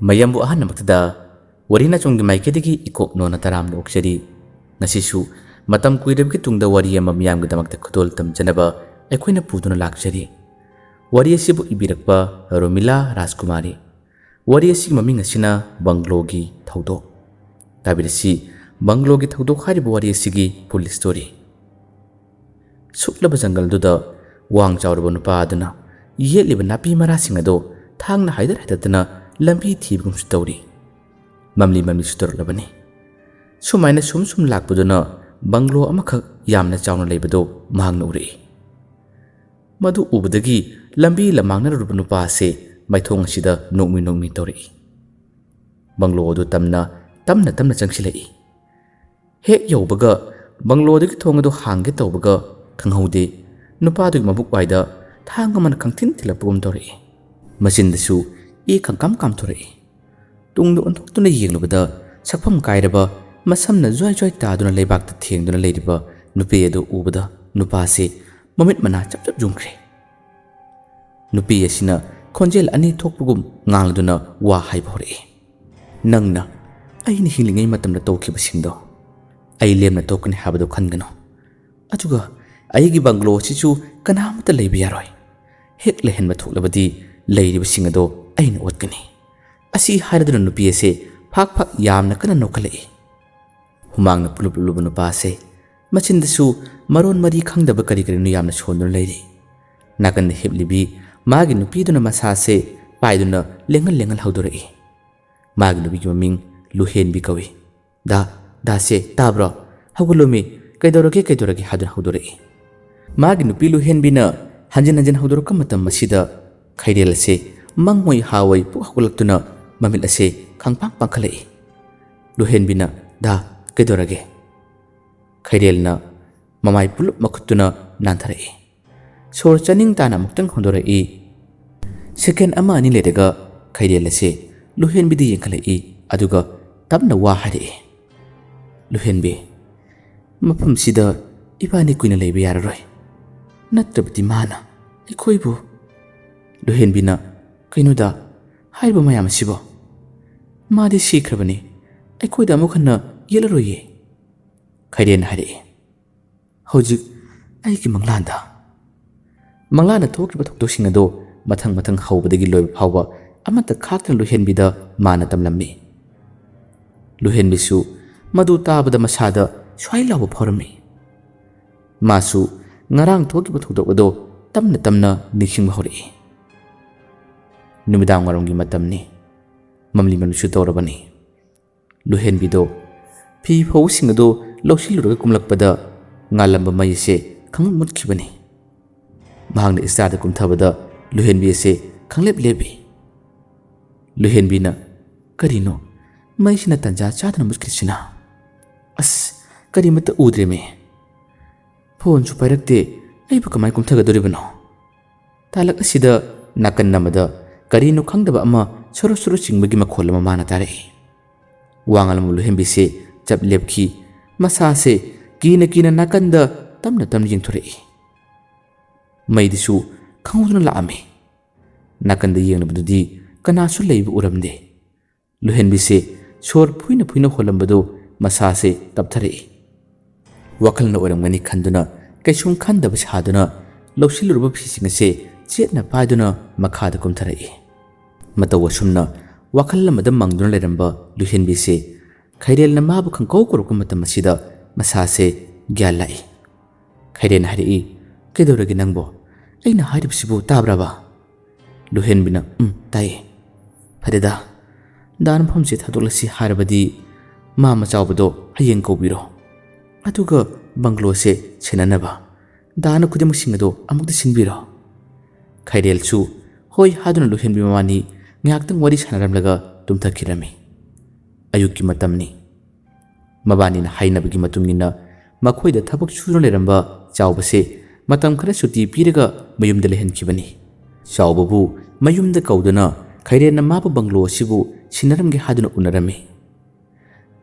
mayambu ahan namaktada warina chunggi maikidigi ikok nona taram lokshari nasisu matam kuirabki tungda wari ama miyamgidamakta khudol tamjanaba aikoina puduna lakshari wari asibu ibirakpa Romila Rajkumari wari asi maming asina Banglogi thaudo tabirasi Banglogi thaudo khariba wari asigi full story suklaba jangal duda wang chawraba nupa aduna yeliba napi marasing ado thangna haidar hadatana lambi thibgum story mamli sutor labani sumaina sum lakpuduna banglo amakha yamna chawna leibado mahangna uri madu ubadagi lambi lamangna rubanu pa se maithong sida nokmi tori banglo du tamna changsilai hek yobaga banglo dagi thongado hangge tawbaga thanghaude nupa du mabuk waida thanga man kangthin tilapum tori machine dasu e kam tori tungdu onthoktuna yenglubada sakpham kairaba masamna joy taduna leibakta thengduna leiriba nupi adu ubada nupa se momit mana chap jungkre nupi asina khonjel ani thokpugum ngangduna wa haibore nangna aini hilingai matamna tokhiba singdo ai lemna tokni habado khangano ajuga aigi banglo sichu kanamata leibi yaroi hek lehen ma thoklabadi leiriba singado aina otkani asi haraduna nupi ase phak yamna kana nokalai humangna pulup nupa ase machindasu maron mari khangdaba kari nu yamna sonduna leiri nakan heblibi magi nupi duna masa se paiduna lengal haudorai magi nupi gi maming luhen bi kawi da se tabro hagulumi kaidorage haduna haudorai magi nupi luhen bina hanjin haudoraka matam masida khairel se mangmoi hawai pu hagulaktuna mamil ase khangpang pangkhalai luhen bina da kaidorage khairelna mamai pulup makhutuna nantarai sor chaning tana muktang hondorai second ama ani ledega khairel ase luhen bidi yengkhalai aduga tabna wa hari luhen bi mapam sida ibani kuina leibe yararoi natrabti mana ikoibu luhen bina kainuda haiba mayam sibo madi sikrabani aikoida mukhanna yelaroye khairel hari hojik aiki manglana thokriba thokdosing ado mathang haubadagi loiba phawba amata khakna luhen bida mana tamlammi luhen bisu madu tabada masada swailawa phorami masu ngarang thokriba thokdokado tamna nixing hori numidang waronggi matamni mamli manusu tawrabani luhen bido phi phau singado lawsilurga kumlakpada ngalamba mayse khang mutkhibani mahangna istada kumthabada luhen bi ase khanglep lebi luhen bina karino maisina tanja chadna muskilsina as karimata udre me phone chu pairakte aiba kamai kumthagadoribano talak asida nakan namada karino khangdaba ama soro singbagi makhol ama mana tare wangal mu luhen bi se chap lepki masa se kina nakanda tamna jingthore maidisu khanguduna laame nakanda yengnabdudi kanasu leibu uramde luhen bi se sor phuina holambado masa se tapthare wakhalna oramgani khanduna kaisung khandaba saduna lawsilurba phising se chetna paiduna makhada kumthare matawasumna wakhallamada mangduna leramba luhen bi se khairelna mabu khangkau korokam matam asida masa se gyalai khairen hari kedoragi nangbo aina haribsibu tabraba luhen bina tai farida dan phamse thadolasi harabadi mama chawbado hayeng kobiro atuga banglo se chenanaba dana kudem singado amukta sinbiro khairel chu hoi haduna luhen bi mani ngaktang wari sanaramlaga tumthakirami ayukki matamni mabani na hainabagi matungina makhoida thabak churo leramba chawbase matam khara suti piraga mayumda lehenkibani chawbabu mayumda kaudana khairena mabu banglo sibu sinaramge haduna unarami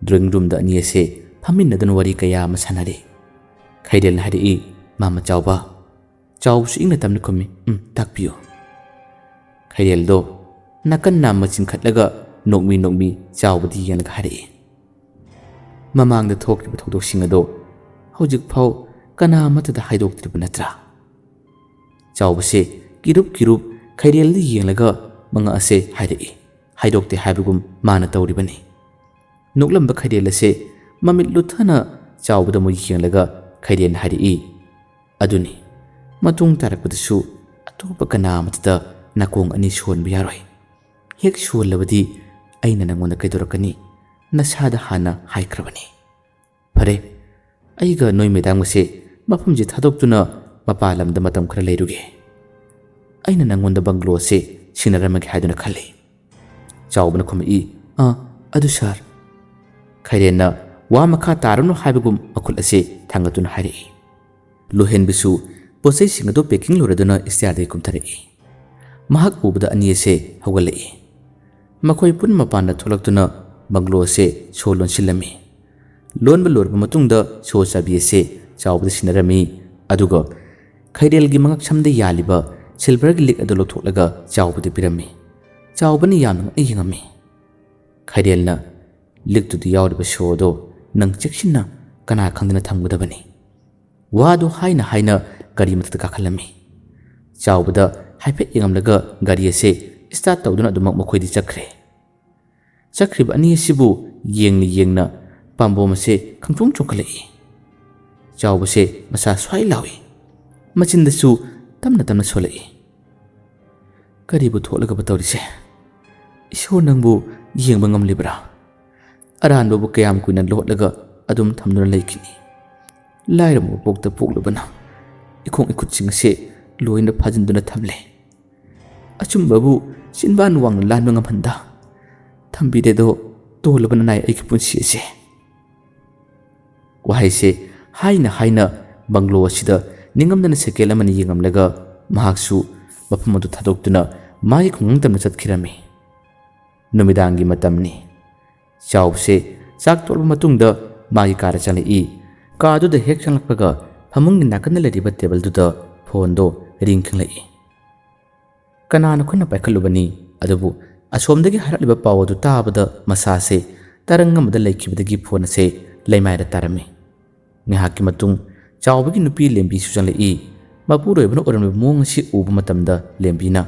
drawing room da niese phaminnadan wari kaya masanare khairel hari mama chawba chawsu ingna tamni khomi takpiyo khairel do nakan nam machin khatlaga ꯅꯣꯛꯃꯤ ꯆꯥꯎꯕꯗꯤ ꯌꯦꯡꯂꯒ ꯍꯥꯏꯔꯛꯏ ꯃꯃꯥꯡꯗ ꯊꯣꯛꯈꯤꯕ ꯊꯧꯗꯣꯛꯁꯤꯡ ꯑꯗꯣ ꯍꯧꯖꯤꯛꯐꯥꯎ ꯀꯅꯥ ꯑꯃꯠꯇꯗ ꯍꯥꯏꯗꯣꯛꯇ꯭ꯔꯤꯕ ꯅꯠꯇ꯭ꯔꯥ ꯆꯥꯎꯕꯁꯦ ꯀꯤꯔꯨꯞ ꯈꯩꯔꯦꯜꯗ ꯌꯦꯡꯂꯒ ꯃꯉꯛꯑꯁꯦ ꯍꯥꯏꯔꯛꯏ ꯍꯥꯏꯗꯣꯛꯇꯦ ꯍꯥꯏꯕꯒꯨꯝ ꯃꯥꯅ ꯇꯧꯔꯤꯕꯅꯤ ꯅꯣꯛꯂꯝꯕ ꯈꯩꯔꯦꯜ ꯑꯁꯦ ꯃꯃꯤꯠ ꯂꯨꯊꯅ ꯆꯥꯎꯕꯗ ꯑꯃꯨꯛ ꯌꯦꯡꯂꯒ ꯈꯩꯔꯦꯜ ꯍꯥꯏꯔꯛꯏ ꯑꯗꯨꯅꯤ ꯃꯇꯨꯡ ꯇꯥꯔꯛꯄꯗꯁꯨ ꯑꯇꯣꯞꯄ ꯀꯅꯥ ꯑꯃꯠꯇꯗ ꯅꯥꯀꯣꯡ ꯑꯅꯤ ꯁꯣꯟꯕ ꯌꯥꯔꯣꯏ ꯍꯦꯛ ꯁꯣꯜꯂꯕꯗꯤ ꯑꯩꯅ ꯅꯪꯉꯣꯟꯗ ꯀꯩꯗꯧꯔꯛꯀꯅꯤ ꯅꯁꯥꯗ ꯍꯥꯟꯅ ꯍꯥꯏꯈ꯭ꯔꯕꯅꯤ ꯐꯔꯦ ꯑꯩꯒ ꯅꯣꯏ ꯃꯦꯗꯥꯝꯒꯁꯦ ꯃꯐꯝꯁꯦ ꯊꯥꯗꯣꯛꯇꯨꯅ ꯃꯄꯥꯟ ꯂꯝꯗ ꯃꯇꯝ ꯈꯔ ꯂꯩꯔꯨꯒꯦ ꯑꯩꯅ ꯅꯪꯉꯣꯟꯗ ꯕꯪꯒ꯭ꯂꯣ ꯑꯁꯦ ꯁꯤꯟꯅꯔꯝꯃꯒꯦ ꯍꯥꯏꯗꯨꯅ ꯈꯜꯂꯤ ꯆꯥꯎꯕꯅ ꯈꯨꯝꯃꯛꯏ ꯑꯗꯨ ꯁꯥꯔ ꯈꯩꯔꯦꯟꯅ ꯋꯥ ꯃꯈꯥ ꯇꯥꯔꯅꯨ ꯍꯥꯏꯕꯒꯨꯝ ꯃꯈꯨꯠ ꯑꯁꯦ ꯊꯥꯡꯒꯠꯇꯨꯅ ꯍꯥꯏꯔꯛꯏ ꯂꯨꯍꯦꯟꯕꯤꯁꯨ ꯄꯣꯠꯆꯩꯁꯤꯡ ꯑꯗꯨ ꯄꯦꯀꯤꯡ ꯂꯣꯏꯔꯗꯨꯅ ꯏꯁꯇꯤꯌꯥꯔꯗꯒꯤ ꯀꯨꯝꯊꯔꯛꯏ ꯃꯍꯥꯛ ꯎꯕꯗ ꯑꯅꯤ ꯑꯁꯦ ꯍꯧꯒꯠꯂꯛꯏ ꯃꯈꯣꯏ ꯄꯨꯟꯅ ꯃꯄꯥꯟꯗ ꯊꯣꯛꯂꯛꯇꯨꯅ ꯕꯪꯒ꯭ꯂꯣ ꯑꯁꯦ ꯁꯣ ꯂꯣꯟꯁꯤꯜꯂꯝꯃꯤ ꯂꯣꯟꯕ ꯂꯣꯏꯔꯕ ꯃꯇꯨꯡꯗ ꯁꯣ ꯆꯥꯕꯤ ꯑꯁꯦ ꯆꯥꯎꯕꯗ ꯁꯤꯟꯅꯔꯝꯃꯤ ꯑꯗꯨꯒ ꯈꯩꯔꯦꯜꯒꯤ ꯃꯉꯛꯁꯝꯗ ꯌꯥꯜꯂꯤꯕ ꯁꯤꯜꯚꯔꯒꯤ ꯂꯤꯛ ꯑꯗꯨ ꯂꯧꯊꯣꯛꯂꯒ ꯆꯥꯎꯕꯗ ꯄꯤꯔꯝꯃꯤ ꯆꯥꯎꯕꯅ ꯌꯥꯝꯅ ꯉꯛꯅ ꯌꯦꯡꯉꯝꯃꯤ ꯈꯩꯔꯦꯜꯅ ꯂꯤꯛꯇꯨꯗ ꯌꯥꯎꯔꯤꯕ ꯁꯣ ꯑꯗꯣ ꯅꯪ ꯆꯦꯛꯁꯤꯟꯅ ꯀꯅꯥ ꯈꯪꯗꯅ ꯊꯝꯒꯗꯕꯅꯤ ꯋꯥꯗꯨ ꯍꯥꯏꯅ ꯒꯥꯔꯤ ꯃꯊꯛꯇ ꯀꯥꯈꯠꯂꯝꯃꯤ ꯆꯥꯎꯕꯗ ꯍꯥꯏꯐꯦꯠ ꯌꯦꯡꯉꯝꯂꯒ ꯒꯥꯔꯤ ꯑꯁꯦ ꯁ꯭ꯇꯥꯔꯠ ꯇꯧꯗꯨꯅ ꯑꯗꯨꯃꯛ ꯃꯈꯣꯏꯗꯤ ꯆꯠꯈ꯭ꯔꯤꯕ ꯑꯅꯤ ꯑꯁꯤꯕꯨ ꯌꯦꯡꯅ ꯄꯥꯝꯕꯣꯝ ꯑꯁꯦ ꯈꯪꯆꯣꯡ ꯆꯣꯡꯈꯠꯂꯛꯏ ꯆꯥꯎꯕꯁꯦ ꯃꯁꯥ ꯁ꯭ꯋꯥꯏ ꯂꯥꯎꯏ ꯃꯆꯤꯟꯗꯁꯨ ꯇꯞꯅ ꯁꯣꯜꯂꯛꯏ ꯀꯔꯤꯕꯨ ꯊꯣꯛꯂꯒꯕ ꯇꯧꯔꯤꯁꯦ ꯏꯁꯣꯔ ꯅꯪꯕꯨ ꯌꯦꯡꯕ ꯉꯝꯂꯤꯕ꯭ꯔꯥ ꯑꯔꯥꯟꯕꯕꯨ ꯀꯌꯥꯝ ꯀꯨꯏꯅ ꯂꯣꯠꯂꯒ ꯑꯗꯨꯝ ꯊꯝꯗꯨꯅ ꯂꯩꯈꯤꯅꯤ ꯂꯥꯏꯔꯕ ꯃꯄꯣꯛꯇ ꯄꯣꯛꯂꯨꯕꯅ ꯏꯈꯣꯡ ꯏꯈꯨꯠꯁꯤꯡ ꯑꯁꯦ ꯂꯣꯏꯅ ꯐꯥꯖꯤꯟꯗꯨꯅ ꯊꯝꯂꯦ ꯑꯆꯨꯝꯕꯕꯨ ꯆꯤꯟꯕꯥꯟ ꯋꯥꯡꯅ ꯂꯥꯟꯕ ꯉꯝꯍꯟꯗ ꯊꯝꯕꯤꯔꯦꯗꯣ ꯇꯣꯜꯂꯕ ꯅꯅꯥꯏ ꯑꯩꯒꯤ ꯄꯨꯟꯁꯤ ꯑꯁꯦ ꯋꯥꯍꯩꯁꯦ ꯍꯥꯏꯅ ꯕꯪꯒ꯭ꯂꯣ ꯑꯁꯤꯗ ꯅꯤꯡꯉꯝꯗꯅ ꯁꯦꯀꯦꯟ ꯑꯃꯅꯤ ꯌꯦꯡꯉꯝꯂꯒ ꯃꯍꯥꯛꯁꯨ ꯃꯐꯝ ꯑꯗꯨ ꯊꯥꯗꯣꯛꯇꯨꯅ ꯃꯥꯒꯤ ꯈꯨꯡꯒꯪ ꯇꯝꯅ ꯆꯠꯈꯤꯔꯝꯃꯤ ꯅꯨꯃꯤꯗꯥꯡꯒꯤ ꯃꯇꯝꯅꯤ ꯆꯥꯎꯕꯁꯦ ꯆꯥꯛ ꯇꯣꯛꯂꯕ ꯃꯇꯨꯡꯗ ꯃꯥꯒꯤ ꯀꯥꯗ ꯆꯪꯂꯛꯏ ꯀꯥꯗꯨꯗ ꯍꯦꯛ ꯆꯪꯂꯛꯄꯒ ꯐꯃꯨꯡꯒꯤ ꯅꯥꯀꯟꯗ ꯂꯩꯔꯤꯕ ꯇꯦꯕꯜꯗꯨꯗ ꯐꯣꯟꯗꯣ ꯔꯤꯡ ꯈꯤꯡꯂꯛꯏ ꯀꯅꯥꯅ ꯈꯨꯠꯅ ꯄꯥꯏꯈꯠꯂꯨꯕꯅꯤ ꯑꯗꯨꯕꯨ ꯑꯁꯣꯝꯗꯒꯤ ꯍꯥꯏꯔꯛꯂꯤꯕ ꯄꯥꯎ ꯑꯗꯨ ꯇꯥꯕꯗ ꯃꯁꯥꯁꯦ ꯇꯔꯪ ꯑꯃꯗ ꯂꯩꯈꯤꯕꯗꯒꯤ ꯐꯣꯟ ꯑꯁꯦ ꯂꯩꯃꯥꯏꯗ ꯇꯥꯔꯝꯃꯤ ꯉꯥꯏꯍꯥꯛꯀꯤ ꯃꯇꯨꯡ ꯆꯥꯎꯕꯒꯤ ꯅꯨꯄꯤ ꯂꯦꯝꯕꯤꯁꯨ ꯆꯪꯂꯛꯏ ꯃꯄꯨꯔꯣꯏꯕꯅ ꯑꯣꯏꯔꯝꯂꯤꯕ ꯃꯑꯣꯡ ꯑꯁꯤ ꯎꯕ ꯃꯇꯝꯗ ꯂꯦꯝꯕꯤꯅ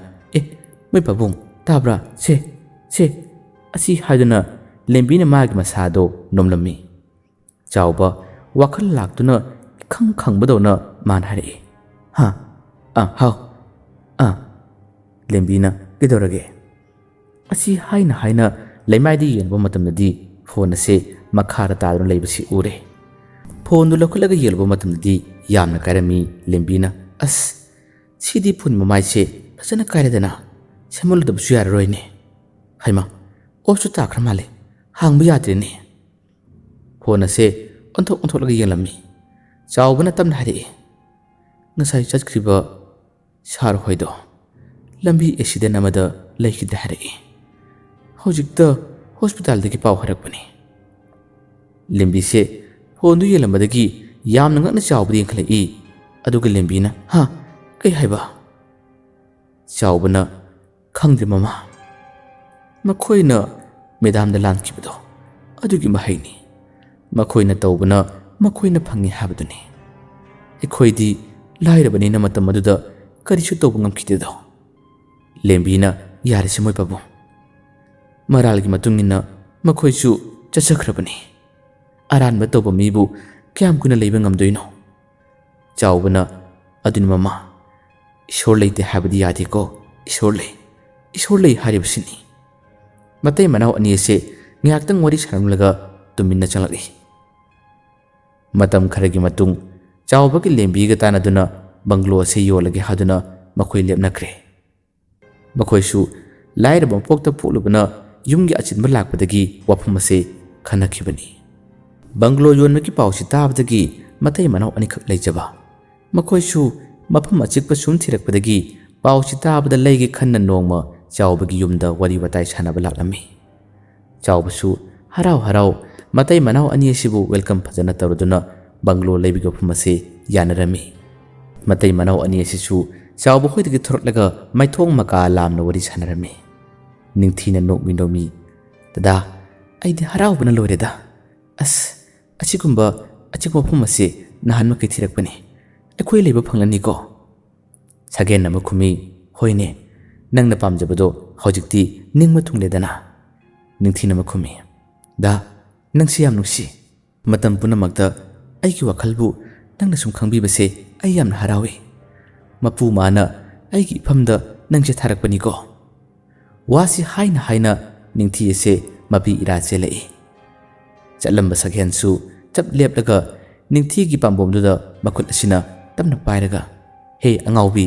ꯃꯣꯏ ꯄꯥꯕꯨꯡ ꯇꯥꯕ꯭ꯔꯥ ꯁꯦ ꯑꯁꯤ ꯍꯥꯏꯗꯨꯅ ꯂꯦꯝꯕꯤꯅ ꯃꯥꯒꯤ ꯃꯁꯥꯗꯣ ꯅꯣꯝꯂꯝꯃꯤ ꯆꯥꯎꯕ ꯋꯥꯈꯜ ꯂꯥꯛꯇꯨꯅ ꯏꯈꯪ ꯈꯪꯕꯗꯧꯅ ꯃꯥꯅ ꯍꯥꯏꯔꯛꯏ ꯍꯥꯎ ꯂꯦꯝꯕꯤꯅ ꯀꯩꯗꯧꯔꯒꯦ ꯑꯁꯤ ꯍꯥꯏꯅ ꯂꯩꯃꯥꯏꯗ ꯌꯦꯡꯕ ꯃꯇꯝꯗꯗꯤ ꯐꯣꯟ ꯑꯁꯦ ꯃꯈꯥꯗ ꯇꯥꯗꯨꯅ ꯂꯩꯕꯁꯤ ꯎꯔꯦ ꯐꯣꯟꯗꯨ ꯂꯧꯈꯠꯂꯒ ꯌꯦꯡꯂꯨꯕ ꯃꯇꯝꯗꯗꯤ ꯌꯥꯝꯅ ꯀꯥꯏꯔꯝꯃꯤ ꯂꯦꯝꯕꯤꯅ ꯁꯤꯗꯤ ꯐꯣꯟ ꯃꯃꯥꯏꯁꯦ ꯐꯖꯅ ꯀꯥꯏꯔꯗꯅ ꯁꯦꯝꯍꯜꯂꯨꯗꯕꯁꯨ ꯌꯥꯔꯔꯣꯏꯅꯦ ꯍꯩꯃꯥ ꯑꯣꯐꯁꯨ ꯇꯥꯈ꯭ꯔ ꯃꯥꯜꯂꯦ ꯍꯥꯡꯕ ꯌꯥꯗ꯭ꯔꯦꯅꯦ ꯐꯣꯟ ꯑꯁꯦ ꯑꯣꯟꯊꯣꯛꯂꯒ ꯌꯦꯡꯂꯝꯃꯤ ꯆꯥꯎꯕꯅ ꯇꯞꯅ ꯍꯥꯏꯔꯛꯏ ꯉꯁꯥꯏ ꯆꯠꯈ꯭ꯔꯤꯕ ꯁꯥꯔ ꯍꯣꯏꯗꯣ ꯂꯝꯕꯤ ꯑꯦꯛꯁꯤꯗꯦꯟ ꯑꯃꯗ ꯂꯩꯈꯤꯗꯦ ꯍꯥꯏꯔꯛꯏ ꯍꯧꯖꯤꯛꯇ ꯍꯣꯁꯄꯤꯇꯥꯜꯗꯒꯤ ꯄꯥꯎ ꯍꯥꯏꯔꯛꯄꯅꯤ ꯂꯦꯝꯕꯤꯁꯦ ꯐꯣꯟꯗꯨ ꯌꯦꯡꯂꯝꯕꯗꯒꯤ ꯌꯥꯝꯅ ꯉꯛꯅ ꯆꯥꯎꯕꯗ ꯌꯦꯡꯈꯠꯂꯛꯏ ꯑꯗꯨꯒ ꯂꯦꯝꯕꯤꯅ ꯀꯩ ꯍꯥꯏꯕ ꯆꯥꯎꯕꯅ ꯈꯪꯗꯦ ꯃꯃꯥ ꯃꯈꯣꯏꯅ ꯃꯦꯗꯥꯝꯗ ꯂꯥꯟꯈꯤꯕꯗꯣ ꯑꯗꯨꯒꯤ ꯃꯍꯩꯅꯤ ꯃꯈꯣꯏꯅ ꯇꯧꯕꯅ ꯃꯈꯣꯏꯅ ꯐꯪꯉꯤ ꯍꯥꯏꯕꯗꯨꯅꯤ ꯑꯩꯈꯣꯏꯗꯤ ꯂꯥꯏꯔꯕꯅꯤꯅ ꯃꯇꯝ ꯑꯗꯨꯗ ꯀꯔꯤꯁꯨ ꯇꯧꯕ ꯉꯝꯈꯤꯗꯦꯗꯣ ꯂꯦꯝꯕꯤꯅ ꯌꯥꯔꯤꯁꯦ ꯃꯣꯏ ꯄꯥꯕꯨꯡ ꯃꯔꯥꯜꯒꯤ ꯃꯇꯨꯡ ꯏꯟꯅ ꯃꯈꯣꯏꯁꯨ ꯆꯠꯆꯈ꯭ꯔꯕꯅꯤ ꯑꯔꯥꯟꯕ ꯇꯧꯕ ꯃꯤꯕꯨ ꯀꯌꯥꯝ ꯀꯨꯏꯅ ꯂꯩꯕ ꯉꯝꯗꯣꯏꯅꯣ ꯆꯥꯎꯕꯅ ꯑꯗꯨꯅꯤ ꯃꯃꯥ ꯏꯁꯣꯔ ꯂꯩꯇꯦ ꯍꯥꯏꯕꯗꯤ ꯌꯥꯗꯦꯀꯣ ꯏꯁꯣꯔ ꯂꯩ ꯍꯥꯏꯔꯤꯕꯁꯤꯅꯤ ꯃꯇꯩ ꯃꯅꯥꯎ ꯑꯅꯤ ꯑꯁꯦ ꯉꯥꯏꯍꯥꯛꯇꯪ ꯋꯥꯔꯤ ꯁꯥꯟꯅꯔꯝꯂꯒ ꯇꯨꯃꯤꯟꯅ ꯆꯪꯂꯛꯏ ꯃꯇꯝ ꯈꯔꯒꯤ ꯃꯇꯨꯡ ꯆꯥꯎꯕꯒꯤ ꯂꯦꯝꯕꯤꯒ ꯇꯥꯟꯅꯗꯨꯅ ꯕꯪꯒ꯭ꯂꯣ ꯑꯁꯤ ꯌꯣꯜꯂꯒꯦ ꯍꯥꯏꯗꯨꯅ ꯃꯈꯣꯏ ꯂꯦꯞꯅꯈ꯭ꯔꯦ ꯃꯈꯣꯏꯁꯨ ꯂꯥꯏꯔꯕ ꯃꯄꯣꯛꯇ ꯄꯣꯛꯂꯨꯕꯅ ꯌꯨꯝꯒꯤ ꯑꯆꯤꯟꯕ ꯂꯥꯛꯄꯗꯒꯤ ꯋꯥꯐꯝ ꯑꯁꯤ ꯈꯟꯅꯈꯤꯕꯅꯤ ꯕꯪꯒ꯭ꯂꯣ ꯌꯣꯟꯕꯒꯤ ꯄꯥꯎꯁꯤ ꯇꯥꯕꯗꯒꯤ ꯃꯇꯩ ꯃꯅꯥꯎ ꯑꯅꯤꯈꯛ ꯂꯩꯖꯕ ꯃꯈꯣꯏꯁꯨ ꯃꯐꯝ ꯑꯆꯤꯛꯄ ꯁꯨꯝ ꯊꯤꯔꯛꯄꯗꯒꯤ ꯄꯥꯎꯁꯤ ꯇꯥꯕꯗ ꯂꯩꯒꯦ खन्ना नोंमा चावबगी युमदा वरी वताई सानबा लाक्लम्मी चावबसु हराव हराव मताई मनाव अनि असिबु वेलकम फजना तरुदुना बंगलो लेबिगो फुमसे यानरमी मताई मनाव अनि असिसु चावबो खोइदगी थोरलगा माइथोंग मका लामना वरी सानरमी निंगथीना नोकमी ꯗꯗꯥ ꯑꯩꯗꯤ ꯍꯔꯥꯎꯕꯅ ꯂꯣꯏꯔꯦꯗ ꯑꯁ ꯑꯁꯤꯒꯨꯝꯕ ꯑꯆꯤꯛꯄ ꯃꯐꯝ ꯑꯁꯤ ꯅꯍꯥꯟꯃꯛꯀꯤ ꯊꯤꯔꯛꯄꯅꯤ ꯑꯩꯈꯣꯏ ꯂꯩꯕ ꯐꯪꯂꯅꯤꯀꯣ ꯁꯒꯦꯟ ꯑꯃ ꯈꯨꯝꯃꯤ ꯍꯣꯏꯅꯦ ꯅꯪꯅ ꯄꯥꯝꯖꯕꯗꯣ ꯍꯧꯖꯤꯛꯇꯤ ꯅꯤꯡꯕ ꯊꯨꯡꯂꯦꯗꯅ ꯅꯤꯡꯊꯤꯅ ꯑꯃ ꯈꯨꯝꯃꯤ ꯗꯥ ꯅꯪꯁꯤ ꯌꯥꯝ ꯅꯨꯡꯁꯤ ꯃꯇꯝ ꯄꯨꯝꯅꯃꯛꯇ ꯑꯩꯒꯤ ꯋꯥꯈꯜꯕꯨ ꯅꯪꯅ ꯁꯨꯝ ꯈꯪꯕꯤꯕꯁꯦ ꯑꯩ ꯌꯥꯝꯅ ꯍꯔꯥꯎꯏ ꯃꯄꯨ ꯃꯥꯅ ꯑꯩꯒꯤ ꯏꯐꯝꯗ ꯅꯪꯁꯦ ꯊꯥꯔꯛꯄꯅꯤꯀꯣ ꯋꯥꯁꯤ ꯍꯥꯏꯅ ꯍꯥꯏꯅ ꯅꯤꯡꯊꯤ ꯑꯁꯦ ꯃꯄꯤ ꯏꯔꯥ ꯆꯦꯜꯂꯛꯏ ꯆꯠꯂꯝꯕ ꯁꯒꯦꯟꯁꯨ ꯆꯞ ꯂꯦꯞꯂꯒ ꯅꯤꯡꯊꯤꯒꯤ ꯄꯥꯝꯕꯣꯝꯗꯨꯗ ꯃꯈꯨꯠ ꯑꯁꯤꯅ ꯇꯞꯅ ꯄꯥꯏꯔꯒ ꯍꯦ ꯑꯉꯥꯎꯕꯤ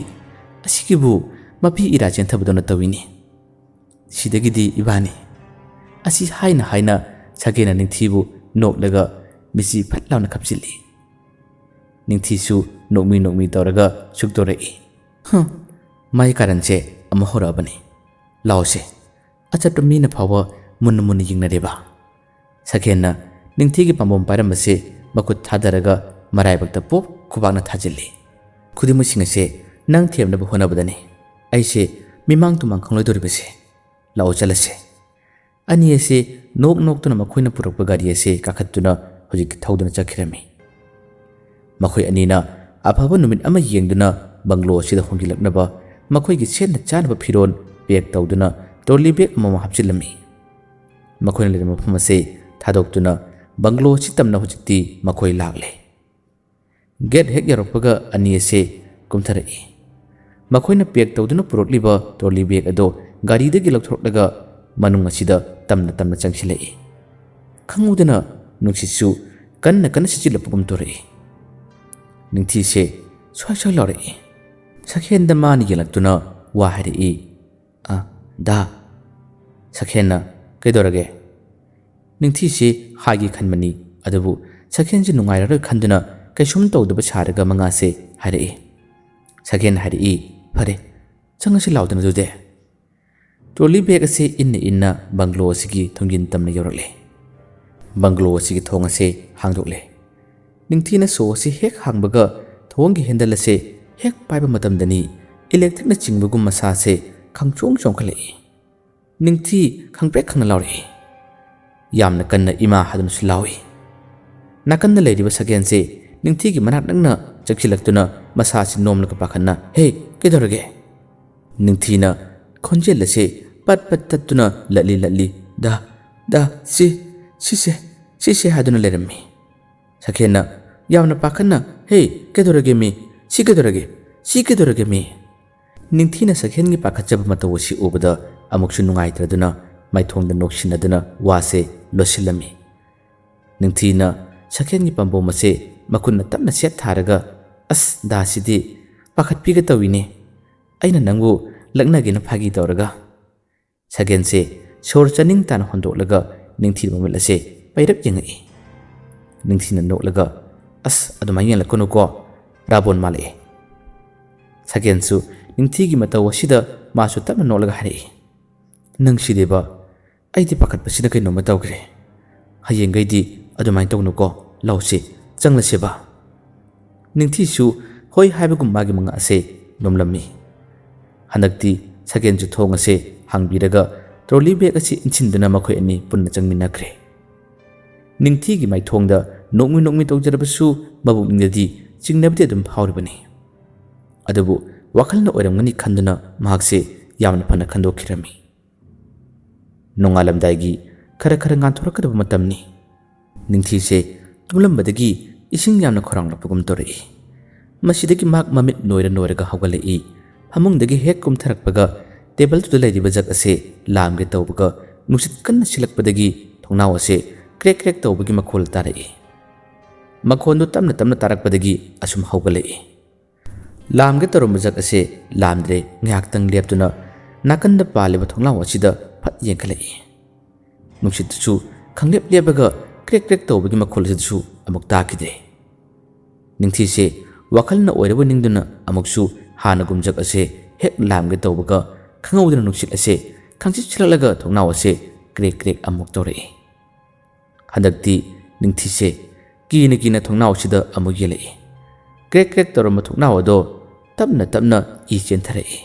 ꯑꯁꯤꯒꯤꯕꯨ ꯃꯄꯤ ꯏꯔꯥ ꯆꯦꯟꯊꯕꯗꯧꯅ ꯇꯧꯏꯅꯤ ꯁꯤꯗꯒꯤꯗꯤ ꯏꯕꯥꯅꯤ ꯑꯁꯤ ꯍꯥꯏꯅ ꯍꯥꯏꯅ ꯁꯒꯦꯟꯅ ꯅꯤꯡꯊꯤꯕꯨ ꯅꯣꯛꯂꯒ ꯃꯤꯆꯤ ꯐꯠ ꯂꯥꯎꯅ ꯈꯞꯆꯤꯜꯂꯤ ꯅꯤꯡꯊꯤꯁꯨ ꯅꯣꯛꯃꯤ ꯇꯧꯔꯒ ꯁꯨꯛꯇꯣꯔꯛꯏ ꯃꯥꯏ ꯀꯥꯔꯟꯁꯦ ꯑꯃ ꯍꯧꯔꯛꯑꯕꯅꯤ ꯂꯥꯎꯁꯦ ꯑꯆꯠꯄ ꯃꯤꯅ ꯐꯥꯎꯕ ꯃꯨꯟꯅ ꯃꯨꯟꯅ ꯌꯦꯡꯅꯔꯦꯕ ꯁꯒꯦꯟꯅ ꯅꯤꯡꯊꯤꯒꯤ ꯄꯥꯝꯕꯣꯝ ꯄꯥꯏꯔꯝꯕꯁꯦ ꯃꯈꯨꯠ ꯊꯥꯗꯔꯒ ꯃꯔꯥꯏꯕꯛꯇ ꯄꯣꯞ ꯈꯨꯕꯥꯛꯅ ꯊꯥꯖꯤꯜꯂꯤ ꯈꯨꯗꯤꯡꯃꯛꯁꯤꯡ ꯑꯁꯦ ꯅꯪ ꯊꯦꯝꯅꯕ ꯍꯣꯠꯅꯕꯗꯅꯤ ꯑꯩꯁꯦ ꯃꯤꯃꯥꯡ ꯇꯨꯃꯥꯡ ꯈꯪꯂꯣꯏꯗꯣꯔꯤꯕꯁꯦ ꯂꯥꯛꯑꯣ ꯆꯠꯂꯁꯦ ꯑꯅꯤ ꯑꯁꯤ ꯅꯣꯛꯇꯨꯅ ꯃꯈꯣꯏꯅ ꯄꯨꯔꯛꯄ ꯒꯥꯔꯤ ꯑꯁꯤ ꯀꯥꯈꯠꯇꯨꯅ ꯍꯧꯖꯤꯛ ꯊꯧꯗꯨꯅ ꯆꯠꯈꯤꯔꯝꯃꯤ ꯃꯈꯣꯏ ꯑꯅꯤꯅ ꯑꯐꯕ ꯅꯨꯃꯤꯠ ꯑꯃ ꯌꯦꯡꯗꯨꯅ ꯕꯪꯒ꯭ꯂꯣ ꯑꯁꯤꯗ ꯍꯣꯡꯖꯤꯜꯂꯛꯅꯕ ꯃꯈꯣꯏꯒꯤ ꯁꯦꯠꯅ ꯆꯥꯅꯕ ꯐꯤꯔꯣꯜ ꯄꯦꯛ ꯇꯧꯗꯨꯅ ꯇ꯭ꯔꯣꯂꯤ ꯕꯦꯒ ꯑꯃꯃꯝ ꯍꯥꯞꯆꯤꯜꯂꯝꯃꯤ ꯃꯈꯣꯏꯅ ꯂꯩꯔꯝꯕ ꯃꯐꯝ ꯑꯁꯤ ꯊꯥꯗꯣꯛꯇꯨꯅ ꯕꯪꯒ꯭ꯂꯣ ꯑꯁꯤ ꯇꯝꯅ ꯍꯧꯖꯤꯛꯇꯤ ꯃꯈꯣꯏ ꯂꯥꯛꯂꯦ ꯒꯦꯠ ꯍꯦꯛ ꯌꯧꯔꯛꯄꯒ ꯑꯅꯤ ꯑꯁꯤ ꯀꯨꯝꯊꯔꯛꯏ ꯃꯈꯣꯏꯅ ꯄꯦꯛ ꯇꯧꯗꯨꯅ ꯄꯨꯔꯛꯂꯤꯕ ꯇ꯭ꯔꯣꯂꯤ ꯕꯦꯒ ꯑꯗꯣ ꯒꯥꯔꯤꯗꯒꯤ ꯂꯧꯊꯣꯛꯂꯒ ꯃꯅꯨꯡ ꯑꯁꯤꯗ ꯇꯝꯅ ꯆꯪꯁꯤꯜꯂꯛꯏ ꯈꯪꯍꯧꯗꯅ ꯅꯨꯡꯁꯤꯠꯁꯨ ꯀꯟꯅ ꯁꯤꯠꯆꯤꯜꯂꯛꯄꯒꯨꯝ ꯇꯧꯔꯛꯏ ꯅꯤꯡꯊꯤꯁꯦ ꯁ꯭ꯋꯥꯏ ꯂꯥꯎꯔꯛꯏ ꯁꯈꯦꯟꯗ ꯃꯥꯅ ꯌꯦꯡꯂꯛꯇꯨꯅ ꯋꯥ ꯍꯥꯏꯔꯛꯏ ꯗꯥ ꯁꯈꯦꯟꯅ ꯀꯩꯗꯧꯔꯒꯦ ꯅꯤꯡꯊꯤꯁꯤ ꯍꯥꯏꯒꯦ ꯈꯟꯕꯅꯤ ꯑꯗꯨꯕꯨ ꯁꯈꯦꯟꯁꯤ ꯅꯨꯡꯉꯥꯏꯔꯔꯣꯏ ꯈꯟꯗꯨꯅ ꯀꯩꯁꯨꯝ ꯇꯧꯗꯕ ꯁꯥꯔꯒ ꯃꯉꯥꯁꯦ ꯍꯥꯏꯔꯛꯏ ꯁꯒꯦꯟ ꯍꯥꯏꯔꯛꯏ ꯐꯔꯦ ꯆꯪꯉꯁꯤ ꯂꯥꯎꯗꯅ ꯑꯗꯨꯗꯤ ꯇ꯭ꯔꯣꯂꯤ ꯕꯦꯒ ꯑꯁꯤ ꯏꯟꯅ ꯕꯪꯒ꯭ꯂꯣ ꯑꯁꯤꯒꯤ ꯊꯣꯡꯖꯤꯟ ꯇꯝꯅ ꯌꯧꯔꯛꯂꯦ ꯕꯪꯒ꯭ꯂꯣ ꯑꯁꯤꯒꯤ ꯊꯣꯡ ꯑꯁꯤ ꯍꯥꯡꯗꯣꯛꯂꯦ ꯅꯤꯡꯊꯤꯅ ꯁꯣ ꯑꯁꯤ ꯍꯦꯛ ꯍꯥꯡꯕꯒ ꯊꯣꯡꯒꯤ ꯍꯦꯟꯗꯜ ꯑꯁꯤ ꯍꯦꯛ ꯄꯥꯏꯕ ꯃꯇꯝꯗꯅꯤ ꯏꯂꯦꯛꯇ꯭ꯔꯤꯛꯅ ꯆꯤꯡꯕꯒꯨꯝ ꯃꯁꯥꯁꯦ ꯈꯪꯆꯣꯡ ꯆꯣꯡꯈꯠꯂꯛꯏ ꯅꯤꯡꯊꯤ ꯈꯪꯄ꯭ꯔꯦꯛ ꯈꯪꯅ ꯂꯥꯎꯔꯛꯏ ꯌꯥꯝꯅ ꯀꯟꯅ ꯏꯃꯥ ꯍꯥꯗꯨꯅꯁꯨ ꯂꯥꯎꯏ ꯅꯥꯀꯟꯗ ꯂꯩꯔꯤꯕ ꯁꯒꯦꯟꯁꯦ ꯅꯤꯡꯊꯤꯒꯤ ꯃꯅꯥꯛ ꯅꯛꯅ ꯆꯪꯁꯤꯜꯂꯛꯇꯨꯅ ꯃꯁꯥꯁꯤ ꯅꯣꯝꯂꯒ ꯄꯥꯈꯠꯅ ꯍꯦ ꯀꯩꯗꯧꯔꯒꯦ ꯅꯤꯡꯊꯤꯅ ꯈꯣꯟꯖꯦꯜ ꯑꯁꯤ ꯄꯠ ꯇꯠꯇꯨꯅ ꯂꯠꯂꯤ ꯗꯥ ꯁꯤꯁꯦ ꯍꯥꯏꯗꯨꯅ ꯂꯩꯔꯝꯃꯤ ꯁꯈꯦꯟꯅ ꯌꯥꯝꯅ ꯄꯥꯈꯠꯅ ꯍꯦ ꯀꯩꯗꯧꯔꯒꯦ ꯃꯤ ꯁꯤ ꯀꯩꯗꯧꯔꯒꯦ ꯃꯤ ꯅꯤꯡꯊꯤꯅ ꯁꯈꯦꯟꯒꯤ ꯄꯥꯈꯠꯆꯕ ꯃꯇꯧ ꯑꯁꯤ ꯎꯕꯗ ꯑꯃꯨꯛꯁꯨ ꯅꯨꯡꯉꯥꯏꯇ꯭ꯔꯗꯨꯅ ꯃꯥꯏꯊꯣꯡꯗ ꯅꯣꯛꯁꯤꯟꯅꯗꯨꯅ ꯋꯥꯁꯦ ꯂꯣꯠꯁꯤꯜꯂꯝꯃꯤ ꯅꯤꯡꯊꯤꯅ ꯁꯈꯦꯟꯒꯤ ꯄꯥꯝꯕꯣꯝ ꯑꯁꯤ ꯃꯈꯨꯠꯅ ꯇꯞꯅ ꯁꯦꯠ ꯊꯥꯔꯒ ꯑꯁ ꯗꯥꯁꯤꯗꯤ ꯄꯥꯈꯠꯄꯤꯒ ꯇꯧꯏꯅꯦ ꯑꯩꯅ ꯅꯪꯕꯨ ꯂꯛꯅꯒꯦꯅ ꯐꯥꯒꯤ ꯇꯧꯔꯒ ꯁꯒꯦꯟꯁꯦ ꯁꯣꯔ ꯆꯥꯅꯤꯡ ꯇꯥꯅ ꯍꯣꯟꯗꯣꯛꯂꯒ ꯅꯤꯡꯊꯤꯕ ꯃꯃꯤꯠ ꯑꯁꯤ ꯄꯩꯔꯞ ꯌꯦꯡꯉꯛꯏ ꯅꯤꯡꯊꯤꯅ ꯅꯣꯛꯂꯒ ꯑꯁ ꯑꯗꯨꯃꯥꯏꯅ ꯌꯦꯡꯂꯛꯀꯅꯨꯀꯣ ꯔꯥꯕꯣꯟ ꯃꯥꯜꯂꯛꯑꯦ ꯁꯒꯦꯟꯁꯨ ꯅꯤꯡꯊꯤꯒꯤ ꯃꯇꯧ ꯑꯁꯤꯗ ꯃꯥꯁꯨ ꯇꯞꯅ ꯅꯣꯛꯂꯒ ꯍꯥꯏꯔꯛꯏ ꯅꯪꯁꯤꯗꯤꯕ ꯑꯩꯗꯤ ꯄꯥꯈꯠꯄꯁꯤꯗ ꯀꯩꯅꯣꯝꯃ ꯇꯧꯈ꯭ꯔꯦ ꯍꯌꯦꯡꯒꯩꯗꯤ ꯑꯗꯨꯃꯥꯏꯅ ꯇꯧꯅꯨꯀꯣ ꯂꯥꯎꯁꯤ ꯆꯪꯂꯁꯦꯕ ꯅꯤꯡꯊꯤꯁꯨ ꯍꯣꯏ ꯍꯥꯏꯕꯒꯨꯝ ꯃꯥꯒꯤ ꯃꯉꯥ ꯑꯁꯤ ꯅꯣꯝꯂꯝꯃꯤ ꯍꯟꯗꯛꯇꯤ ꯁꯒꯦꯟꯁꯨ ꯊꯣꯡ ꯑꯁꯤ ꯍꯥꯡꯕꯤꯔꯒ ꯇ꯭ꯔꯣꯂꯤ ꯕꯦꯒ ꯑꯁꯤ ꯏꯟꯁꯤꯟꯗꯨꯅ ꯃꯈꯣꯏ ꯑꯅꯤ ꯄꯨꯟꯅ ꯆꯪꯃꯤꯟꯅꯈ꯭ꯔꯦ ꯅꯤꯡꯊꯤꯒꯤ ꯃꯥꯏꯊꯣꯡꯗ ꯅꯣꯛꯃꯤ ꯇꯧꯖꯔꯕꯁꯨ ꯃꯕꯨꯛꯅꯤꯡꯗꯗꯤ ꯆꯤꯡꯅꯕꯗꯤ ꯑꯗꯨꯝ ꯐꯥꯎꯔꯤꯕꯅꯤ ꯑꯗꯨꯕꯨ ꯋꯥꯈꯜꯅ ꯑꯣꯏꯔꯝꯒꯅꯤ ꯈꯟꯗꯨꯅ ꯃꯍꯥꯛꯁꯦ ꯌꯥꯝꯅ ꯐꯅ ꯈꯟꯗꯣꯛꯈꯤꯔꯝꯃꯤ ꯅꯣꯡꯉꯥꯜꯂꯝꯗꯥꯏꯒꯤ ꯈꯔ ꯉꯥꯟꯊꯣꯔꯛꯀꯗꯕ ꯃꯇꯝꯅꯤ ꯅꯤꯡꯊꯤꯁꯦ ꯇꯨꯝꯂꯝꯕꯗꯒꯤ ꯏꯁꯤꯡ ꯌꯥꯝꯅ ꯈꯧꯔꯥꯡꯂꯛꯄꯒꯨꯝ ꯇꯧꯔꯛꯏ ꯃꯁꯤꯗꯒꯤ ꯃꯍꯥꯛ ꯃꯃꯤꯠ ꯅꯣꯏꯔꯒ ꯍꯧꯒꯠꯂꯛꯏ ꯐꯃꯨꯡꯗꯒꯤ ꯍꯦꯛ ꯀꯨꯝꯊꯔꯛꯄꯒ ꯇꯦꯕꯜꯗꯨꯗ ꯂꯩꯔꯤꯕ ꯖꯒ ꯑꯁꯤ ꯂꯥꯝꯒꯦ ꯇꯧꯕꯒ ꯅꯨꯡꯁꯤꯠ ꯀꯟꯅ ꯁꯤꯜꯂꯛꯄꯗꯒꯤ ꯊꯣꯡꯅꯥꯎ ꯑꯁꯤ ꯀ꯭ꯔꯦꯛ ꯇꯧꯕꯒꯤ ꯃꯈꯣꯜ ꯇꯥꯔꯛꯏ ꯃꯈꯣꯟꯗꯨ ꯇꯞꯅ ꯇꯥꯔꯛꯄꯗꯒꯤ ꯑꯁꯨꯝ ꯍꯧꯒꯠꯂꯛꯏ ꯂꯥꯝꯒꯦ ꯇꯧꯔꯝꯕ ꯖꯒ ꯑꯁꯤ ꯂꯥꯝꯗ꯭ꯔꯦ ꯉꯥꯏꯍꯥꯛꯇꯪ ꯂꯦꯞꯇꯨꯅ ꯅꯥꯀꯟꯗ ꯄꯥꯜꯂꯤꯕ ꯊꯣꯡꯅꯥꯎ ꯑꯁꯤꯗ ꯐꯠ ꯌꯦꯡꯈꯠꯂꯛꯏ ꯅꯨꯡꯁꯤꯠꯇꯨꯁꯨ ꯈꯪꯂꯦꯞ ꯂꯦꯞꯄꯒ ꯀ꯭ꯔꯦꯛ ꯇꯧꯕꯒꯤ ꯃꯈꯣꯜ ꯑꯁꯤꯗꯁꯨ ꯑꯃꯨꯛ ꯇꯥꯈꯤꯗ꯭ꯔꯦ ꯅꯤꯡꯊꯤꯁꯦ ꯋꯥꯈꯜꯅ ꯑꯣꯏꯔꯕ ꯅꯤꯡꯗꯨꯅ ꯑꯃꯨꯛꯁꯨ ꯍꯥꯟꯅꯒꯨꯝ ꯖꯒ ꯑꯁꯤ ꯍꯦꯛ ꯂꯥꯝꯒꯦ ꯇꯧꯕꯒ ꯈꯪꯍꯧꯗꯅ ꯅꯨꯡꯁꯤꯠ ꯑꯁꯤ ꯈꯪꯁꯤꯠ ꯁꯤꯠꯂꯛꯂꯒ ꯊꯣꯡꯅꯥꯎ ꯑꯁꯤ ꯀ꯭ꯔꯦꯛ ꯑꯃꯨꯛ ꯇꯧꯔꯛꯏ ꯍꯟꯗꯛꯇꯤ ꯅꯤꯡꯊꯤꯁꯦ ꯀꯤꯅ ꯊꯣꯡꯅꯥꯎ ꯑꯁꯤꯗ ꯑꯃꯨꯛ ꯌꯦꯜꯂꯛꯏ ꯀ꯭ꯔꯦꯛ ꯇꯧꯔꯝꯕ ꯊꯣꯡꯅꯥꯎ ꯑꯗꯣ ꯇꯞꯅ ꯏ ꯆꯦꯟꯊꯔꯛꯏ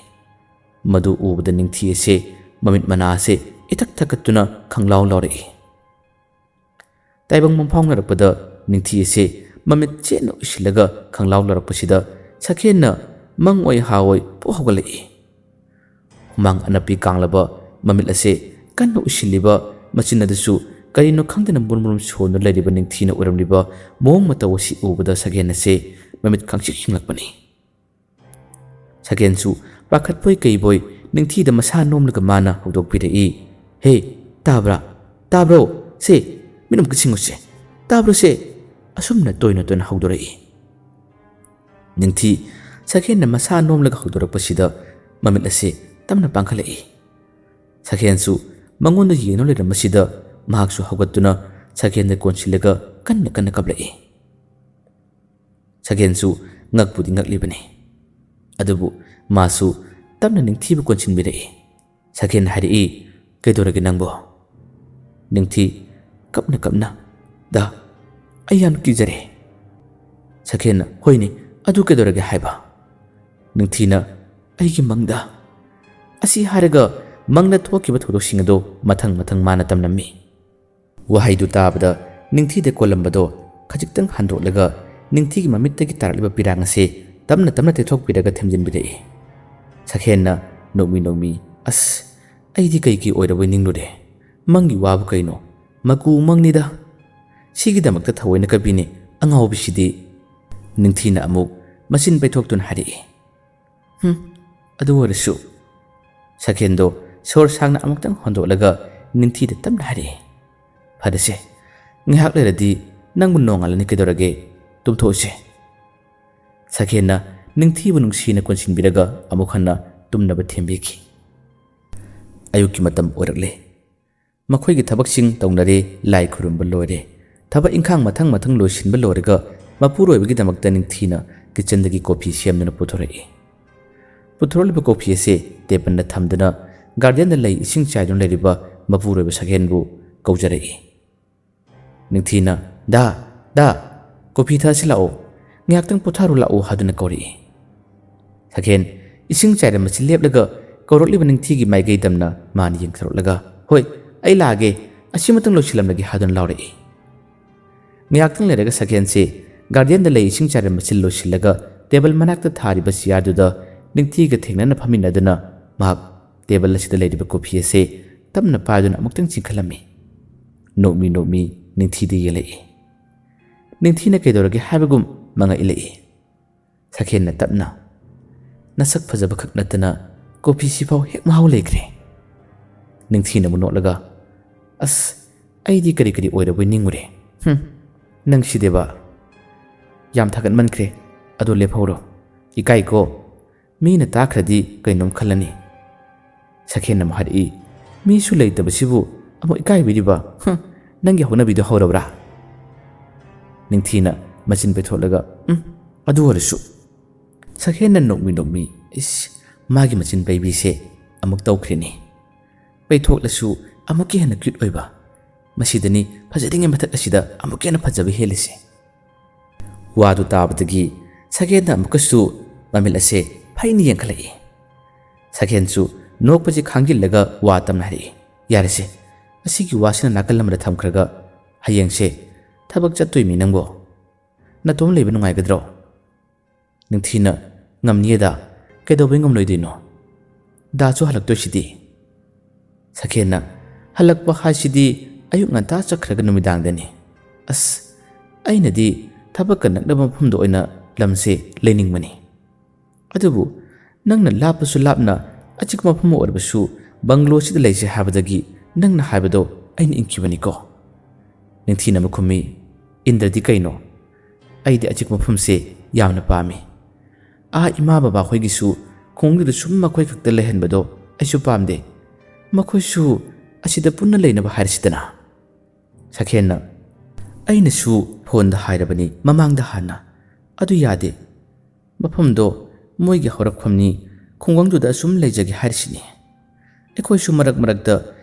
ꯃꯗꯨ ꯎꯕꯗ ꯅꯤꯡꯊꯤ ꯑꯁꯤ ꯃꯃꯤꯠ ꯃꯅꯥ ꯑꯁꯤ ꯏꯊꯛ ꯊꯛꯀꯠꯇꯨꯅ ꯈꯪꯂꯥꯎ ꯂꯥꯎꯔꯛꯏ ꯇꯥꯏꯕꯪ ꯃꯪꯐꯥꯎꯅꯔꯛꯄꯗ ꯅꯤꯡꯊꯤ ꯑꯁꯤ ꯃꯃꯤꯠ ꯆꯦꯠꯅ ꯎꯏꯁꯤꯜꯂꯒ ꯈꯪꯂꯥꯎ ꯂꯥꯎꯔꯛꯄꯁꯤꯗ ꯁꯛꯍꯦꯟꯅ ꯃꯪ ꯑꯣꯏ ꯍꯥꯑꯣꯏ ꯄꯨꯛ ꯍꯧꯒꯠꯂꯛꯏ ꯍꯨꯃꯥꯡ ꯑꯅꯞꯄꯤ ꯀꯥꯡꯂꯕ ꯃꯃꯤꯠ ꯑꯁꯤ ꯀꯟꯅ ꯎꯏꯁꯤꯜꯂꯤꯕ ꯃꯆꯤꯟ ꯑꯗꯨꯁꯨ ꯀꯔꯤꯅꯣ ꯈꯪꯗꯅ ꯃꯨꯔꯨꯝ ꯁꯣꯟꯗꯨꯅ ꯂꯩꯔꯤꯕ ꯅꯤꯡꯊꯤꯅ ꯑꯣꯏꯔꯝꯂꯤꯕ ꯃꯑꯣꯡ ꯃꯇꯧ ꯑꯁꯤ ꯎꯕꯗ ꯁꯛꯍꯦꯟ ꯑꯁꯤ ꯃꯃꯤꯠ ꯈꯪꯁꯤꯡ ꯁꯤꯡꯂꯛꯄꯅꯤ ꯁꯛꯍꯦꯟꯁꯨ ꯄꯥꯈꯠꯄꯣꯏ ꯀꯩꯕꯣꯏ ꯅꯤꯡꯊꯤꯗ ꯃꯁꯥ ꯅꯣꯝꯂꯒ ꯃꯥꯅ ꯍꯧꯗꯣꯛꯄꯤꯔꯛꯏ ꯍꯦ ꯇꯥꯕ꯭ꯔꯥ ꯇꯥꯕ꯭ꯔꯣ ꯁꯦ ꯃꯤꯅꯨꯝ ꯀꯁꯤꯡꯉꯨꯁꯦ ꯇꯥꯕ꯭ꯔꯣ ꯁꯦ ꯑꯁꯨꯝꯅ ꯇꯣꯏꯅ ꯇꯣꯏꯅ ꯍꯧꯗꯣꯔꯛꯏ ꯅꯤꯡꯊꯤ ꯁꯛꯍꯦꯟꯅ ꯃꯁꯥ ꯅꯣꯝꯂꯒ ꯍꯧꯗꯣꯔꯛꯄꯁꯤꯗ ꯃꯃꯤꯠ ꯑꯁꯤ ꯇꯞꯅ ꯄꯥꯡꯈꯠꯂꯛꯏ ꯁꯛꯍꯦꯟꯁꯨ ꯃꯉꯣꯟꯗ ꯌꯦꯡꯗꯨꯅ ꯂꯩꯔꯝꯕꯁꯤꯗ ꯃꯍꯥꯛꯁꯨ ꯍꯧꯒꯠꯇꯨꯅ ꯁꯛꯍꯦꯟꯗ ꯀꯣꯟꯁꯤꯜꯂꯒ ꯀꯟꯅ ꯀꯟꯅ ꯀꯞꯂꯛꯏ ꯁꯛꯍꯦꯟꯁꯨ ꯉꯛꯄꯨꯗꯤ ꯉꯛꯂꯤꯕꯅꯤ ꯑꯗꯨꯕꯨ ꯃꯥꯁꯨ ꯇꯞꯅ ꯅꯤꯡꯊꯤꯕꯨ ꯀꯣꯟꯁꯤꯟꯕꯤꯔꯛꯏ ꯁꯛꯍꯦꯟ ꯍꯥꯏꯔꯛꯏ ꯀꯩꯗꯧꯔꯒꯦ ꯅꯪꯕꯣ ꯅꯤꯡꯊꯤ ꯀꯞꯅ ꯀꯞꯅ ꯗꯥ ꯑꯩ ꯌꯥꯝ ꯀꯤꯖꯔꯦ ꯁꯛꯍꯦꯟꯅ ꯍꯣꯏꯅꯦ ꯑꯗꯨ ꯀꯩꯗꯧꯔꯒꯦ ꯍꯥꯏꯕ ꯅꯤꯡꯊꯤꯅ ꯑꯩꯒꯤ ꯃꯪꯗ ꯑꯁꯤ ꯍꯥꯏꯔꯒ ꯃꯪꯗ ꯊꯣꯛꯈꯤꯕ ꯊꯧꯗꯣꯛꯁꯤꯡ ꯑꯗꯨ ꯃꯊꯪ ꯃꯊꯪ ꯃꯥꯅ ꯇꯝꯂꯝꯃꯤ ꯋꯥꯍꯩꯗꯨ ꯇꯥꯕꯗ ꯅꯤꯡꯊꯤꯗ ꯀꯣꯜꯂꯝꯕꯗꯣ ꯈꯖꯤꯛꯇꯪ ꯍꯟꯗꯣꯛꯂꯒ ꯅꯤꯡꯊꯤꯒꯤ ꯃꯃꯤꯠꯇꯒꯤ ꯇꯥꯔꯛꯂꯤꯕ ꯄꯤꯔꯥꯡ ꯑꯁꯤ ꯇꯞꯅ ꯇꯞꯅ ꯇꯩꯊꯣꯛꯄꯤꯔꯒ ꯊꯦꯝꯖꯤꯟꯕꯤꯔꯛꯏ ꯁꯛꯍꯦꯟꯅ ꯅꯣꯛꯃꯤ ꯅꯣꯛꯃꯤ ꯑꯁ ꯑꯩꯗꯤ ꯀꯩꯒꯤ ꯑꯣꯏꯔꯕꯣꯏ ꯅꯤꯡꯂꯨꯔꯦ ꯃꯪꯒꯤ ꯋꯥꯕꯨ ꯀꯩꯅꯣ ꯃꯀꯨ ꯃꯪꯅꯤꯗ ꯁꯤꯒꯤꯗꯃꯛꯇ ꯊꯑꯣꯏꯅ ꯀꯞꯄꯤꯅꯦ ꯑꯉꯥꯎꯕꯤꯁꯤꯗꯤ ꯅꯤꯡꯊꯤꯅ ꯑꯃꯨꯛ ꯃꯆꯤꯟ ꯄꯩꯊꯣꯛꯇꯨꯅ ꯍꯥꯏꯔꯛꯏ ꯑꯗꯨ ꯑꯣꯏꯔꯁꯨ ꯁꯛꯍꯦꯟꯗꯣ ꯁꯣꯔ ꯁꯥꯡꯅ ꯑꯃꯨꯛꯇꯪ ꯍꯣꯟꯗꯣꯛꯂꯒ ꯅꯤꯡꯊꯤꯗ ꯇꯞꯅ ꯍꯥꯏꯔꯛꯏ ꯐꯔꯁꯦ ꯉꯥꯏꯍꯥꯛ ꯂꯩꯔꯗꯤ ꯅꯪꯕꯨ ꯅꯣꯡꯉꯥꯜꯂꯅꯤ ꯀꯩꯗꯧꯔꯒꯦ ꯇꯨꯝꯊꯣꯛꯎꯁꯦ ꯁꯛꯍꯦꯟꯅ ꯅꯤꯡꯊꯤꯕꯨ ꯅꯨꯡꯁꯤꯅ ꯀꯣꯟꯁꯤꯟꯕꯤꯔꯒ ꯑꯃꯨꯛ ꯍꯟꯅ ꯇꯨꯝꯅꯕ ꯊꯦꯝꯕꯤꯈꯤ ꯑꯌꯨꯛꯀꯤ ꯃꯇꯝ ꯑꯣꯏꯔꯛꯂꯦ ꯃꯈꯣꯏꯒꯤ ꯊꯕꯛꯁꯤꯡ ꯇꯧꯅꯔꯦ ꯂꯥꯏ ꯈꯨꯔꯨꯝꯕ ꯂꯣꯏꯔꯦ ꯊꯕꯛ ꯏꯪꯈꯥꯡ ꯃꯊꯪ ꯃꯊꯪ ꯂꯣꯏꯁꯤꯟꯕ ꯂꯣꯏꯔꯒ ꯃꯄꯨꯔꯣꯏꯕꯒꯤꯗꯃꯛꯇ ꯅꯤꯡꯊꯤꯅ ꯀꯤꯆꯟꯗꯒꯤ ꯀꯣꯐꯤ ꯁꯦꯝꯗꯨꯅ ꯄꯨꯊꯣꯔꯛꯏ ꯄꯨꯊꯣꯔꯛꯂꯤꯕ ꯀꯣꯐꯤ ꯑꯁꯤ ꯇꯦꯕꯜꯗ ꯊꯝꯗꯨꯅ ꯒꯥꯔꯗꯦꯟꯗ ꯂꯩ ꯏꯁꯤꯡ ꯆꯥꯏꯗꯨꯅ ꯂꯩꯔꯤꯕ ꯃꯄꯨꯔꯣꯏꯕ ꯁꯛꯍꯦꯟꯕꯨ ꯀꯧꯖꯔꯛꯏ ꯅꯤꯡꯊꯤꯅ ꯗꯥ ꯀꯣꯐꯤ ꯊꯛꯑꯁꯤ ꯂꯥꯛꯑꯣ ꯉꯥꯏꯍꯥꯛꯇꯪ ꯄꯣꯊꯥꯔꯨ ꯂꯥꯛꯑꯣ ꯍꯥꯏꯗꯨꯅ ꯀꯧꯔꯛꯏ ꯁꯛꯍꯦꯟ ꯏꯁꯤꯡ ꯆꯥꯏꯔꯝꯕꯁꯤ ꯂꯦꯞꯂꯒ ꯀꯧꯔꯛꯂꯤꯕ ꯅꯤꯡꯊꯤꯒꯤ ꯃꯥꯏꯀꯩꯗꯝꯅ ꯃꯥꯅ ꯌꯦꯡꯊꯣꯔꯛꯂꯒ ꯍꯣꯏ ꯑꯩ ꯂꯥꯛꯑꯒꯦ ꯑꯁꯤꯃꯇꯪ ꯂꯣꯏꯁꯤꯜꯂꯝꯂꯒꯦ ꯍꯥꯏꯗꯨꯅ ꯂꯥꯎꯔꯛꯏ ꯉꯥꯏꯍꯥꯛꯇꯪ ꯂꯩꯔꯒ ꯁꯛꯍꯦꯟꯁꯤ ꯒꯥꯔꯗꯦꯟꯗ ꯂꯩ ꯏꯁꯤꯡ ꯆꯥꯏꯔꯝꯕꯁꯤ ꯂꯣꯏꯁꯤꯜꯂꯒ ꯇꯦꯕꯜ ꯃꯅꯥꯛꯇ ꯊꯥꯔꯤꯕ ꯆꯤꯌꯥꯔꯗꯨꯗ ꯅꯤꯡꯊꯤꯒ ꯊꯦꯡꯅꯅ ꯐꯝꯃꯤꯟꯅꯗꯨꯅ ꯃꯍꯥꯛ ꯇꯦꯕꯜ ꯑꯁꯤꯗ ꯂꯩꯔꯤꯕ ꯀꯣꯐꯤ ꯑꯁꯤ ꯇꯞꯅ ꯄꯥꯏꯗꯨꯅ ꯑꯃꯨꯛꯇꯪ ꯆꯤꯡꯈꯠꯂꯝꯃꯤ ꯅꯣꯛꯃꯤ ꯅꯣꯛꯃꯤ ꯅꯤꯡꯊꯤꯗ ꯌꯦꯡꯂꯛꯏ ꯅꯤꯡꯊꯤꯅ ꯀꯩꯗꯧꯔꯒꯦ ꯍꯥꯏꯕꯒꯨꯝ ꯃꯉꯛ ꯏꯜꯂꯛꯏ ꯁꯛꯍꯦꯟꯅ ꯇꯞꯅ ꯅꯁꯛ ꯐꯖꯕ ꯈꯛ ꯅꯠꯇꯅ ꯀꯣꯐꯤꯁꯤꯐꯥꯎ ꯍꯦꯛ ꯃꯍꯥꯎ ꯂꯩꯈ꯭ꯔꯦ ꯅꯤꯡꯊꯤꯅ ꯑꯃꯨꯛ ꯅꯣꯠꯂꯒ ꯑꯁ ꯑꯩꯗꯤ ꯀꯔꯤ ꯀꯔꯤ ꯑꯣꯏꯔꯕꯣꯏ ꯅꯤꯡꯉꯨꯔꯦ ꯅꯪ ꯁꯤꯗꯦꯕ ꯌꯥꯝ ꯊꯥꯒꯠꯃꯟꯈ꯭ꯔꯦ ꯑꯗꯣ ꯂꯦꯞꯍꯧꯔꯣ ꯏꯀꯥꯏꯀꯣ ꯃꯤꯅ ꯇꯥꯈ꯭ꯔꯗꯤ ꯀꯩꯅꯣꯝ ꯈꯜꯂꯅꯤ ꯁꯛꯍꯦꯟꯅ ꯑꯃꯨꯛ ꯍꯥꯏꯔꯛꯏ ꯃꯤꯁꯨ ꯂꯩꯇꯕꯁꯤꯕꯨ ꯑꯃꯨꯛ ꯏꯀꯥꯏꯕꯤꯔꯤꯕ ꯅꯪꯒꯤ ꯍꯧꯅꯕꯤꯗꯣ ꯍꯧꯔꯕ꯭ꯔꯥ ꯅꯤꯡꯊꯤꯅ ꯃꯆꯤꯟ ꯄꯩꯊꯣꯛꯂꯒ ꯑꯗꯨ ꯑꯣꯏꯔꯁꯨ ꯁꯛꯍꯦꯟꯅ ꯅꯣꯛꯃꯤ ꯅꯣꯛꯃꯤ ꯏꯁ ꯃꯥꯒꯤ ꯃꯆꯤꯟ ꯄꯩꯕꯤꯁꯦ ꯑꯃꯨꯛ ꯇꯧꯈ꯭ꯔꯤꯅꯤ ꯄꯩꯊꯣꯛꯂꯁꯨ ꯑꯃꯨꯛꯀ ꯍꯦꯟꯅ ꯀ꯭ꯌꯨꯠ ꯑꯣꯏꯕ ꯃꯁꯤꯗꯅꯤ ꯐꯖꯔꯤꯉꯩ ꯃꯊꯛ ꯑꯁꯤꯗ ꯑꯃꯨꯛꯀ ꯍꯦꯟꯅ ꯐꯖꯕ ꯍꯦꯜꯂꯤꯁꯦ ꯋꯥꯗꯨ ꯇꯥꯕꯗꯒꯤ ꯁꯛꯍꯦꯟꯅ ꯑꯃꯨꯛꯀꯁꯨ ꯃꯃꯤꯠ ꯑꯁꯦ ꯐꯩꯅ ꯌꯦꯡꯈꯠꯂꯛꯏ ꯁꯛꯍꯦꯟꯁꯨ ꯅꯣꯛꯄꯁꯤ ꯈꯥꯡꯖꯤꯜꯂꯒ ꯋꯥ ꯇꯝꯅ ꯍꯥꯏꯔꯛꯏ ꯌꯥꯔꯁꯦ ꯑꯁꯤꯒꯤ ꯋꯥꯁꯤꯅ ꯅꯥꯀꯜ ꯑꯃꯗ ꯊꯝꯈ꯭ꯔꯒ ꯍꯌꯦꯡꯁꯦ ꯊꯕꯛ ꯆꯠꯇꯣꯏꯃꯤ ꯅꯪꯕꯣ ꯅꯇꯣꯝ ꯂꯩꯕ ꯅꯨꯡꯉꯥꯏꯒꯗ꯭ꯔꯣ ꯅꯤꯡꯊꯤꯅ ꯉꯝꯅꯤꯌꯦꯗ ꯀꯩꯗꯧꯕꯩ ꯉꯝꯂꯣꯏꯗꯣꯏꯅꯣ ꯗꯥꯁꯨ ꯍꯜꯂꯛꯇꯣꯏꯁꯤꯗꯤ ꯁꯛꯍꯦꯟꯅ ꯍꯜꯂꯛꯄ ꯍꯥꯏꯁꯤꯗꯤ ꯑꯌꯨꯛ ꯉꯟꯇꯥ ꯆꯠꯈ꯭ꯔꯒ ꯅꯨꯃꯤꯗꯥꯡꯗꯅꯤ ꯑꯁ ꯑꯩꯅꯗꯤ ꯊꯕꯛꯀ ꯅꯛꯅꯕ ꯃꯐꯝꯗ ꯑꯣꯏꯅ ꯂꯝꯁꯦ ꯂꯩꯅꯤꯡꯕꯅꯤ ꯑꯗꯨꯕꯨ ꯅꯪꯅ ꯂꯥꯞꯄꯁꯨ ꯂꯥꯞꯅ ꯑꯆꯤꯛꯄ ꯃꯐꯝ ꯑꯣꯏꯔꯕꯁꯨ ꯕꯪꯒ꯭ꯂꯣꯁꯤꯗ ꯂꯩꯁꯦ ꯍꯥꯏꯕꯗꯒꯤ ꯅꯪꯅ ꯍꯥꯏꯕꯗꯣ ꯑꯩꯅ ꯏꯟꯈꯤꯕꯅꯤꯀꯣ ꯅꯤꯡꯊꯤꯅ ꯑꯃꯨꯛ ꯈꯨꯝꯃꯤ ꯏꯟꯗ꯭ꯔꯗꯤ ꯀꯩꯅꯣ ꯑꯩꯗꯤ ꯑꯆꯤꯛꯄ ꯃꯐꯝꯁꯦ ꯌꯥꯝꯅ ꯄꯥꯝꯃꯤ ꯏꯃꯥ ꯕꯕꯥ ꯈꯣꯏꯒꯤꯁꯨ ꯈꯣꯡꯗꯨꯗ ꯁꯨꯝ ꯃꯈꯣꯏ ꯈꯛꯇ ꯂꯩꯍꯟꯕꯗꯣ ꯑꯩꯁꯨ ꯄꯥꯝꯗꯦ ꯃꯈꯣꯏꯁꯨ ꯑꯁꯤꯗ ꯄꯨꯟꯅ ꯂꯩꯅꯕ ꯍꯥꯏꯔꯁꯤꯗꯅ ꯁꯛꯍꯦꯟꯅ ꯑꯩꯅꯁꯨ ꯐꯣꯟꯗ ꯍꯥꯏꯔꯕꯅꯤ ꯃꯃꯥꯡꯗ ꯍꯥꯟꯅ ꯑꯗꯨ ꯌꯥꯗꯦ ꯃꯐꯝꯗꯣ ꯃꯣꯏꯒꯤ ꯍꯧꯔꯛꯐꯝꯅꯤ ꯈꯨꯡꯒꯪꯗꯨꯗ ꯑꯁꯨꯝ ꯂꯩꯖꯒꯦ ꯍꯥꯏꯔꯤꯁꯤꯅꯤ ꯑꯩꯈꯣꯏꯁꯨ ꯃꯔꯛ ꯃꯔꯛꯇ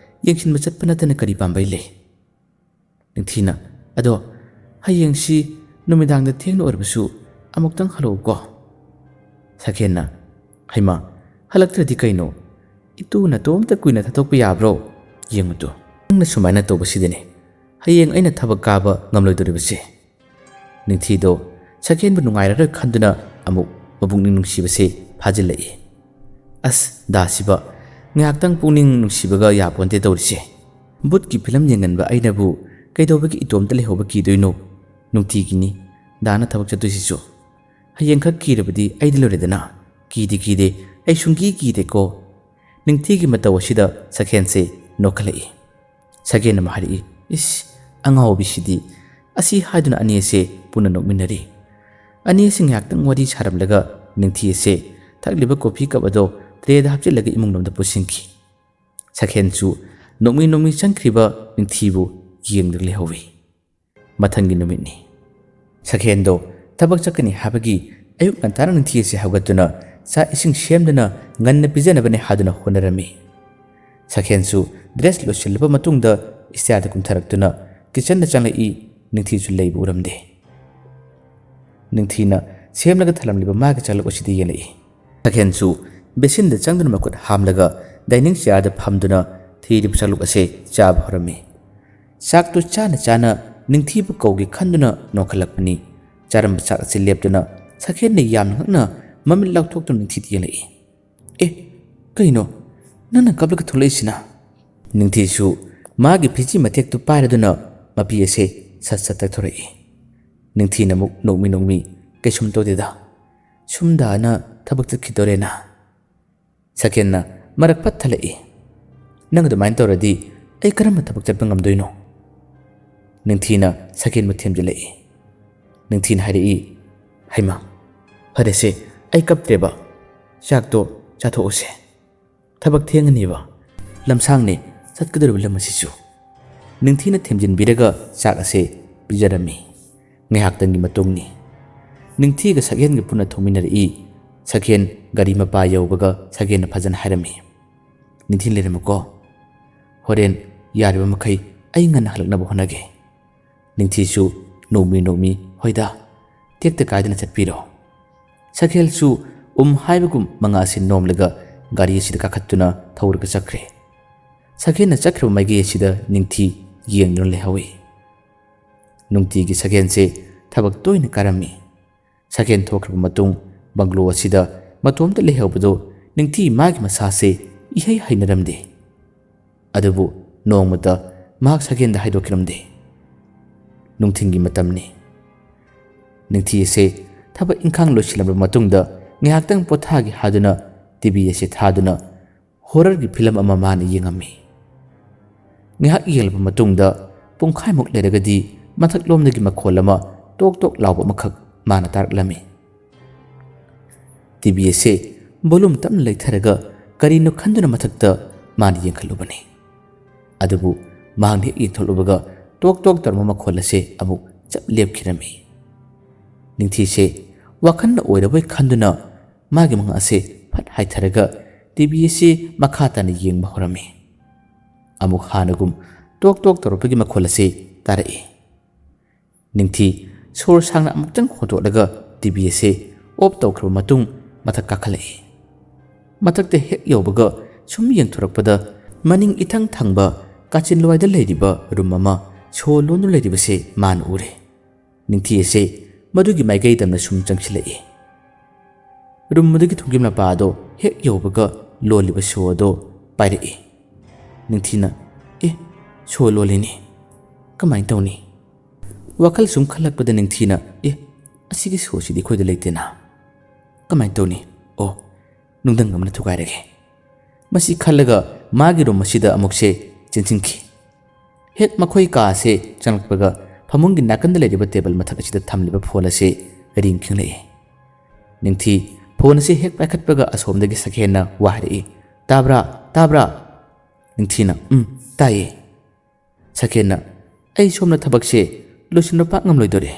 ꯌꯦꯡꯁꯤꯟꯕ ꯆꯠꯄ ꯅꯠꯇꯅ ꯀꯔꯤ ꯄꯥꯝꯕꯩ ꯂꯩ ꯅꯤꯡꯊꯤꯅ ꯑꯗꯣ ꯍꯌꯦꯡꯁꯤ ꯅꯨꯃꯤꯗꯥꯡꯗ ꯊꯦꯡꯅ ꯑꯣꯏꯔꯕꯁꯨ ꯑꯃꯨꯛꯇꯪ ꯍꯜꯂꯛꯎꯀꯣ ꯁꯛꯍꯦꯟꯅ ꯍꯩꯃꯥ ꯍꯜꯂꯛꯇ꯭ꯔꯗꯤ ꯀꯩꯅꯣ ꯏꯇꯨ ꯅꯇꯣꯝꯇ ꯀꯨꯏꯅ ꯊꯥꯗꯣꯛꯄ ꯌꯥꯕ꯭ꯔꯣ ꯌꯦꯡꯉꯨꯇꯨ ꯅꯪꯅ ꯁꯨꯃꯥꯏꯅ ꯇꯧꯕꯁꯤꯗꯅꯦ ꯍꯌꯦꯡ ꯑꯩꯅ ꯊꯕꯛ ꯀꯥꯕ ꯉꯝꯂꯣꯏꯗꯣꯔꯤꯕꯁꯦ ꯅꯤꯡꯊꯤꯗꯣ ꯁꯛꯍꯦꯟꯕꯨ ꯅꯨꯡꯉꯥꯏꯔꯔꯣꯏ ꯈꯟꯗꯨꯅ ꯑꯃꯨꯛ ꯃꯄꯨꯛꯅꯤꯡ ꯅꯨꯡꯁꯤꯕꯁꯦ ꯐꯥꯖꯤꯜꯂꯛꯏ ꯑꯁ ꯗꯥꯁꯤꯕ ꯉꯥꯏꯍꯥꯛꯇꯪ ꯄꯨꯛꯅꯤꯡ ꯅꯨꯡꯁꯤꯕꯒ ꯌꯥꯄꯣꯟꯇꯦ ꯇꯧꯔꯤꯁꯦ ꯕꯨꯠꯀꯤ ꯐꯤꯂꯝ ꯌꯦꯡꯒꯟꯕ ꯑꯩꯅꯕꯨ ꯀꯩꯗꯧꯕꯒꯤ ꯏꯇꯣꯝꯇ ꯂꯩꯍꯧꯕ ꯀꯤꯗꯣꯏꯅꯣ ꯅꯨꯡꯇꯤꯒꯤꯅꯤ ꯗꯥꯅ ꯊꯕꯛ ꯆꯠꯇꯣꯏꯁꯤꯁꯨ ꯍꯌꯦꯡꯈꯛ ꯀꯤꯔꯕꯗꯤ ꯑꯩꯗꯤ ꯂꯣꯏꯔꯦꯗꯅ ꯀꯤꯗꯦ ꯑꯩ ꯁꯨꯡꯀꯤ ꯀꯤꯗꯦꯀꯣ ꯅꯤꯡꯊꯤꯒꯤ ꯃꯇꯧ ꯑꯁꯤꯗ ꯁꯛꯍꯦꯟꯁꯦ ꯅꯣꯛꯈꯠꯂꯛꯏ ꯁꯛꯍꯦꯟ ꯑꯃ ꯍꯥꯏꯔꯛꯏ ꯏꯁ ꯑꯉꯥꯎꯕꯤꯁꯤꯗꯤ ꯑꯁꯤ ꯍꯥꯏꯗꯨꯅ ꯑꯅꯤ ꯑꯁꯦ ꯄꯨꯟꯅ ꯅꯣꯛꯃꯤꯟꯅꯔꯤ ꯑꯅꯤ ꯑꯁꯤ ꯉꯥꯏꯍꯥꯛꯇꯪ ꯋꯥꯔꯤ ꯁꯥꯔꯝꯂꯒ ꯅꯤꯡꯊꯤ ꯑꯁꯦ ꯊꯛꯂꯤꯕ ꯀꯣꯐꯤ ꯀꯞ ꯑꯗꯣ ꯇ꯭ꯔꯦꯗ ꯍꯥꯞꯆꯤꯜꯂꯒ ꯏꯃꯨꯡꯂꯣꯝꯗ ꯄꯨꯁꯤꯟꯈꯤ ꯁꯛꯍꯦꯟꯁꯨ ꯅꯣꯛꯃꯤ ꯆꯪꯈ꯭ꯔꯤꯕ ꯅꯤꯡꯊꯤꯕꯨ ꯌꯦꯡꯗꯨꯅ ꯂꯩꯍꯧꯏ ꯃꯊꯪꯒꯤ ꯅꯨꯃꯤꯠꯅꯤ ꯁꯛꯍꯦꯟꯗꯣ ꯊꯕꯛ ꯆꯠꯀꯅꯤ ꯍꯥꯏꯕꯒꯤ ꯑꯌꯨꯛ ꯉꯟꯇꯥꯅ ꯅꯤꯡꯊꯤ ꯑꯁꯤ ꯍꯧꯒꯠꯇꯨꯅ ꯆꯥꯛ ꯏꯁꯤꯡ ꯁꯦꯝꯗꯨꯅ ꯉꯟꯅ ꯄꯤꯖꯅꯕꯅꯤ ꯍꯥꯏꯗꯨꯅ ꯍꯣꯠꯅꯔꯝꯃꯤ ꯁꯛꯍꯦꯟꯁꯨ ꯗ꯭ꯔꯦꯁ ꯂꯣꯏꯁꯤꯜꯂꯕ ꯃꯇꯨꯡꯗ ꯏꯁꯇ꯭ꯌꯥꯔꯗ ꯀꯨꯝꯊꯔꯛꯇꯨꯅ ꯀꯤꯆꯟꯗ ꯆꯪꯂꯛꯏ ꯅꯤꯡꯊꯤꯁꯨ ꯂꯩꯕ ꯎꯔꯝꯗꯦ ꯅꯤꯡꯊꯤꯅ ꯁꯦꯝꯂꯒ ꯊꯜꯂꯝꯂꯤꯕ ꯃꯥꯒꯤ ꯆꯥꯛꯂꯨꯛ ꯑꯁꯤꯗ ꯌꯦꯡꯂꯛꯏ ꯁꯛꯍꯦꯟꯁꯨ ꯕꯦꯁꯤꯟꯗ ꯆꯪꯗꯨꯅ ꯃꯈꯨꯠ ꯍꯥꯝꯂꯒ ꯗꯥꯏꯅꯤꯡ ꯆꯤꯌꯥꯔꯗ ꯐꯝꯗꯨꯅ ꯊꯤꯔꯤꯕ ꯆꯥꯛꯂꯨꯛ ꯑꯁꯦ ꯆꯥꯕ ꯍꯧꯔꯝꯃꯤ ꯆꯥꯛꯇꯨ ꯆꯥꯅ ꯅꯤꯡꯊꯤꯕꯨ ꯀꯧꯒꯦ ꯈꯟꯗꯨꯅ ꯅꯣꯛꯈꯠꯂꯛꯄꯅꯤ ꯆꯥꯔꯝꯕ ꯆꯥꯛ ꯑꯁꯤ ꯂꯦꯞꯇꯨꯅ ꯁꯛꯍꯦꯟꯅ ꯌꯥꯝꯅ ꯉꯛꯅ ꯃꯃꯤꯠ ꯂꯥꯎꯊꯣꯛꯇꯨꯅ ꯅꯤꯡꯊꯤꯗ ꯌꯦꯡꯂꯛꯏ ꯑꯦ ꯀꯩꯅꯣ ꯅꯪꯅ ꯀꯞꯂꯒ ꯊꯣꯛꯂꯛꯏꯁꯤꯅ ꯅꯤꯡꯊꯤꯁꯨ ꯃꯥꯒꯤ ꯐꯤꯖꯤ ꯃꯇꯦꯛꯇꯨ ꯄꯥꯏꯔꯗꯨꯅ ꯃꯄꯤ ꯑꯁꯦ ꯁꯠ ꯇꯛꯊꯣꯔꯛꯏ ꯅꯤꯡꯊꯤꯅ ꯑꯃꯨꯛ ꯅꯣꯛꯃꯤ ꯀꯩꯁꯨꯝ ꯇꯧꯗꯦꯗ ꯁꯨꯝꯗꯥꯅ ꯊꯕꯛ ꯆꯠꯈꯤꯗꯣꯔꯦꯅ ꯁꯛꯍꯦꯟꯅ ꯃꯔꯛ ꯄꯠ ꯊꯠꯂꯛꯏ ꯅꯪ ꯑꯗꯨꯃꯥꯏꯅ ꯇꯧꯔꯗꯤ ꯑꯩ ꯀꯔꯝꯕ ꯊꯕꯛ ꯆꯠꯄ ꯉꯝꯗꯣꯏꯅꯣ ꯅꯤꯡꯊꯤꯅ ꯁꯛꯍꯦꯟꯕꯨ ꯊꯦꯝꯖꯤꯜꯂꯛꯏ ꯅꯤꯡꯊꯤꯅ ꯍꯥꯏꯔꯛꯏ ꯍꯩꯃꯥ ꯐꯔꯦꯁꯦ ꯑꯩ ꯀꯞꯇ꯭ꯔꯦꯕ ꯆꯥꯛꯇꯣ ꯆꯥꯊꯣꯛꯎꯁꯦ ꯊꯕꯛ ꯊꯦꯡꯉꯅꯤꯕ ꯂꯝꯁꯥꯡꯅꯦ ꯆꯠꯀꯗꯧꯔꯤꯕ ꯂꯝ ꯑꯁꯤꯁꯨ ꯅꯤꯡꯊꯤꯅ ꯊꯦꯝꯖꯤꯟꯕꯤꯔꯒ ꯆꯥꯛ ꯑꯁꯦ ꯄꯤꯖꯔꯝꯃꯤ ꯉꯥꯏꯍꯥꯛꯇꯪꯒꯤ ꯃꯇꯨꯡꯅꯤ ꯅꯤꯡꯊꯤꯒ ꯁꯛꯍꯦꯟꯒ ꯄꯨꯟꯅ ꯊꯣꯡꯃꯤꯟꯅꯔꯛꯏ ꯁꯛꯍꯦꯟ ꯒꯥꯔꯤ ꯃꯄꯥ ꯌꯧꯕꯒ ꯁꯛꯍꯦꯟꯅ ꯐꯖꯅ ꯍꯥꯏꯔꯝꯃꯤ ꯅꯤꯡꯊꯤ ꯂꯩꯔꯝꯃꯨꯀꯣ ꯍꯣꯔꯦꯟ ꯌꯥꯔꯤꯕ ꯃꯈꯩ ꯑꯩ ꯉꯟꯅ ꯍꯜꯂꯛꯅꯕ ꯍꯣꯠꯅꯒꯦ ꯅꯤꯡꯊꯤꯁꯨ ꯅꯣꯛꯃꯤ ꯍꯣꯏꯗ ꯇꯦꯛꯇ ꯀꯥꯏꯗꯅ ꯆꯠꯄꯤꯔꯣ ꯁꯛꯍꯦꯟꯁꯨ ꯍꯥꯏꯕꯒꯨꯝ ꯃꯉꯥ ꯑꯁꯤ ꯅꯣꯝꯂꯒ ꯒꯥꯔꯤ ꯑꯁꯤꯗ ꯀꯥꯈꯠꯇꯨꯅ ꯊꯧꯔꯒ ꯆꯠꯈ꯭ꯔꯦ ꯁꯛꯍꯦꯟꯅ ꯆꯠꯈ꯭ꯔꯤꯕ ꯃꯥꯏꯀꯩ ꯑꯁꯤꯗ ꯅꯤꯡꯊꯤ ꯌꯦꯡꯗꯨꯅ ꯂꯩꯍꯧꯏ ꯅꯨꯡꯇꯤꯒꯤ ꯁꯛꯍꯦꯟꯁꯦ ꯊꯕꯛ ꯇꯣꯏꯅ ꯀꯥꯔꯝꯃꯤ ꯁꯛꯍꯦꯟ ꯊꯣꯛꯈ꯭ꯔꯕ ꯃꯇꯨꯡ ꯕꯪꯒ꯭ꯂꯣ ꯑꯁꯤꯗ ꯃꯇꯣꯝꯇ ꯂꯩꯍꯧꯕꯗꯣ ꯅꯤꯡꯊꯤ ꯃꯥꯒꯤ ꯃꯁꯥꯁꯦ ꯏꯍꯩ ꯍꯩꯅꯔꯝꯗꯦ ꯑꯗꯨꯕꯨ ꯅꯣꯡꯃꯇ ꯃꯍꯥꯛ ꯁꯛꯍꯦꯟꯗ ꯍꯥꯏꯗꯣꯛꯈꯤꯔꯝꯗꯦ ꯅꯨꯡꯊꯤꯟꯒꯤ ꯃꯇꯝꯅꯤ ꯅꯤꯡꯊꯤ ꯑꯁꯦ ꯊꯕꯛ ꯏꯪꯈꯥꯡ ꯂꯣꯏꯁꯤꯜꯂꯕ ꯃꯇꯨꯡꯗ ꯉꯥꯏꯍꯥꯛꯇꯪ ꯄꯣꯊꯥꯒꯦ ꯍꯥꯏꯗꯨꯅ ꯇꯤꯚꯤ ꯑꯁꯤ ꯊꯥꯗꯨꯅ ꯍꯣꯔꯔꯒꯤ ꯐꯤꯂꯝ ꯑꯃ ꯃꯥꯅ ꯌꯦꯡꯉꯝꯃꯤ ꯉꯥꯏꯍꯥꯛ ꯌꯦꯡꯂꯕ ꯃꯇꯨꯡꯗ ꯄꯨꯡꯈꯥꯏꯃꯨꯛ ꯂꯩꯔꯒꯗꯤ ꯃꯊꯛꯂꯣꯝꯗꯒꯤ ꯃꯈꯣꯜ ꯑꯃ ꯇꯣꯛ ꯂꯥꯎꯕ ꯑꯃꯈꯛ ꯃꯥꯅ ꯇꯥꯔꯛꯂꯝꯃꯤ ꯇꯤꯚꯤ ꯑꯁꯦ ꯚꯣꯂꯨꯝ ꯇꯞꯅ ꯂꯩꯊꯔꯒ ꯀꯔꯤꯅꯣ ꯈꯟꯗꯨꯅ ꯃꯊꯛꯇ ꯃꯥꯅ ꯌꯦꯡꯈꯠꯂꯨꯕꯅꯤ ꯑꯗꯨꯕꯨ ꯃꯍꯥꯛꯅ ꯍꯦꯛ ꯌꯦꯡꯊꯣꯛꯂꯨꯕꯒ ꯇꯣꯛ ꯇꯧꯔꯝꯕ ꯃꯈꯣꯜ ꯑꯁꯦ ꯑꯃꯨꯛ ꯆꯞ ꯂꯦꯞꯈꯤꯔꯝꯃꯤ ꯅꯤꯡꯊꯤꯁꯦ ꯋꯥꯈꯟꯅ ꯑꯣꯏꯔꯕꯣꯏ ꯈꯟꯗꯨꯅ ꯃꯥꯒꯤ ꯃꯉꯛ ꯑꯁꯦ ꯐꯠ ꯍꯥꯏꯊꯔꯒ ꯇꯤꯚꯤ ꯑꯁꯤ ꯃꯈꯥ ꯇꯥꯅ ꯌꯦꯡꯕ ꯍꯧꯔꯝꯃꯤ ꯑꯃꯨꯛ ꯍꯥꯟꯅꯒꯨꯝ ꯇꯣꯛ ꯇꯧꯔꯛꯄꯒꯤ ꯃꯈꯣꯜ ꯑꯁꯤ ꯇꯥꯔꯛꯏ ꯅꯤꯡꯊꯤ ꯁꯣꯔ ꯁꯥꯡꯅ ꯑꯃꯨꯛꯇꯪ ꯍꯣꯟꯗꯣꯛꯂꯒ ꯇꯤꯚꯤ ꯑꯁꯤ ꯑꯣꯐ ꯇꯧꯈ꯭ꯔꯕ ꯃꯇꯨꯡ ꯃꯊꯛ ꯀꯥꯈꯠꯂꯛꯏ ꯃꯊꯛꯇ ꯍꯦꯛ ꯌꯧꯕꯒ ꯁꯨꯝ ꯌꯦꯡꯊꯣꯔꯛꯄꯗ ꯃꯅꯤꯡ ꯏꯊꯪ ꯊꯪꯕ ꯀꯥꯆꯤꯟ ꯂꯋꯥꯏꯗ ꯂꯩꯔꯤꯕ ꯔꯨꯝ ꯑꯃ ꯁꯣ ꯂꯣꯟꯗꯨꯅ ꯂꯩꯔꯤꯕꯁꯦ ꯃꯥꯅ ꯎꯔꯦ ꯅꯤꯡꯊꯤ ꯑꯁꯦ ꯃꯗꯨꯒꯤ ꯃꯥꯏꯀꯩ ꯇꯝꯅ ꯁꯨꯝ ꯆꯪꯁꯤꯜꯂꯛꯏ ꯔꯨꯝ ꯑꯗꯨꯒꯤ ꯊꯣꯡꯒꯤ ꯃꯄꯥ ꯑꯗꯣ ꯍꯦꯛ ꯌꯧꯕꯒ ꯂꯣꯜꯂꯤꯕ ꯁꯣ ꯑꯗꯣ ꯄꯥꯏꯔꯛꯏ ꯅꯤꯡꯊꯤꯅ ꯁꯣ ꯂꯣꯜꯂꯤꯅꯤ ꯀꯃꯥꯏꯅ ꯇꯧꯅꯤ ꯋꯥꯈꯜ ꯁꯨꯝ ꯈꯜꯂꯛꯄꯗ ꯅꯤꯡꯊꯤꯅ ꯑꯁꯤꯒꯤ ꯁꯣꯁꯤꯗꯤ ꯑꯩꯈꯣꯏꯗ ꯂꯩꯇꯦꯅ ꯀꯃꯥꯏꯅ ꯇꯧꯅꯤ ꯅꯨꯡꯗꯪ ꯑꯃꯅ ꯊꯨꯒꯥꯏꯔꯒꯦ ꯃꯁꯤ ꯈꯜꯂꯒ ꯃꯥꯒꯤ ꯔꯨꯝ ꯑꯁꯤꯗ ꯑꯃꯨꯛꯁꯦ ꯆꯦꯟꯁꯤꯟꯈꯤ ꯍꯦꯛ ꯃꯈꯣꯏ ꯀꯥ ꯑꯁꯦ ꯆꯪꯂꯛꯄꯒ ꯐꯃꯨꯡꯒꯤ ꯅꯥꯀꯟꯗ ꯂꯩꯔꯤꯕ ꯇꯦꯕꯜ ꯃꯊꯛ ꯑꯁꯤꯗ ꯊꯝꯂꯤꯕ ꯐꯣꯟ ꯑꯁꯤ ꯔꯤꯡ ꯈꯤꯡꯂꯛꯏ ꯅꯤꯡꯊꯤ ꯐꯣꯟ ꯑꯁꯤ ꯍꯦꯛ ꯄꯥꯏꯈꯠꯄꯒ ꯑꯁꯣꯝꯗꯒꯤ ꯁꯛꯍꯦꯟꯅ ꯋꯥ ꯍꯥꯏꯔꯛꯏ ꯇꯥꯕ꯭ꯔꯥ ꯅꯤꯡꯊꯤꯅ ꯇꯥꯏꯌꯦ ꯁꯛꯍꯦꯟꯅ ꯑꯩ ꯁꯣꯝꯅ ꯊꯕꯛꯁꯦ ꯂꯣꯏꯁꯤꯟꯕ ꯄꯥꯛ ꯉꯝꯂꯣꯏꯗꯣꯔꯦ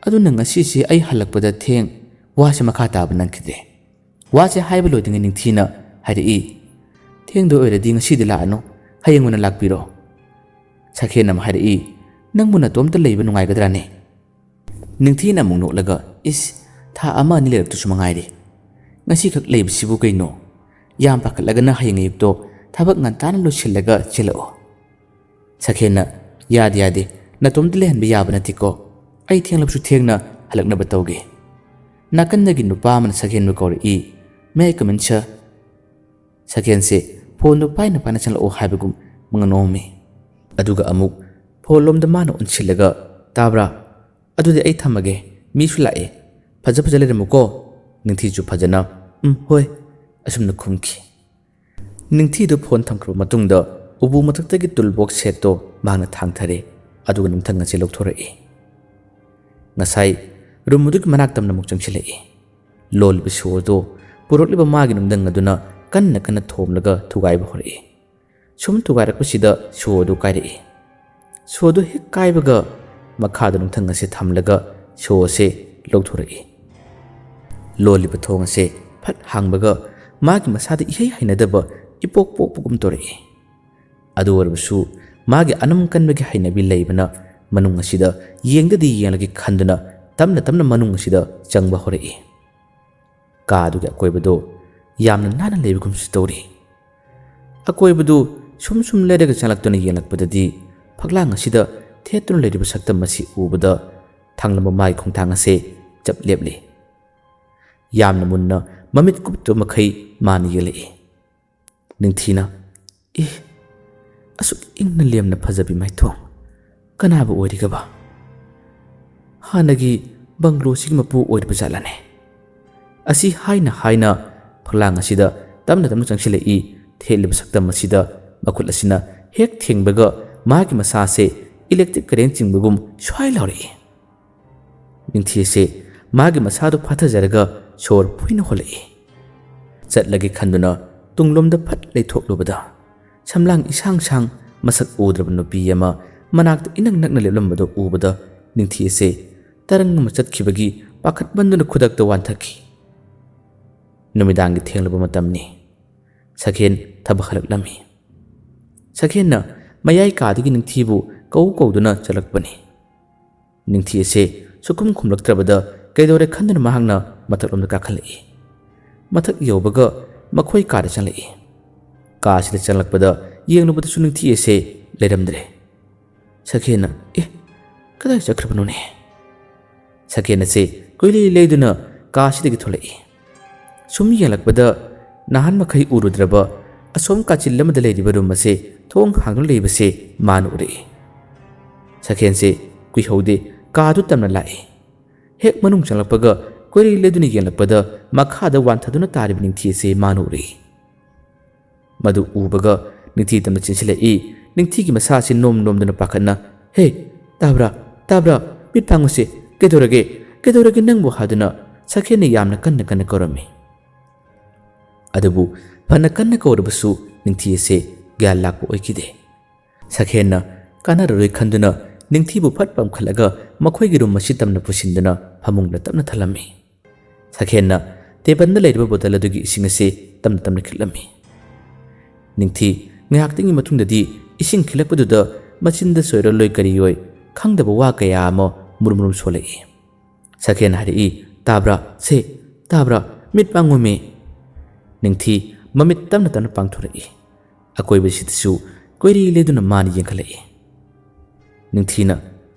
ꯑꯗꯨꯅ ꯉꯁꯤꯁꯦ ꯑꯩ ꯍꯜꯂꯛꯄꯗ ꯋꯥꯁꯦ ꯃꯈꯥ ꯇꯥꯕ ꯅꯪꯈꯤꯗ꯭ꯔꯦ ꯋꯥꯁꯦ ꯍꯥꯏꯕ ꯂꯣꯏꯗ꯭ꯔꯤꯉꯩ ꯅꯤꯡꯊꯤꯅ ꯍꯥꯏꯔꯛꯏ ꯊꯦꯡꯗꯣ ꯑꯣꯏꯔꯗꯤ ꯉꯁꯤꯗꯤ ꯂꯥꯛꯑꯅꯨ ꯍꯌꯦꯡ ꯑꯣꯏꯅ ꯂꯥꯛꯄꯤꯔꯣ ꯁꯛꯍꯦꯟ ꯑꯃ ꯍꯥꯏꯔꯛꯏ ꯅꯪꯕꯨ ꯅꯇꯣꯝꯇ ꯂꯩꯕ ꯅꯨꯡꯉꯥꯏꯒꯗ꯭ꯔꯥꯅꯦ ꯅꯤꯡꯊꯤꯅ ꯑꯃꯨꯛ ꯅꯣꯛꯂꯒ ꯊꯥ ꯑꯃ ꯑꯅꯤ ꯂꯩꯔꯛꯇꯨꯁꯨ ꯃꯉꯥꯏꯔꯦ ꯉꯁꯤꯈꯛ ꯂꯩꯕꯁꯤꯕꯨ ꯀꯩꯅꯣ ꯌꯥꯝ ꯄꯥꯈꯠꯂꯒꯅ ꯍꯌꯦꯡ ꯑꯌꯨꯛꯇꯣ ꯊꯕꯛ ꯉꯟꯇꯥꯅ ꯂꯣꯏꯁꯤꯜꯂꯒ ꯆꯦꯜꯂꯛꯑꯣ ꯁꯈꯦꯟꯅ ꯌꯥꯗꯦ ꯌꯥꯗꯦ ꯅꯇꯣꯝꯇ ꯂꯩꯍꯟꯕ ꯌꯥꯕ ꯅꯠꯇꯦꯀꯣ ꯑꯩ ꯊꯦꯡꯂꯕꯁꯨ ꯊꯦꯡꯅ ꯍꯜꯂꯛꯅꯕ ꯇꯧꯒꯦ ꯅꯥꯀꯟꯗꯒꯤ ꯅꯨꯄꯥ ꯑꯃꯅ ꯁꯈꯦꯟꯕꯨ ꯀꯧꯔꯛꯏ ꯃꯦ ꯑꯥꯏ ꯀꯝ ꯏꯟ ꯁꯔ ꯁꯈꯦꯟꯁꯦ ꯐꯣꯟꯗꯨ ꯄꯥꯏꯅ ꯄꯥꯏꯅ ꯆꯪꯂꯛꯑꯣ ꯍꯥꯏꯕꯒꯨꯝ ꯃꯉꯅꯣꯝꯃꯤ ꯑꯗꯨꯒ ꯑꯃꯨꯛ ꯐꯣꯟꯂꯣꯝꯗ ꯃꯥꯅ ꯑꯣꯟꯁꯤꯜꯂꯒ ꯇꯥꯕ꯭ꯔꯥ ꯑꯗꯨꯗꯤ ꯑꯩ ꯊꯝꯃꯒꯦ ꯃꯤꯁꯨ ꯂꯥꯛꯑꯦ ꯐꯖ ꯂꯩꯔꯝꯃꯨꯀꯣ ꯅꯤꯡꯊꯤꯁꯨ ꯐꯖꯅ ꯍꯣꯏ ꯑꯁꯨꯝꯅ ꯈꯨꯝꯈꯤ ꯅꯤꯡꯊꯤꯗꯨ ꯐꯣꯟ ꯊꯝꯈ꯭ꯔꯕ ꯃꯇꯨꯡꯗ ꯎꯄꯨ ꯃꯊꯛꯇꯒꯤ ꯇꯨꯜꯕꯣꯛꯁ ꯁꯦꯠꯇꯣ ꯃꯍꯥꯛꯅ ꯊꯥꯡꯊꯔꯦ ꯑꯗꯨꯒ ꯅꯨꯡꯊꯪ ꯑꯁꯤ ꯂꯧꯊꯣꯔꯛꯏ ꯉꯁꯥꯏ ꯔꯨꯝ ꯑꯗꯨꯒꯤ ꯃꯅꯥꯛ ꯇꯝꯅ ꯑꯃꯨꯛ ꯆꯪꯁꯤꯜꯂꯛꯏ ꯂꯣꯜꯂꯤꯕ ꯁꯣ ꯑꯗꯨ ꯄꯨꯔꯛꯂꯤꯕ ꯃꯥꯒꯤ ꯅꯨꯡꯗꯪ ꯑꯗꯨꯅ ꯀꯟꯅ ꯊꯣꯝꯂꯒ ꯊꯨꯒꯥꯏꯕ ꯍꯧꯔꯛꯏ ꯁꯨꯝ ꯊꯨꯒꯥꯏꯔꯛꯄꯁꯤꯗ ꯁꯣ ꯑꯗꯨ ꯀꯥꯏꯔꯛꯏ ꯁꯣ ꯑꯗꯨ ꯍꯦꯛ ꯀꯥꯏꯕꯒ ꯃꯈꯥꯗ ꯅꯨꯡꯊꯪ ꯑꯁꯤ ꯊꯝꯂꯒ ꯁꯣ ꯑꯁꯤ ꯂꯧꯊꯣꯔꯛꯏ ꯂꯣꯜꯂꯤꯕ ꯊꯣꯡ ꯑꯁꯤ ꯐꯠ ꯍꯥꯡꯕꯒ ꯃꯥꯒꯤ ꯃꯁꯥꯗ ꯏꯍꯩ ꯍꯩꯅꯗꯕ ꯏꯄꯣꯛ ꯄꯣꯛꯄꯒꯨꯝ ꯇꯧꯔꯛꯏ ꯑꯗꯨ ꯑꯣꯏꯔꯕꯁꯨ ꯃꯥꯒꯤ ꯑꯅꯝ ꯀꯟꯕꯒꯤ ꯍꯩꯅꯕꯤ ꯂꯩꯕꯅ ꯃꯅꯨꯡ ꯑꯁꯤꯗ ꯌꯦꯡꯗꯗꯤ ꯌꯦꯡꯂꯒꯦ ꯈꯟꯗꯨꯅ ꯇꯞꯅ ꯃꯅꯨꯡ ꯑꯁꯤꯗ ꯆꯪꯕ ꯍꯧꯔꯛꯏ ꯀꯥ ꯑꯗꯨꯒꯤ ꯑꯀꯣꯏꯕꯗꯣ ꯌꯥꯝꯅ ꯅꯥꯟꯅ ꯂꯩꯕꯒꯨꯝꯁꯨ ꯇꯧꯔꯤ ꯑꯀꯣꯏꯕꯗꯨ ꯁꯨꯝ ꯂꯩꯔꯒ ꯆꯪꯂꯛꯇꯨꯅ ꯌꯦꯡꯂꯛꯄꯗꯗꯤ ꯐꯛꯂꯥꯡ ꯑꯁꯤꯗ ꯊꯦꯠꯇꯨꯅ ꯂꯩꯔꯤꯕ ꯁꯛꯇꯝ ꯑꯁꯤ ꯎꯕꯗ ꯊꯥꯡꯂꯝꯕ ꯃꯥꯒꯤ ꯈꯣꯡꯊꯥꯡ ꯑꯁꯤ ꯆꯞ ꯂꯦꯞꯂꯤ ꯌꯥꯝꯅ ꯃꯨꯟꯅ ꯃꯃꯤꯠ ꯀꯨꯞꯇꯕ ꯃꯈꯩ ꯃꯥꯅ ꯌꯦꯡꯂꯛꯏ ꯅꯤꯡꯊꯤꯅ ꯑꯁꯨꯛ ꯏꯪꯅ ꯂꯦꯝꯅ ꯐꯖꯕꯤ ꯃꯥꯏꯊꯣꯡ ꯀꯅꯥꯕꯨ ꯑꯣꯏꯔꯤꯒꯕ ꯍꯥꯟꯅꯒꯤ ꯕꯪꯒ꯭ꯂꯣꯁꯤꯒꯤ ꯃꯄꯨ ꯑꯣꯏꯔꯤꯕ ꯖꯥꯠꯂꯅꯦ ꯑꯁꯤ ꯍꯥꯏꯅ ꯐꯛꯂꯥꯡ ꯑꯁꯤꯗ ꯇꯞꯅ ꯆꯪꯁꯤꯜꯂꯛꯏ ꯊꯦꯠꯂꯤꯕ ꯁꯛꯇꯝ ꯑꯁꯤꯗ ꯃꯈꯨꯠ ꯑꯁꯤꯅ ꯍꯦꯛ ꯊꯦꯡꯕꯒ ꯃꯥꯒꯤ ꯃꯁꯥꯁꯦ ꯏꯂꯦꯛꯇ꯭ꯔꯤꯛ ꯀꯔꯦꯟ ꯆꯤꯡꯕꯒꯨꯝ ꯁ꯭ꯋꯥꯏ ꯂꯥꯎꯔꯛꯏ ꯅꯤꯡꯊꯤ ꯑꯁꯤ ꯃꯥꯒꯤ ꯃꯁꯥꯗꯨ ꯐꯥꯊꯖꯔꯒ ꯁꯣꯔ ꯐꯨꯏꯅ ꯍꯣꯜꯂꯛꯏ ꯆꯠꯂꯒꯦ ꯈꯟꯗꯨꯅ ꯇꯨꯡꯂꯣꯝꯗ ꯐꯠ ꯂꯩꯊꯣꯛꯂꯨꯕꯗ ꯁꯝꯂꯥꯡ ꯏꯁꯥꯡ ꯃꯁꯛ ꯎꯗ꯭ꯔꯕ ꯅꯨꯄꯤ ꯑꯃ ꯃꯅꯥꯛꯇ ꯏꯅꯛ ꯅꯛꯅ ꯂꯦꯞꯂꯝꯕꯗꯨ ꯎꯕꯗ ꯅꯤꯡꯊꯤ ꯑꯁꯤ ꯇꯔꯪ ꯑꯃ ꯆꯠꯈꯤꯕꯒꯤ ꯄꯥꯈꯠꯃꯟꯗꯨꯅ ꯈꯨꯗꯛꯇ ꯋꯥꯟꯊꯈꯤ ꯅꯨꯃꯤꯗꯥꯡꯒꯤ ꯊꯦꯡꯂꯕ ꯃꯇꯝꯅꯤ ꯁꯈꯦꯟ ꯊꯕꯛ ꯍꯜꯂꯛꯂꯝꯃꯤ ꯁꯈꯦꯟꯅ ꯃꯌꯥꯏ ꯀꯥꯗꯒꯤ ꯅꯤꯡꯊꯤꯕꯨ ꯀꯧꯗꯨꯅ ꯆꯠꯂꯛꯄꯅꯤ ꯅꯤꯡꯊꯤ ꯑꯁꯤ ꯁꯨꯈꯨꯝ ꯈꯨꯝꯂꯛꯇ꯭ꯔꯕꯗ ꯀꯩꯗꯧꯔꯦ ꯈꯟꯗꯨꯅ ꯃꯍꯥꯛꯅ ꯃꯊꯛꯂꯣꯝꯗ ꯀꯥꯈꯠꯂꯛꯏ ꯃꯊꯛ ꯌꯧꯕꯒ ꯃꯈꯣꯏ ꯀꯥꯗ ꯆꯪꯂꯛꯏ ꯀꯥꯁꯤꯗ ꯆꯪꯂꯛꯄꯗ ꯌꯦꯡꯂꯨꯕꯗꯁꯨ ꯅꯤꯡꯊꯤ ꯑꯁꯤ ꯂꯩꯔꯝꯗ꯭ꯔꯦ ꯁꯈꯦꯟꯅ ꯀꯗꯥꯏ ꯆꯠꯈ꯭ꯔꯕꯅꯣꯅꯦ ꯁꯈꯦꯟ ꯑꯁꯤ ꯀꯣꯏꯂꯩ ꯂꯩꯗꯨꯅ ꯀꯥꯁꯤꯗꯒꯤ ꯊꯣꯛꯂꯛꯏ ꯁꯨꯝ ꯌꯦꯡꯂꯛꯄꯗ ꯅꯍꯥꯟ ꯃꯈꯩ ꯎꯔꯨꯗ꯭ꯔꯕ ꯑꯁꯣꯝ ꯀꯥꯆꯤꯜ ꯑꯃꯗ ꯂꯩꯔꯤꯕ ꯔꯨꯝ ꯑꯁꯤ ꯊꯣꯡ ꯍꯥꯡꯗꯨꯅ ꯂꯩꯕꯁꯤ ꯃꯥꯅ ꯎꯔꯛꯏ ꯁꯈꯦꯟꯁꯤ ꯀꯨꯏꯍꯧꯗꯦ ꯀꯥꯗꯨ ꯇꯝꯅ ꯂꯥꯛꯏ ꯍꯦꯛ ꯃꯅꯨꯡ ꯆꯪꯂꯛꯄꯒ ꯀꯣꯏꯂꯩ ꯂꯩꯗꯨꯅ ꯌꯦꯡꯂꯛꯄꯗ ꯃꯈꯥꯗ ꯋꯥꯟꯊꯗꯨꯅ ꯇꯥꯔꯤꯕ ꯅꯤꯡꯊꯤ ꯑꯁꯤ ꯃꯥꯅ ꯎꯔꯛꯏ ꯃꯗꯨ ꯎꯕꯒ ꯅꯤꯡꯊꯤ ꯇꯝꯅ ꯆꯦꯟꯁꯤꯜꯂꯛꯏ ꯅꯤꯡꯊꯤꯒꯤ ꯃꯁꯥꯁꯤ ꯅꯣꯝꯗꯨꯅ ꯄꯥꯈꯠꯅ ꯍꯦ ꯇꯥꯕ꯭ꯔꯥ ꯃꯤꯠ ꯄꯥꯡꯉꯨꯁꯦ ꯀꯩꯗꯧꯔꯒꯦ ꯅꯪꯕꯨ ꯍꯥꯗꯨꯅ ꯁꯈꯦꯟꯅ ꯌꯥꯝꯅ ꯀꯟꯅ ꯀꯧꯔꯝꯃꯤ ꯑꯗꯨꯕꯨ ꯐꯅ ꯀꯟꯅ ꯀꯧꯔꯕꯁꯨ ꯅꯤꯡꯊꯤ ꯑꯁꯤ ꯒ꯭ꯌꯥꯟ ꯂꯥꯛꯄ ꯑꯣꯏꯈꯤꯗꯦ ꯁꯈꯦꯟꯅ ꯀꯥꯟꯅꯔꯔꯣꯏ ꯈꯟꯗꯨꯅ ꯅꯤꯡꯊꯤꯕꯨ ꯐꯠ ꯄꯝꯈꯠꯂꯒ ꯃꯈꯣꯏꯒꯤ ꯔꯨꯝ ꯑꯁꯤ ꯇꯝꯅ ꯄꯨꯁꯤꯟꯗꯨꯅ ꯐꯃꯨꯡꯗ ꯇꯞꯅ ꯊꯜꯂꯝꯃꯤ ꯁꯈꯦꯟꯅ ꯇꯦꯕꯜꯗ ꯂꯩꯔꯤꯕ ꯕꯣꯇꯜ ꯑꯗꯨꯒꯤ ꯏꯁꯤꯡ ꯑꯁꯤ ꯇꯞꯅ ꯈꯤꯛꯂꯝꯃꯤ ꯅꯤꯡꯊꯤ ꯉꯥꯏꯍꯥꯛꯇꯪꯒꯤ ꯃꯇꯨꯡꯗꯗꯤ ꯏꯁꯤꯡ ꯈꯤꯛꯂꯛꯄꯗꯨꯗ ꯃꯆꯤꯟꯗ ꯁꯣꯏꯔꯣꯏ ꯀꯔꯤꯌꯣꯏ ꯈꯪꯗꯕ ꯋꯥ ꯀꯌꯥ ꯑꯃ ꯃꯨꯔꯨꯝ ꯁꯣꯜꯂꯛꯏ ꯁꯈꯦꯟꯅ ꯍꯥꯏꯔꯛꯏ ꯇꯥꯕ꯭ꯔꯥ ꯃꯤꯠ ꯄꯥꯡꯉꯨꯃꯤ ꯅꯤꯡꯊꯤ ꯃꯃꯤꯠ ꯇꯞꯅ ꯄꯥꯡꯊꯣꯔꯛꯏ ꯑꯀꯣꯏꯕꯁꯤꯗꯁꯨ ꯀꯣꯏꯔꯤ ꯂꯩꯗꯨꯅ ꯃꯥꯅ ꯌꯦꯡꯈꯠꯂꯛꯏ ꯅꯤꯡꯊꯤꯅ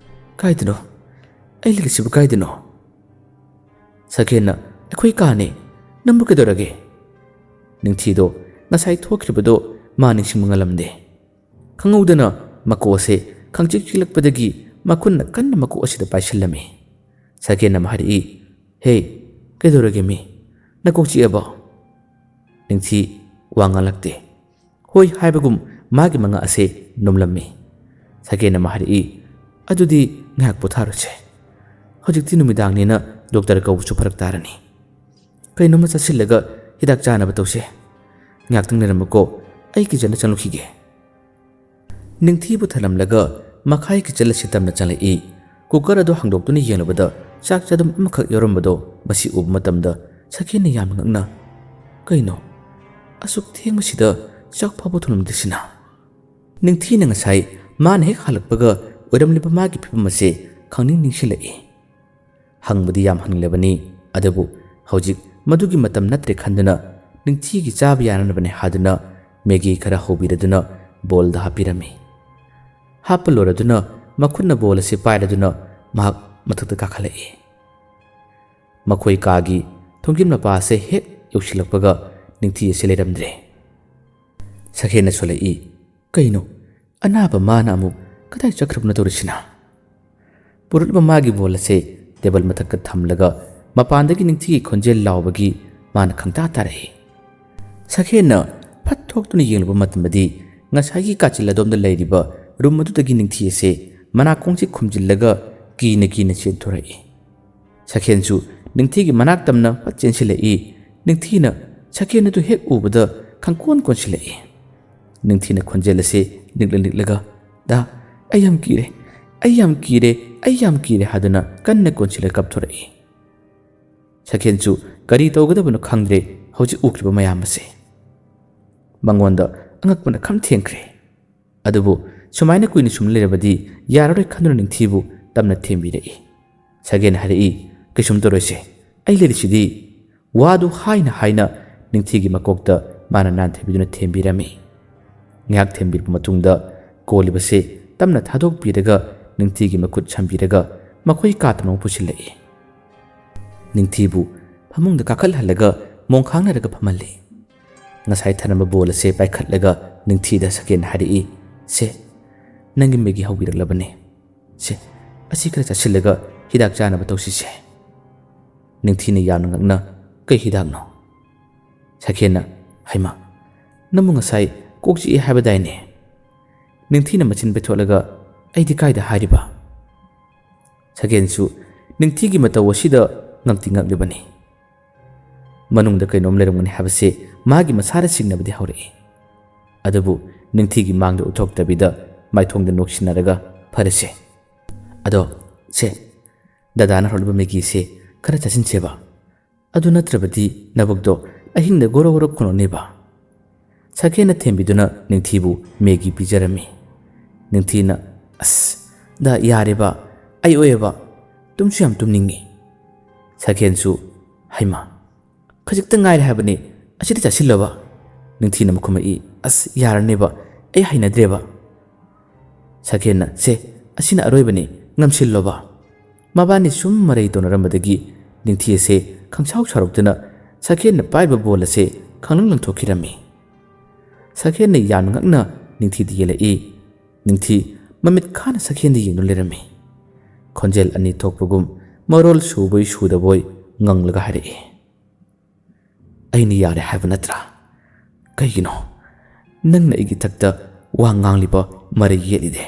ꯀꯥꯏꯗꯅꯣ ꯑꯩ ꯂꯩꯔꯤꯁꯤꯕꯨ ꯀꯥꯏꯗꯅꯣ ꯁꯈꯦꯟꯅ ꯑꯩꯈꯣꯏ ꯀꯥꯅꯦ ꯅꯪꯕꯨ ꯀꯩꯗꯧꯔꯒꯦ ꯅꯤꯡꯊꯤꯗꯣ ꯉꯁꯥꯏ ꯊꯣꯛꯈꯤꯕꯗꯣ ꯃꯥ ꯅꯤꯡꯁꯤꯡꯕ ꯉꯝꯂꯝꯗꯦ ꯈꯪꯍꯧꯗꯅ ꯃꯀꯣꯛ ꯑꯁꯤ ꯈꯪꯆꯤꯛ ꯆꯤꯛꯂꯛꯄꯗꯒꯤ ꯃꯈꯨꯠꯅ ꯀꯟꯅ ꯃꯀꯣꯛ ꯑꯁꯤꯗ ꯄꯥꯏꯁꯤꯜꯂꯝꯃꯤ ꯁꯈꯦꯟꯅ ꯍꯥꯏꯔꯛꯏ ꯍꯦ ꯀꯩꯗꯧꯔꯒꯦ ꯃꯤ ꯅꯀꯣꯛ ꯆꯤꯛꯑꯕꯣ ꯅꯤꯡꯊꯤ ꯋꯥ ꯉꯥꯡꯂꯛꯇꯦ ꯍꯣꯏ ꯍꯥꯏꯕꯒꯨꯝ ꯃꯥꯒꯤ ꯃꯉꯥ ꯑꯁꯤ ꯅꯣꯝꯂꯝꯃꯤ ꯁꯈꯦꯟꯅ ꯍꯥꯏꯔꯛꯏ ꯑꯗꯨꯗꯤ ꯉꯥꯏꯍꯥꯛ ꯄꯣꯊꯥꯔꯨꯁꯦ ꯍꯧꯖꯤꯛꯇꯤ ꯅꯨꯃꯤꯗꯥꯡꯅꯤꯅ ꯗꯣꯛꯇꯔ ꯀꯧꯕꯁꯨ ꯐꯔꯛ ꯇꯥꯔꯅꯤ ꯀꯩꯅꯣꯝꯃ ꯆꯥꯁꯤꯜꯂꯒ ꯍꯤꯗꯥꯛ ꯆꯥꯅꯕ ꯇꯧꯁꯦ ꯉꯥꯏꯍꯥꯛꯇꯪ ꯂꯩꯔꯝꯃꯨꯀꯣ ꯑꯩ ꯀꯤꯆꯟꯗ ꯆꯪꯂꯨꯈꯤꯒꯦ ꯅꯤꯡꯊꯤꯕꯨ ꯊꯅꯝꯂꯒ ꯃꯈꯥꯏ ꯀꯤꯆꯟ ꯑꯁꯤ ꯇꯝꯅ ꯆꯪꯂꯛꯏ ꯀꯨꯀꯔ ꯑꯗꯨ ꯍꯥꯡꯗꯣꯛꯇꯨꯅ ꯌꯦꯡꯂꯨꯕꯗ ꯆꯥꯛ ꯆꯥꯗꯨꯝ ꯑꯃꯈꯛ ꯌꯥꯎꯔꯝꯕꯗꯣ ꯃꯁꯤ ꯎꯕ ꯃꯇꯝꯗ ꯁꯈꯦꯟꯅ ꯌꯥꯝꯅ ꯉꯛꯅ ꯀꯩꯅꯣ ꯑꯁꯨꯛ ꯊꯦꯡꯕꯁꯤꯗ ꯆꯥꯛ ꯐꯥꯎꯕ ꯊꯣꯡꯂꯝꯗ꯭ꯔꯤꯁꯤꯅ ꯅꯤꯡꯊꯤꯅ ꯉꯁꯥꯏ ꯃꯥꯅ ꯍꯦꯛ ꯍꯜꯂꯛꯄꯒ ꯑꯣꯏꯔꯝꯂꯤꯕ ꯃꯥꯒꯤ ꯐꯤꯕꯝ ꯑꯁꯤ ꯅꯤꯡꯁꯤꯡꯂꯛꯏ ꯍꯪꯕꯗꯤ ꯌꯥꯝ ꯍꯪꯂꯕꯅꯤ ꯑꯗꯨꯕꯨ ꯍꯧꯖꯤꯛ ꯃꯗꯨꯒꯤ ꯃꯇꯝ ꯅꯠꯇ꯭ꯔꯦ ꯈꯟꯗꯨꯅ ꯅꯤꯡꯊꯤꯒꯤ ꯆꯥꯕ ꯌꯥꯅꯅꯕꯅꯦ ꯍꯥꯗꯨꯅ Maggie khara hobiraduna bowl da hapirami. Hapaloraduna makunna bowl ase pairaduna mahak mathakta kakhalai. Makhoi kagi thongim mapa ase hek yosilakpaga ningthi ase leramdre. Sakhena solai kaino anaba mana amu kadai chakrabna torisina. Purulba magi bowl ase table mathakka thamlaga mapandagi ningthi khonjel lawbagi mana khangta tarai. Sakhena phathok tuni yengluba matmadi ngasagi kachiladom da leiriba room adudagi ningthi ase mana kongchi khumjillaga kina chenthorai. Sakhensu ningthi gi manak tamna pachensilai. Ningthi na sakhena tu hek ubada khangkon konsilai. Ningthi na khonjel ase niglaga da ayam kire haduna kanna konsila kapthorai. Sakhensu kari tawgadabano khangdre hauji ukriba mayam ase. Mangonda angakpana kham thengkre. Adubu sumaina kuini sumlerabadi yararoi khanuna ningthibu tamna thembirai. Sagen harai kisum toroise ai lerishidi wadu haina ningthigi makokta mana nan thebiduna thembirami. Ngak thembirpa matungda kolibase tamna thadok piraga ningthigi makut chambiraga makhoi katmang pusilai. Ningthibu phamungda kakhal halaga mongkhangnaraga phamalli. Ngasai thanamba bowl ase paikhatlaga ningthida saken harai se nangi megi hawiraglabane se asi kara chasillaga hidak chanaba tawsise. Ningthina yamna ngakna kai hidak no. Sakhena haima namu ngasai kokchi habadaine. Ningthina machin betholaga aidi kaida hariba. Sakhensu ningthigi matawasida ngakti ngaklibani. Manungda kainom leramgani habase magi masara singnabadi haurai. Adabu ningthigi mangda uthoktabida maithongda noksinaraga farase. Ado se dadana holba megi se kara chasincheba. Adu natrabadi nabugdo ahingda goro kono neba. Sakhena thembiduna ningthibu megi pijarami. Ningthina as da yareba ai oeba tumsu yam tumningi. Sakhensu haima khajikta ngai habani asida chasilaba. Ningthina makhumai as yaraneba ai hainadreba. Sakhena se asina aroibani ngamsilloba. Mabani sum marai tonarambadagi ningthi ase khangchau charoktuna sakhena paiba bowl ase khanglang langthokirami. Sakhena yam ngakna ningthi diyelai. Ningthi mamit khana sakhena yengnu lerami. Khonjel ani thokpagum marol suboi sudaboi nganglaga harai. Aini yare haba natra. Kaigino nangna igi thakta wa ngangliba mari yelide.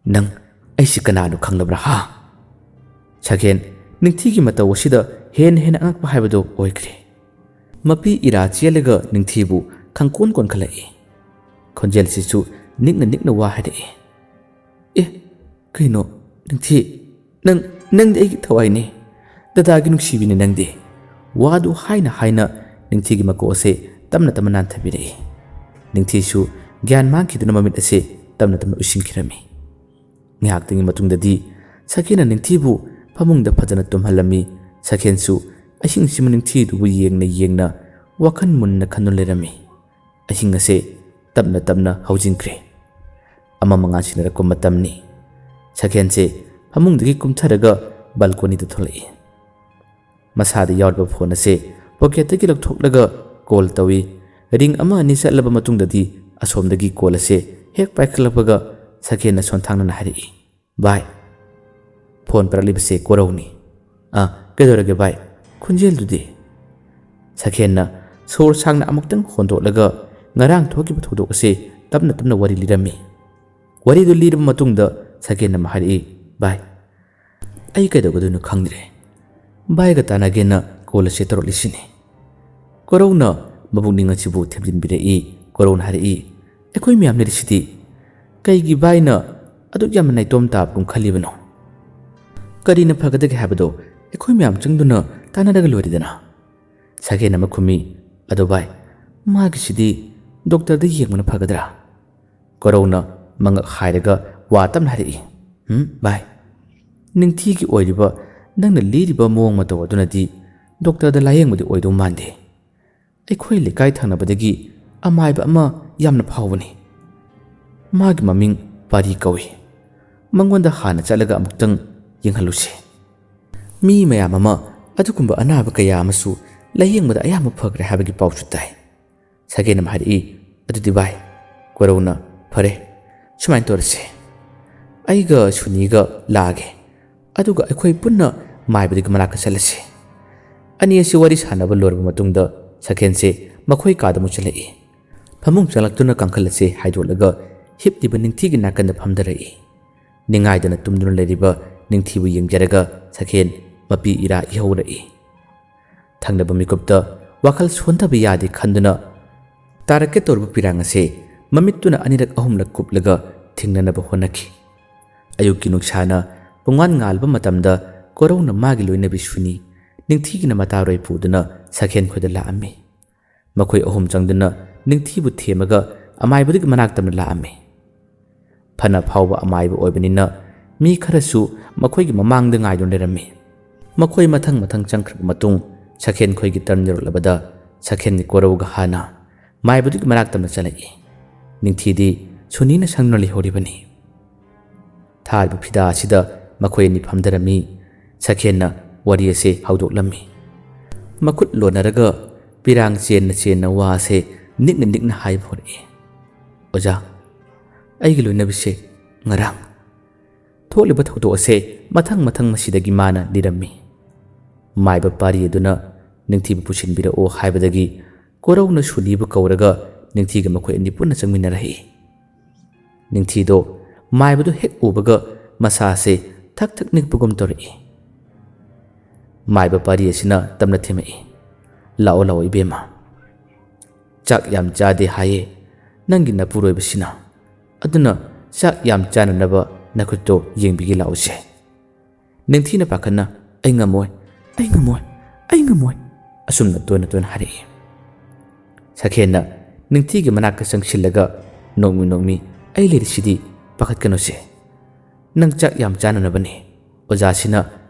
Nang aisi kananu khanglabra ha. Sakhen ningthigi matawasida hen angakpa haibado oikre. Mapi ira chelaga ningthibu khangkon kon khalai. Khonjel sisu nikna wa harai. Kaino ningthi nang aigi thawaine dadagi nuksibine nangde. Wadu haina ningthigi makose tamna nan thabirai. Ningthisu gyan mangkhiduna mamit ase tamna usinkirami. Ngaktingi matungdadi Sakhena ningthibu phamungda phajana tumhalami. Sakhensu asingsimu ningthidubu yengna wakhan munna khanulerami. Asing ase tamna haujinkre. Ama mangasinarako matamni. Sakhense phamungdagi kumtharaga balcony da tholai. Masada yawrba phone ase pocketdagi lakthoklaga call tawi. Ring ama ani chatlaba matungdadi asomdagi call ase hek paikhlapaga Sakhena sonthangna harai. Bye. Phone paralibase koroni. Kedorage bye. Khunjel dudi. Sakhena sor sangna amuktang hondolaga ngarang thokiba thodok ase tamna wari lirami. Wari du lirba matungda Sakhena mahari bye. Ai kedogadunu khangdre. Bye ga tanagena call ase torolisini. Korona mabungninga chibu themjin birai. Korona hari ekoi miyam lerisiti. Kaigi bye na aduk yamanai tom tap kum khalibano. Karina phagadage habado ekoi miyam chungduna tanadaga loridana. Sakhena makhumi ado bye magisidi doctor da yengmana phagadra. Korona mangak hairaga watam hari. Bye. Ningthigi oiriba nangna liriba mong mataw adunadi doctor da layengmadi oido mande. Ekoi lekai thangnabadagi amaiba ama ꯌꯥꯝꯅ ꯐꯥꯎꯕꯅꯤ ꯃꯥꯒꯤ ꯃꯃꯤꯡ ꯄꯥꯔꯤ ꯀꯧꯏ ꯃꯉꯣꯟꯗ ꯍꯥꯟꯅ ꯆꯠꯂꯒ ꯑꯃꯨꯛꯇꯪ ꯌꯦꯡꯍꯜꯂꯨꯁꯤ ꯃꯤ ꯃꯌꯥꯝ ꯑꯃ ꯑꯗꯨꯒꯨꯝꯕ ꯑꯅꯥꯕ ꯀꯌꯥ ꯑꯃꯁꯨ ꯂꯥꯌꯦꯡꯕꯗ ꯑꯌꯥꯝꯕ ꯐꯈ꯭ꯔꯦ ꯍꯥꯏꯕꯒꯤ ꯄꯥꯎꯁꯨ ꯇꯥꯏ ꯁꯒꯦꯟ ꯑꯃ ꯍꯥꯏꯔꯛꯏ ꯑꯗꯨꯗꯤ ꯚꯥꯏ ꯀꯣꯔꯧꯅ ꯐꯔꯦ ꯁꯨꯃꯥꯏꯅ ꯇꯧꯔꯁꯦ ꯑꯩꯒ ꯁꯨꯅꯤꯒ ꯂꯥꯛꯑꯒꯦ ꯑꯗꯨꯒ ꯑꯩꯈꯣꯏ ꯄꯨꯟꯅ ꯃꯥꯏꯕꯗꯨꯒꯤ ꯃꯅꯥꯛꯇ ꯆꯠꯂꯁꯤ ꯑꯅꯤ ꯑꯁꯤ ꯋꯥꯔꯤ ꯁꯥꯟꯅꯕ ꯂꯣꯏꯔꯕ ꯃꯇꯨꯡꯗ ꯁꯈꯦꯟꯁꯦ ꯃꯈꯣꯏ ꯀꯥꯗ ꯑꯃꯨꯛ ꯆꯠꯂꯛꯏ ꯐꯃꯨꯡ ꯆꯪꯂꯛꯇꯨꯅ ꯀꯥꯡꯈꯜ ꯑꯁꯤ ꯍꯥꯏꯗꯣꯛꯂꯒ ꯍꯤꯞꯂꯤꯕ ꯅꯤꯡꯊꯤꯒꯤ ꯅꯥꯀꯟꯗ ꯐꯝꯊꯔꯛꯏ ꯅꯤꯡꯉꯥꯏꯗꯅ ꯇꯨꯝꯗꯨꯅ ꯂꯩꯔꯤꯕ ꯅꯤꯡꯊꯤꯕꯨ ꯌꯦꯡꯖꯔꯒ ꯁꯈꯦꯟ ꯃꯄꯤ ꯏꯔꯥ ꯏꯍꯧꯔꯛꯏ ꯊꯪꯅꯕ ꯃꯤꯀꯨꯞꯇ ꯋꯥꯈꯜ ꯁꯣꯟꯊꯕ ꯌꯥꯗꯦ ꯈꯟꯗꯨꯅ ꯇꯥꯔꯛꯀꯦ ꯇꯧꯔꯤꯕ ꯄꯤꯔꯥꯡ ꯑꯁꯤ ꯃꯃꯤꯠꯇꯨꯅ ꯑꯅꯤꯔꯛ ꯑꯍꯨꯝꯂꯛ ꯀꯨꯞꯂꯒ ꯊꯦꯡꯅꯅꯕ ꯍꯣꯠꯅꯈꯤ ꯑꯌꯨꯛꯀꯤ ꯅꯨꯡꯁꯥꯅ ꯄꯨꯡꯉꯥꯟ ꯉꯥꯜꯕ ꯃꯇꯝꯗ ꯀꯣꯔꯧꯅ ꯃꯥꯒꯤ ꯂꯣꯏꯅꯕꯤ ꯁꯨꯅꯤ ꯅꯤꯡꯊꯤꯒꯤꯅ ꯃꯇꯥꯔꯣꯏ ꯄꯨꯗꯨꯅ ꯁꯈꯦꯟ ꯈꯣꯏꯗ ꯂꯥꯛꯑꯝꯃꯤ ꯃꯈꯣꯏ ꯑꯍꯨꯝ ꯆꯪꯗꯨꯅ ꯅꯤꯡꯊꯤꯕꯨ ꯊꯦꯝꯃꯒ ꯑꯃꯥꯏꯕꯗꯨꯒꯤ ꯃꯅꯥꯛꯇ ꯂꯥꯛꯑꯝꯃꯤ ꯐꯅ ꯐꯥꯎꯕ ꯑꯃꯥꯏꯕ ꯑꯣꯏꯕꯅꯤꯅ ꯃꯤ ꯈꯔꯁꯨ ꯃꯈꯣꯏꯒꯤ ꯃꯃꯥꯡꯗ ꯉꯥꯏꯗꯨꯅ ꯂꯩꯔꯝꯃꯤ ꯃꯈꯣꯏ ꯃꯊꯪ ꯃꯊꯪ ꯆꯪꯈ꯭ꯔꯕ ꯃꯇꯨꯡ ꯁꯈꯦꯟ ꯈꯣꯏꯒꯤ ꯇꯔꯟ ꯌꯧꯔꯛꯂꯕꯗ ꯁꯈꯦꯟꯒꯤ ꯀꯣꯔꯧꯒ ꯍꯥꯟꯅ ꯃꯥꯏꯕꯗꯨꯒꯤ ꯃꯅꯥꯛꯇ ꯆꯠꯂꯛꯏ ꯅꯤꯡꯊꯤꯗꯤ ꯁꯨꯅꯤꯅ ꯁꯪꯅ ꯂꯩꯍꯧꯔꯤꯕꯅꯤ ꯊꯥꯔꯤꯕ ꯐꯤꯗꯥ ꯑꯁꯤꯗ ꯃꯈꯣꯏ ꯑꯅꯤ ꯐꯝꯊꯔꯝꯃꯤ ꯁꯈꯦꯟꯅ ꯋꯥꯔꯤ ꯑꯁꯤ ꯍꯧꯗꯣꯛꯂꯝꯃꯤ ꯃꯈꯨꯠ ꯂꯣꯟꯅꯔꯒ ꯄꯤꯔꯥꯡ ꯆꯦꯟꯅ ꯆꯦꯟꯅ ꯋꯥ ꯑꯁꯤ ꯅꯤꯛꯅ ꯅꯤꯛꯅ ꯍꯥꯏꯕ ꯍꯧꯔꯛꯏ ꯑꯣꯖꯥ ꯑꯩꯒꯤ ꯂꯣꯏꯅꯕꯤꯁꯦ ꯉꯔꯥꯡ ꯊꯣꯛꯂꯤꯕ ꯊꯧꯗꯣꯛ ꯑꯁꯤ ꯃꯊꯪ ꯃꯊꯪ ꯃꯁꯤꯗꯒꯤ ꯃꯥꯅ ꯂꯤꯔꯝꯃꯤ ꯃꯥꯏꯕ ꯄꯥꯔꯤ ꯑꯗꯨꯅ ꯅꯤꯡꯊꯤꯕꯨ ꯄꯨꯁꯤꯟꯕꯤꯔꯛꯑꯣ ꯍꯥꯏꯕꯗꯒꯤ ꯀꯣꯔꯧꯅ ꯁꯨꯅꯤꯕꯨ ꯀꯧꯔꯒ ꯅꯤꯡꯊꯤꯒ ꯃꯈꯣꯏ ꯑꯅꯤ ꯄꯨꯟꯅ ꯆꯪꯃꯤꯟꯅꯔꯛꯏ ꯅꯤꯡꯊꯤꯗꯣ ꯃꯥꯏꯕꯗꯨ ꯍꯦꯛ ꯎꯕꯒ ꯃꯁꯥꯁꯦ ꯊꯛ ꯊꯛ ꯅꯤꯛꯄꯒꯨꯝ ꯇꯧꯔꯛꯏ ꯃꯥꯏꯕ ꯄꯥꯔꯤ ꯑꯁꯤꯅ ꯇꯝꯅ ꯊꯦꯝꯃꯛꯏ ꯂꯥꯛꯑꯣ ꯂꯥꯛꯑꯣ ꯏꯕꯦꯝꯃ ꯆꯥꯛ ꯌꯥꯝ ꯆꯥꯗꯦ ꯍꯥꯏꯌꯦ ꯅꯪꯒꯤ ꯅꯄꯨꯔꯣꯏꯕꯁꯤꯅ ꯑꯗꯨꯅ ꯆꯥꯛ ꯌꯥꯝ ꯆꯥꯅꯅꯕ ꯅꯈꯨꯠꯇꯣ ꯌꯦꯡꯕꯤꯒꯦ ꯂꯥꯛꯎꯁꯦ ꯅꯤꯡꯊꯤꯅ ꯄꯥꯈꯠꯅ ꯑꯩ ꯉꯝꯃꯣꯏ ꯑꯩ ꯉꯝꯃꯣꯏ ꯑꯩ ꯉꯝꯃꯣꯏ ꯑꯁꯨꯝꯅ ꯇꯣꯏꯅ ꯇꯣꯏꯅ ꯍꯥꯏꯔꯛꯏ ꯁꯈꯦꯟꯅ ꯅꯤꯡꯊꯤꯒꯤ ꯃꯅꯥꯛꯇ ꯆꯪꯁꯤꯜꯂꯒ ꯅꯣꯛꯃꯤ ꯅꯣꯛꯃꯤ ꯑꯩ ꯂꯩꯔꯤꯁꯤꯗꯤ ꯄꯥꯈꯠꯀꯅꯨꯁꯦ ꯅꯪ ꯆꯥꯛ ꯌꯥꯝ ꯆꯥꯅꯅꯕꯅꯤ ꯑꯣꯖꯥꯁꯤꯅ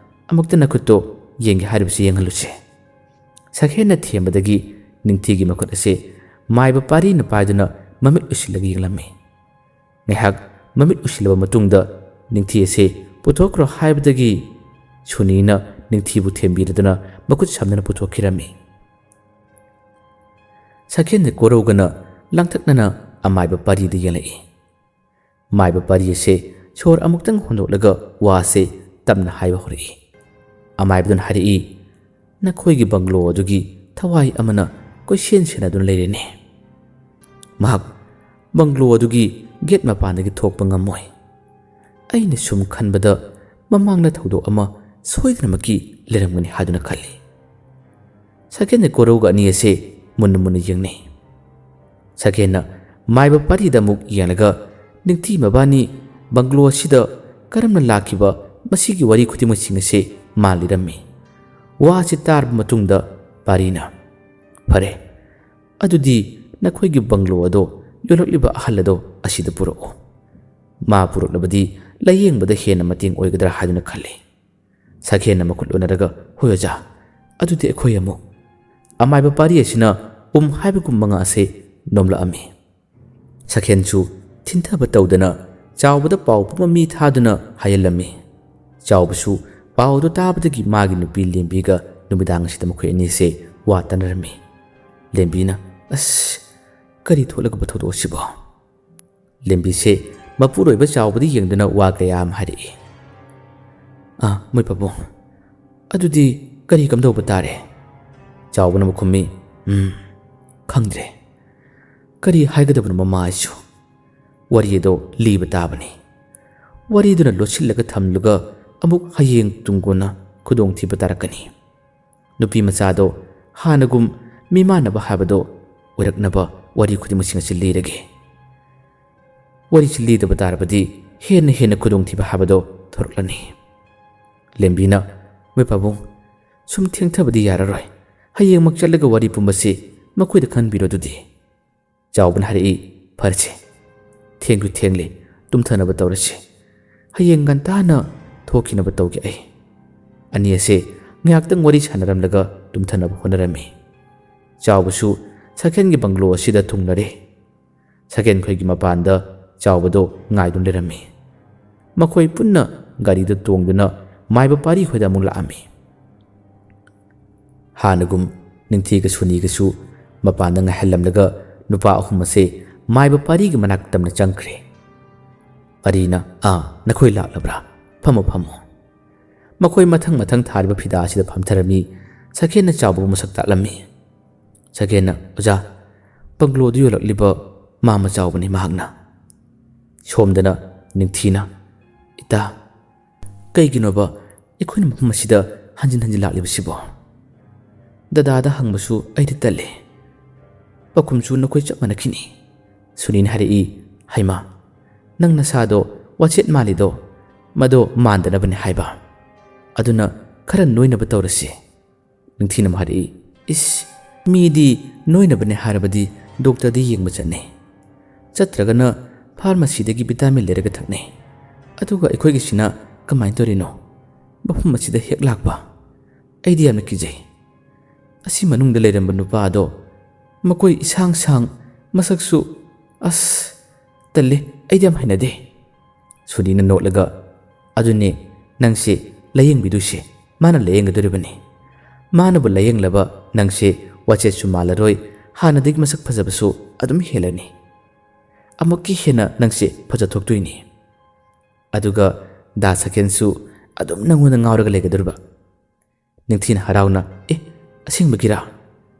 ꯑꯃꯨꯛꯇ ꯅꯈꯨꯠꯇꯣ ꯌꯦꯡꯒꯦ ꯍꯥꯏꯔꯤꯕꯁꯤ ꯌꯦꯡꯍꯜꯂꯨꯁꯦ ꯁꯈꯦꯟꯅ ꯊꯦꯝꯕꯗꯒꯤ ꯅꯤꯡꯊꯤꯒꯤ ꯃꯈꯨꯠ ꯑꯁꯤ ꯃꯥꯏꯕ ꯄꯥꯔꯤꯅ ꯄꯥꯏꯗꯨꯅ ꯃꯃꯤꯠ ꯎꯏꯁꯤꯜꯂꯒ ꯌꯦꯡꯂꯝꯃꯤ ꯉꯥꯏꯍꯥꯛ ꯃꯃꯤꯠ ꯎꯏꯁꯤꯜꯂꯕ ꯃꯇꯨꯡꯗ ꯅꯤꯡꯊꯤ ꯑꯁꯤ ꯄꯨꯊꯣꯛꯈ꯭ꯔꯣ ꯍꯥꯏꯕꯗꯒꯤ ꯁꯨꯅꯤꯅ ꯅꯤꯡꯊꯤꯕꯨ ꯊꯦꯝꯕꯤꯔꯗꯨꯅ ꯃꯈꯨꯠ ꯁꯝꯅꯅ ꯄꯨꯊꯣꯛꯈꯤꯔꯝꯃꯤ ꯁꯈꯦꯟꯅ ꯀꯣꯔꯧꯒꯅ ꯂꯥꯡꯊꯛꯅꯅ ꯑꯃꯥꯏꯕ ꯄꯥꯔꯤꯗ ꯌꯦꯡꯂꯛꯏ ꯃꯥꯏꯕ ꯄꯥꯔꯤ ꯑꯁꯤ ꯁꯣꯔ ꯑꯃꯨꯛꯇꯪ ꯍꯣꯟꯗꯣꯛꯂꯒ ꯋꯥ ꯑꯁꯤ ꯇꯞꯅ ꯍꯥꯏꯕ ꯍꯧꯔꯛꯏ ꯑꯃꯥꯏꯕꯗꯨꯅ ꯍꯥꯏꯔꯛꯏ ꯅꯈꯣꯏꯒꯤ ꯕꯪꯒ꯭ꯂꯣ ꯑꯗꯨꯒꯤ ꯊꯋꯥꯏ ꯑꯃꯅ ꯀꯣꯏꯁꯦꯟ ꯁꯦꯟꯅꯗꯨꯅ ꯂꯩꯔꯦꯅꯦ ꯃꯍꯥꯛ ꯕꯪꯒ꯭ꯂꯣ ꯑꯗꯨꯒꯤ ꯒꯦꯠ ꯃꯄꯥꯟꯗꯒꯤ ꯊꯣꯛꯄ ꯉꯝꯃꯣꯏ ꯑꯩꯅ ꯁꯨꯝ ꯈꯟꯕꯗ ꯃꯃꯥꯡꯗ ꯊꯧꯗꯣꯛ ꯑꯃ ꯁꯣꯏꯗꯅꯃꯛꯀꯤ ꯂꯩꯔꯝꯒꯅꯤ ꯍꯥꯏꯗꯨꯅ ꯈꯜꯂꯤ ꯁꯈꯦꯟꯅ ꯀꯣꯔꯧꯒ ꯑꯅꯤ ꯑꯁꯤ ꯃꯨꯟꯅ ꯃꯨꯟꯅ ꯌꯦꯡꯅꯩ ꯁꯈꯦꯟꯅ ꯃꯥꯏꯕ ꯄꯥꯔꯤꯗ ꯑꯃꯨꯛ ꯌꯦꯡꯂꯒ ꯅꯤꯡꯊꯤ ꯃꯕꯥꯅꯤ ꯕꯪꯒ꯭ꯂꯣ ꯑꯁꯤꯗ ꯀꯔꯝꯅ ꯂꯥꯛꯈꯤꯕ ꯃꯁꯤꯒꯤ ꯋꯥꯔꯤ ꯈꯨꯗꯤꯡꯃꯛꯁꯤꯡ ꯑꯁꯤ ꯃꯥ ꯂꯤꯔꯝꯃꯤ ꯋꯥ ꯑꯁꯤ ꯇꯥꯔꯕ ꯃꯇꯨꯡꯗ ꯄꯥꯔꯤꯅ ꯐꯔꯦ ꯑꯗꯨꯗꯤ ꯅꯈꯣꯏꯒꯤ ꯕꯪꯒ꯭ꯂꯣ ꯑꯗꯣ ꯌꯣꯜꯂꯛꯂꯤꯕ ꯑꯍꯜ ꯑꯗꯣ ꯑꯁꯤꯗ ꯄꯨꯔꯛꯑꯣ ꯃꯥ ꯄꯨꯔꯛꯂꯕꯗꯤ ꯂꯥꯌꯦꯡꯕꯗ ꯍꯦꯟꯅ ꯃꯇꯦꯡ ꯑꯣꯏꯒꯗ꯭ꯔꯥ ꯍꯥꯏꯗꯨꯅ ꯈꯜꯂꯤ ꯁꯈꯦꯟꯅ ꯃꯈꯨꯠ ꯂꯣꯟꯅꯔꯒ ꯍꯣꯏ ꯑꯣꯖꯥ ꯑꯗꯨꯗꯤ ꯑꯩꯈꯣꯏ ꯑꯃꯨꯛ ꯑꯃꯥꯏꯕ ꯄꯥꯔꯤ ꯑꯁꯤꯅ ꯍꯥꯏꯕꯒꯨꯝꯕ ꯉꯥ ꯑꯁꯤ ꯅꯣꯝꯂꯛꯑꯝꯃꯤ ꯁꯈꯦꯟꯁꯨ ꯊꯤꯟꯊꯕ ꯇꯧꯗꯅ ꯆꯥꯎꯕꯗ ꯄꯥꯎ ꯄꯨꯝꯕ ꯃꯤ ꯊꯥꯗꯨꯅ ꯍꯥꯏꯍꯜꯂꯝꯃꯤ ꯆꯥꯎꯕꯁꯨ ꯄꯥꯎꯗꯨ ꯇꯥꯕꯗꯒꯤ ꯃꯥꯒꯤ ꯅꯨꯄꯤ ꯂꯦꯝꯕꯤꯒ ꯅꯨꯃꯤꯗꯥꯡ ꯑꯁꯤꯗ ꯃꯈꯣꯏ ꯑꯅꯤꯁꯦ ꯋꯥ ꯇꯥꯟꯅꯔꯝꯃꯤ ꯂꯦꯝꯕꯤꯅ ꯑꯁ ꯀꯔꯤ ꯊꯣꯛꯂꯒꯕ ꯊꯧꯗꯣꯛ ꯑꯁꯤꯕꯣ ꯂꯦꯝꯕꯤꯁꯦ ꯃꯄꯨꯔꯣꯏꯕ ꯆꯥꯎꯕꯗ ꯌꯦꯡꯗꯨꯅ ꯋꯥ ꯀꯌꯥ ꯑꯃ ꯍꯥꯏꯔꯛꯏ ꯃꯣꯏ ꯄꯥꯕꯨꯡ ꯑꯗꯨꯗꯤ ꯀꯔꯤ ꯀꯝꯗꯧꯕ ꯇꯥꯔꯦ ꯆꯥꯎꯕꯅ ꯑꯃꯨꯛ ꯈꯨꯝꯃꯤ ꯈꯪꯗ꯭ꯔꯦ ꯀꯔꯤ ꯍꯥꯏꯒꯗꯕꯅꯣ ꯃꯃꯥ ꯑꯩꯁꯨ ꯋꯥꯔꯤ ꯑꯗꯣ ꯂꯤꯕ ꯇꯥꯕꯅꯤ ꯋꯥꯔꯤꯗꯨꯅ ꯂꯣꯠꯁꯤꯜꯂꯒ ꯊꯝꯂꯒ ꯑꯃꯨꯛ ꯍꯌꯦꯡ ꯇꯨꯡꯀꯣꯟꯅ ꯈꯨꯗꯣꯡꯊꯤꯕ ꯇꯥꯔꯛꯀꯅꯤ ꯅꯨꯄꯤ ꯃꯆꯥꯗꯣ ꯍꯥꯟꯅꯒꯨꯝ ꯃꯤꯃꯥꯟꯅꯕ ꯍꯥꯏꯕꯗꯣ ꯑꯣꯏꯔꯛꯅꯕ ꯋꯥꯔꯤ ꯈꯨꯗꯤꯡꯃꯛꯁꯤꯡ ꯑꯁꯤ ꯂꯤꯔꯒꯦ ꯋꯥꯔꯤꯁꯤ ꯂꯤꯗꯕ ꯇꯥꯔꯕꯗꯤ ꯍꯦꯟꯅ ꯍꯦꯟꯅ ꯈꯨꯗꯣꯡꯊꯤꯕ ꯍꯥꯏꯕꯗꯣ ꯊꯣꯔꯛꯂꯅꯤ ꯂꯦꯝꯕꯤꯅ ꯃꯣꯏ ꯄꯥꯕꯨꯡ ꯁꯨꯝ ꯊꯦꯡꯊꯕꯗꯤ ꯌꯥꯔꯔꯣꯏ ꯍꯌꯦꯡꯃꯛ ꯆꯠꯂꯒ ꯋꯥꯔꯤ ꯄꯨꯝꯕꯁꯤ ꯃꯈꯣꯏꯗ ꯈꯟꯕꯤꯔꯣ ꯑꯗꯨꯗꯤ ꯆꯥꯎꯕꯅ ꯍꯥꯏꯔꯛꯏ ꯐꯔꯁꯦ ꯊꯦꯡꯁꯨ ꯊꯦꯡꯂꯤ ꯇꯨꯝꯊꯅꯕ ꯇꯧꯔꯁꯤ ꯍꯌꯦꯡ ꯉꯟꯇꯥꯅ ꯊꯣꯛꯈꯤꯅꯕ ꯇꯧꯒꯦ ꯑꯩ ꯑꯅꯤ ꯑꯁꯤ ꯉꯥꯏꯍꯥꯛꯇꯪ ꯋꯥꯔꯤ ꯁꯥꯟꯅꯔꯝꯂꯒ ꯇꯨꯝꯊꯅꯕ ꯍꯣꯠꯅꯔꯝꯃꯤ ꯆꯥꯎꯕꯁꯨ ꯁꯈꯦꯟꯒꯤ ꯕꯪꯒ꯭ꯂꯣ ꯑꯁꯤꯗ ꯊꯨꯡꯂꯔꯦ Saken khoi gi mapanda chawbado ngaidun lerami makhoi punna gari da tongduna maiba pari khoida mu laami hanagum ningthi ga suni ga su mapanda nga hellamlaga nupa ahum ase maiba pari gi manak tamna changkhre parina nakhoi laklabra phamo makhoi mathang thariba phida asida phamtharami Saken na chawbu masak taklammi Saken na oja banglo du yolakliba mama chawbani mahakna somdana ningthina ita kaiginoba ikhoina mafum asida hanjin laklib sibo dada hangbasu aidi tale pakumchu nakoi chap manakini sunin hari haima nang nasado wachet malido mado mandana bani haiba aduna khara noina batawrasi ningthina hari is midi noina bani harabadi doctor di yengba chane chatragana pharmacy dagi vitamin leraga thakne aduga ikoi gisina kamai torino bafum masida hek lakba aidi yamna kijai asi manung da leramba nupa ado makoi isang masaksu as talle aidi yam hainade sudina notlaga adune nangse layeng biduse mana layeng gadoribani mana bu layeng laba nangse wache sumalaroi hana dig masak phajabasu adum helani amaki hena nangse phajatoktuini aduga da Saken su adum nangona ngawraga legadurba ningthin harauna asingbagira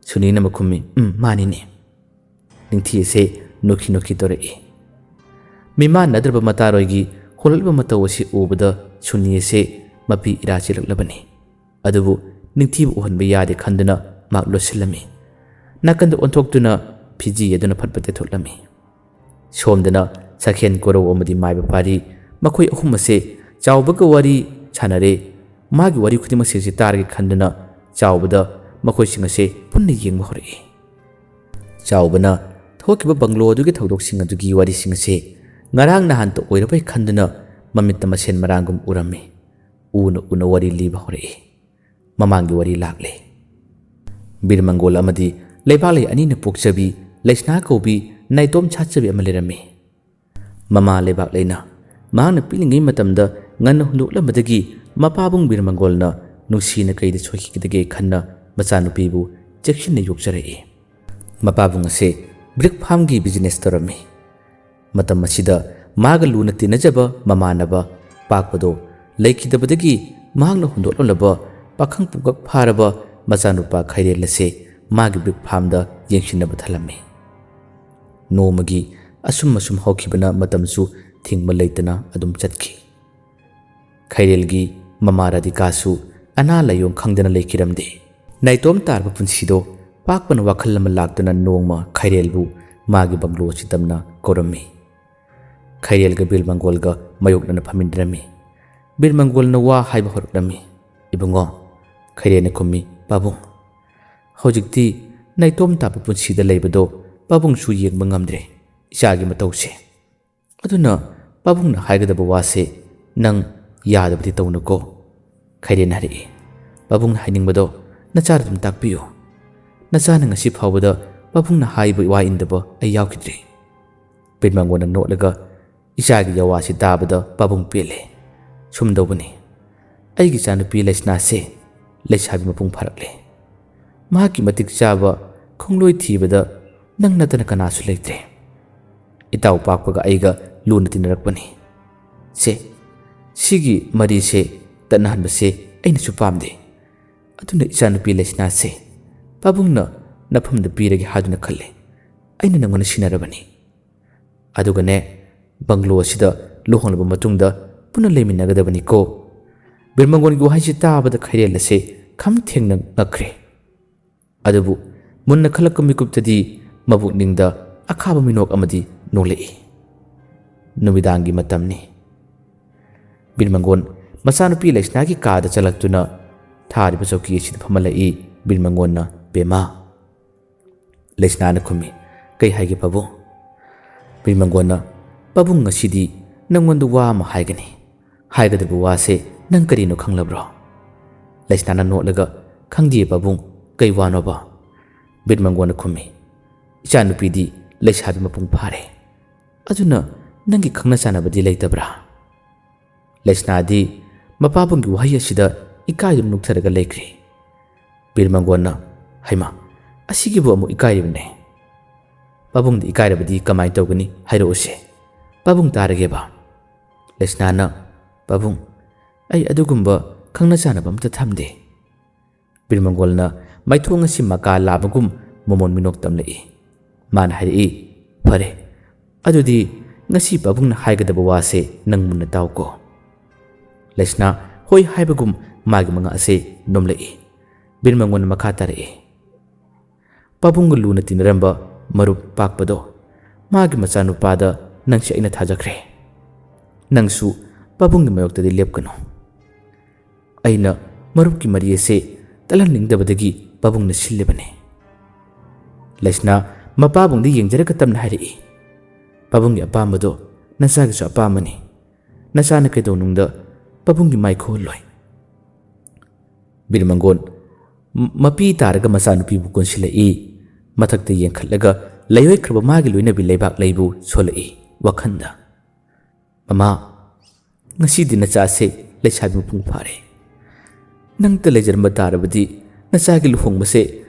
sunina makhumi mani ne ningthi se noki torei mima nadraba mataroigi holalba matawasi ubada suni se mapi irachi laklabani adubu ningthi bu hanba yade khanduna mak losilami nakanda onthokduna phiji yaduna phatpate thoklami somdana Saken koro omadi maiba pari makhoi ahum ase chawbaga wari chanare magi wari khudima se targi khanduna chawbada makhoi sing ase punna yengba hore chawbana thokiba banglo dugi thodok sing adugi wari sing ase ngarang nahan to oirabai khanduna mamit masen marangum urami una wari liba hore mamangi wari lakle birmangol amadi leibale ani na pokchabi leisna kobi naitom chachabi amalirami mama lebak leina mahana pilingai matamda nganna hunduklambadagi mapabung birmangolna nusina kaida choikidage khanna machanupibu chekhinna yokjarei mapabung ase brick farm gi business torami matam asida maga luna tinajaba mamanaba pakpado leikidabadagi mahangna hunduklamlaba pakhang pugak pharaba machanupa khairelase magi brick farm da yengshinaba thalami nomagi asum hokibana matamsu thingma leitana adum chatki khairelgi mama radikasu ana layong khangdana leikiramde naitom tarba punsido pakpana wakhal lama laktuna nongma khairelbu magi banglo chitamna korami khairelga bilmangolga mayokna phamindrami bilmangolna wa haiba horkrami ibungo khairena khumi babung hojikti naitom tarba punsida leibado babung su yengba ngamdre isagi matause aduna babungna haigadaba wase nang yadabdi tawnuko khairena hari babungna hainingbado nachar dum takpiyo nachana ngasi phawbada babungna haiba wa indaba ay yaukidre bilmangona notlaga isagi yawasi tabada babung pele sumdobani aigi chanupi leisna se leisabi mapung pharakle mahaki matik chaba khongloi thibada nang natana kanasu leitre itaw pakpaga aiga luna tinarakpani se sigi mari se tanhan base aina su pamde aduna ichanupi leisna se babungna nafamda piragi haduna khalle aina nangona sinarabani adugane banglo asida lohonlaba matungda puna leiminagadabani ko birmangon gi wahaisi tabada khairel ase kham thengna ngakre adubu munna khalakka mikuptadi mabukningda akhaba minok amadi nolei numidangi matamni birmangon masanupi leisnagi kada chalaktuna thariba chauki asida phamalai birmangonna bema leisna na khumi kai haige pabu birmangonna babung ngasidi nangondu wa ma haigani haigadabu wase nang karino khanglabro leisna na notlaga khangdi babung kai wano ba birmangonna khumi ichanupi di leisabi mapung phare ꯑꯗꯨꯅ ꯅꯪꯒꯤ ꯈꯪꯅ ꯆꯥꯟꯅꯕꯗꯤ ꯂꯩꯇꯕ꯭ꯔꯥ? ꯂꯩꯁꯅꯥꯗꯤ ꯃꯄꯥꯕꯨꯡꯒꯤ ꯋꯥꯍꯩ ꯑꯁꯤꯗ ꯏꯀꯥꯏꯗꯨꯅ ꯅꯣꯛꯊꯔꯒ ꯂꯩꯈ꯭ꯔꯦ꯫ ꯕꯤꯔꯃꯪꯒꯣꯟꯅ ꯍꯩꯃꯥ ꯑꯁꯤꯒꯤꯕꯨ ꯑꯃꯨꯛ ꯏꯀꯥꯏꯔꯤꯕꯅꯦ꯫ ꯄꯥꯕꯨꯡꯗ ꯏꯀꯥꯏꯔꯕꯗꯤ ꯀꯃꯥꯏꯅ ꯇꯧꯒꯅꯤ ꯍꯥꯏꯔꯛꯎꯁꯦ, ꯄꯥꯕꯨꯡ ꯇꯥꯔꯒꯦꯕ꯫ ꯂꯩꯁꯅꯥꯅ ꯄꯥꯕꯨꯡ ꯑꯩ ꯑꯗꯨꯒꯨꯝꯕ ꯈꯪꯅ ꯆꯥꯟꯅꯕ ꯑꯝꯇ ꯊꯝꯗꯦ꯫ ꯕꯤꯔꯃꯪꯒꯣꯜꯅ ꯃꯥꯏꯊꯣꯡ ꯑꯁꯤ ꯃꯀꯥ ꯂꯥꯕꯒꯨꯝ ꯃꯣꯃꯣꯟ ꯃꯤꯅꯣꯛ ꯇꯝꯂꯛꯏ꯫ ꯃꯥꯅ ꯍꯥꯏꯔꯛꯏ ꯐꯔꯦ ꯑꯗꯨꯗꯤ ꯉꯁꯤ ꯄꯥꯕꯨꯡꯅ ꯍꯥꯏꯒꯗꯕ ꯋꯥꯁꯦ ꯅꯪ ꯃꯨꯟꯅ ꯇꯥꯎꯀꯣ꯫ ꯂꯩꯁꯅꯥ ꯍꯣꯏ ꯍꯥꯏꯕꯒꯨꯝ ꯃꯥꯒꯤ ꯃꯉꯥ ꯑꯁꯤ ꯅꯣꯝꯂꯛꯏ꯫ ꯕꯤꯔꯃꯪꯒꯣꯟꯅ ꯃꯈꯥ ꯇꯥꯔꯛꯏ ꯄꯥꯕꯨꯡꯒ ꯂꯨꯅ ꯇꯤꯟꯅꯔꯝꯕ ꯃꯔꯨꯞ ꯄꯥꯛꯄꯗꯣ ꯃꯥꯒꯤ ꯃꯆꯥꯅꯨꯄꯥꯗ ꯅꯪꯁꯦ ꯑꯩꯅ ꯊꯥꯖꯈ꯭ꯔꯦ꯫ ꯅꯪꯁꯨ ꯄꯥꯕꯨꯡꯒꯤ ꯃꯥꯌꯣꯛꯇꯗꯤ ꯂꯦꯞꯀꯅꯨ꯫ ꯑꯩꯅ ꯃꯔꯨꯞꯀꯤ ꯃꯔꯤ ꯑꯁꯤ ꯇꯠꯍꯟꯅꯤꯡꯗꯕꯗꯒꯤ ꯄꯥꯕꯨꯡꯅ ꯁꯤꯜꯂꯤꯕꯅꯤ꯫ ꯂꯩꯁꯅꯥ ꯃꯄꯥꯕꯨꯡꯗ ꯌꯦꯡꯖꯔꯒ ꯇꯞꯅ ꯍꯥꯏꯔꯛꯏ ꯄꯥꯕꯨꯡꯒꯤ ꯑꯄꯥꯝꯕꯗꯣ ꯅꯆꯥꯒꯤꯁꯨ ꯑꯄꯥꯝꯕꯅꯤ꯫ ꯅꯆꯥꯅ ꯀꯩꯗꯧꯅꯨꯡꯗ ꯄꯥꯕꯨꯡꯒꯤ ꯃꯥꯏ ꯈꯨꯍꯜꯂꯣꯏ꯫ ꯕꯤꯔꯃꯪꯒꯣꯟ ꯃꯄꯤ ꯇꯥꯔꯒ ꯃꯆꯥꯅꯨꯄꯤꯕꯨ ꯀꯣꯟꯁꯤꯜꯂꯛꯏ꯫ ꯃꯊꯛꯇ ꯌꯦꯡꯈꯠꯂꯒ ꯂꯩꯍꯣꯏꯈ꯭ꯔꯕ ꯃꯥꯒꯤ ꯂꯣꯏꯅꯕꯤ ꯂꯩꯕꯥꯛ ꯂꯩꯕꯨ ꯁꯣꯜꯂꯛꯏ ꯋꯥꯈꯟꯗ꯫ ꯃꯃꯥ ꯉꯁꯤꯗꯤ ꯅꯆꯥꯁꯦ ꯂꯩꯁꯥꯕꯤ ꯃꯄꯨꯡ ꯐꯥꯔꯦ꯫ ꯅꯪꯇ ꯂꯩꯖꯔꯝꯕ ꯇꯥꯔꯕꯗꯤ ꯅꯆꯥꯒꯤ ꯂꯨꯍꯣꯡꯕꯁꯦ